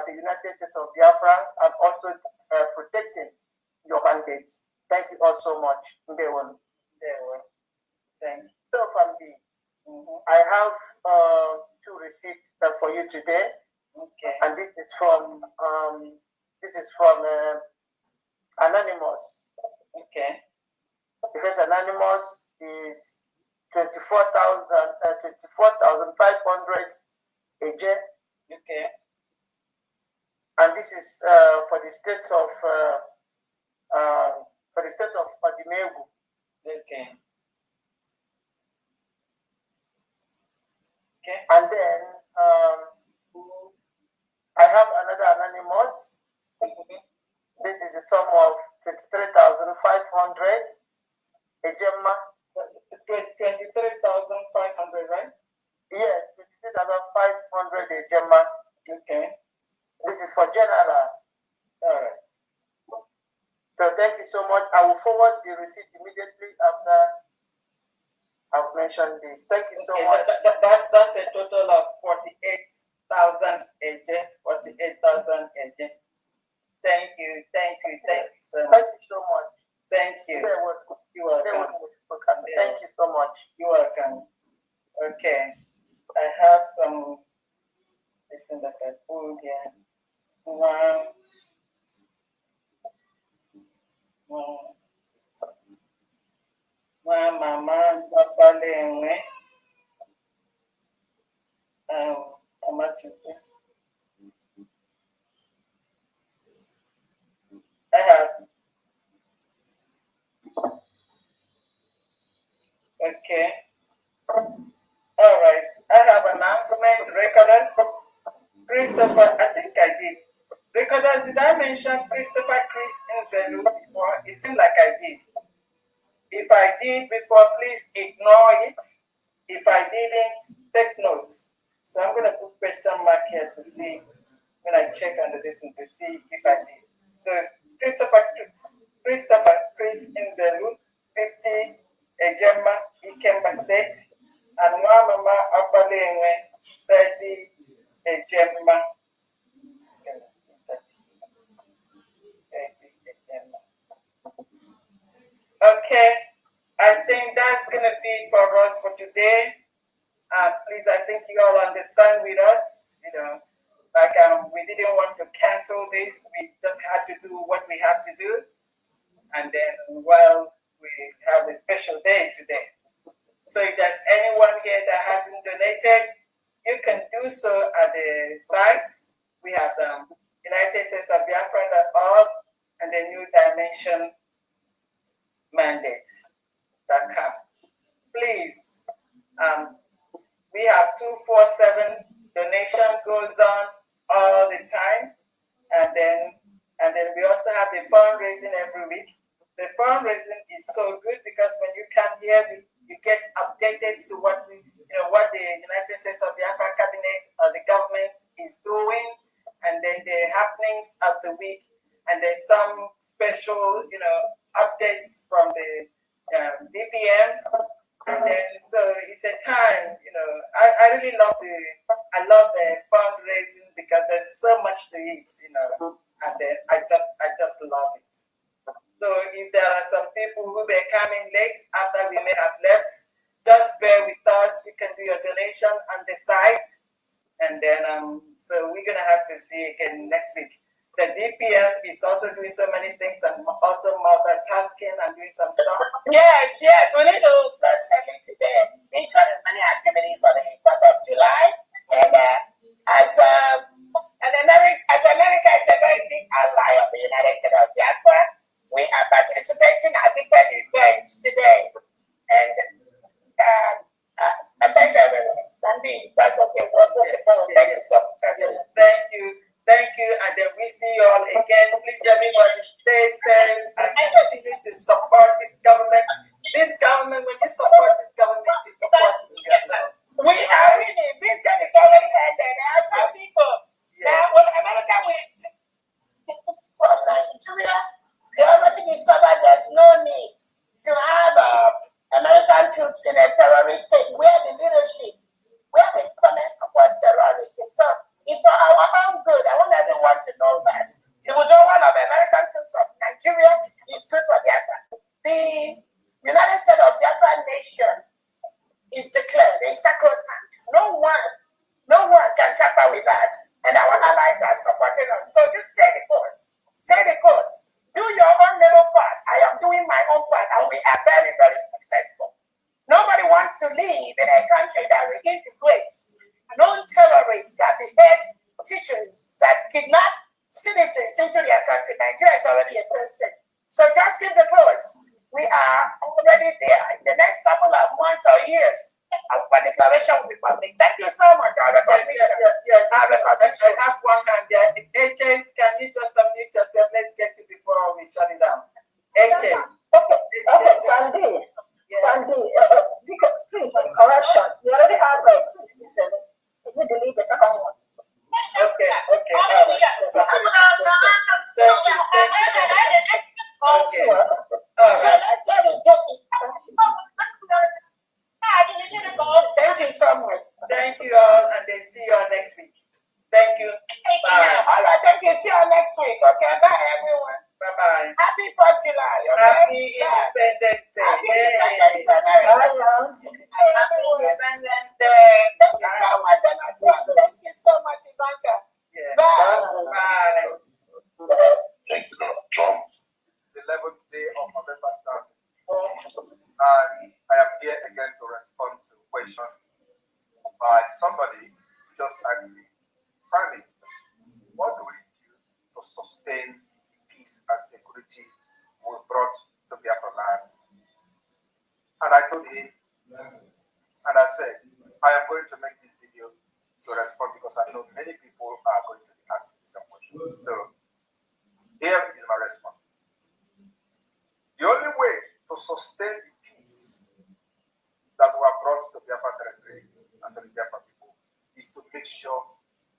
the United States of Biafra and also protecting your mandates. Thank you all so much. Thank you. So, family, I have 2 receipts for you today. Okay. And this is from Anonymous. Okay. The first Anonymous is 24,500 AJ. Okay. And this is for the state of Odimegu. Okay. Okay. And then I have another Anonymous. This is the sum of 23,500. A Gemma. 23,500, right? Yes, 23,500 a Gemma. Okay. This is for General. All right. So thank you so much. I will forward the receipt immediately after I've mentioned this. Thank you so much. That's a total of 48,000 AJ. 48,000 AJ. Thank you so much. Thank you so much. Thank you. You're welcome. Thank you so much. You're welcome. Okay. I have some listen that I pulled here. Mama Babalengwe. How much is this? I have. Okay. All right. I have announcement. Recorders. Christopher, I think I did. Recorders, did I mention Christopher Chris Nzelu before? It seemed like I did. If I did before, please ignore it. If I didn't, take notes. So I'm going to put question mark here to see when I check under this and to see if I did. So Christopher Chris Nzelu, 50 Ejema, Ikemba State, and Mama Apalengwe, 30 Ejema. Okay, I think that's going to be for us for today. Please, I think you all understand with us, we didn't want to cancel this. We just had to do what we have to do. And then, we have a special day today. So if there's anyone here that hasn't donated, you can do so at the sites. We have UnitedStatesOfBiafra.org and the New Dimension mandate.com. Please, we have 247 donation goes on all the time, and then we also have the fundraising every week. The fundraising is so good because when you come here, you get updated to what the United States of Biafra cabinet or the government is doing, and then the happenings of the week, and then some special updates from the DPM, and then so it's a time. I really love the fundraising because there's so much to it, and then I just love it. So if there are some people who may come in late after we may have left, just bear with us. You can do your donation on the site, and then so we're gonna have to see again next week. The DPM is also doing so many things and also multitasking and doing some stuff. Yes, we need to close early today. We saw many activities on the 4th of July, and as America is a very big ally of the United States of Biafra, we are participating at different see you all again. Please, everybody, stay safe and continue to support this government. This government, when you support this government, you support yourself. We are winning. This game is already ended. Our people. Now, when America went from Nigeria, they already discovered there's no need to have American troops in a terrorist state where the leadership, where the government supports terrorism. So it's for our own good. I want everyone to know that the withdrawal of American troops from Nigeria is good for Biafra. The United States of Biafra nation is declared a sacrosanct. No one can tamper with that. And our allies are supporting us. So just stay the course. Stay the course. Do your own little part. I am doing my own part, and we are very, very successful. Nobody wants to live in a country that reintegrates non-terrorists that behead teachers, that kidnap citizens into their country. Nigeria is already a failed state. So just keep the course. We are already there. In the next couple of months or years, our declaration will be public. Thank you so much. I have one hand there. HS, can you just unmute yourself? Let's get you before we shut it down. HS. Okay, Sandy. Sandy, please, correction. You already have a you delete the second one. Okay. Thank you. So let's get it. Thank you so much. Thank you all, and then see you all next week. Thank you. Bye. All right, thank you. See you next week. Okay, bye, everyone. Bye-bye. Happy 4th of July. Okay? Happy Independence Day. Happy Independence Day. Happy Independence Day. Thank you so much, Donald Trump. Thank you so much, Ivanka. Bye. Thank you, Donald Trump. The 11th day of November 2024, and I am here again to respond to a question by somebody who just asked me, Prime Minister, what do we do to sustain peace and security we brought to Biafra land? And I told him, and I said, I am going to make this video to respond because I know many people are going to be asking some questions. So here is my response. The only way to sustain the peace that we have brought to Biafra territory and to the Biafra people is to make sure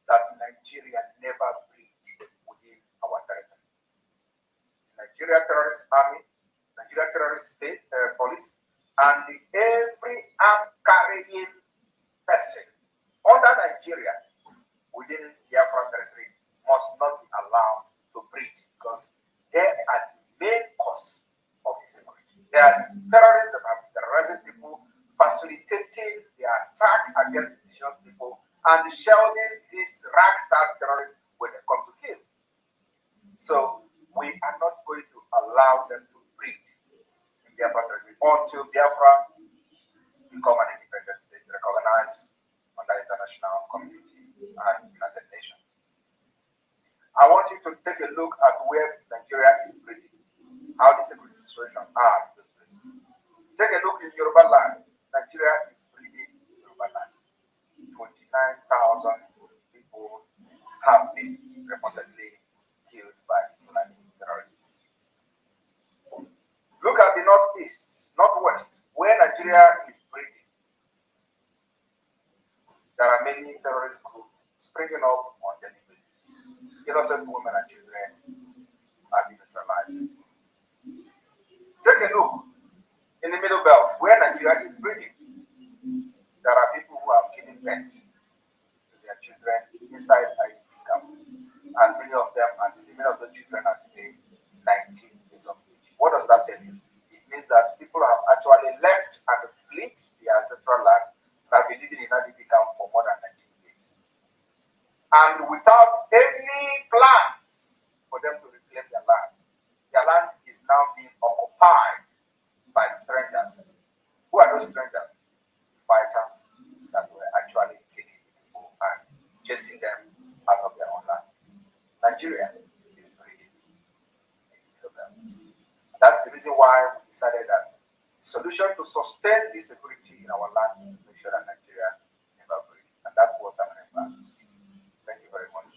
that Nigeria never breathes within our territory. Nigeria terrorist army, Nigeria terrorist state police, and every arm-carrying person under Nigeria within Biafra territory must not be allowed to breathe because they are the main cause of insecurity. They are terrorists that are terrorizing people, facilitating the attack against indigenous people, and shielding these ragtag terrorists when they come to kill. So we are not going to allow them to breathe in Biafra territory until Biafra become an independent state recognized under international community and United Nations. I want you to take a look at where Nigeria is breathing, how the security situation are in those places. Take a look in Yoruba land. Nigeria is breathing Yoruba land. 29,000 people have been reportedly killed by Fulani terrorists. Look at the northeast, northwest, where Nigeria is breathing. There are many terrorist groups springing up on daily basis. Innocent women and children are being neutralized. Take a look in the middle belt where Nigeria is breathing. There are people who have given birth to their children inside IDP camp, and many of the children are today 19 years of age. What does that tell you? It means that people have actually left and fled their ancestral land and have been living in IDP camp for more than 19 years. And without any plan for them to reclaim their land is now being occupied by strangers. Who are those strangers? Fighters that were actually killing people and chasing them out of their own land. Nigeria is breathing. That's the reason why we decided that the solution to sustain the security in our land is to make sure that Nigeria never breathes. And that's what I'm going to do. Thank you very much.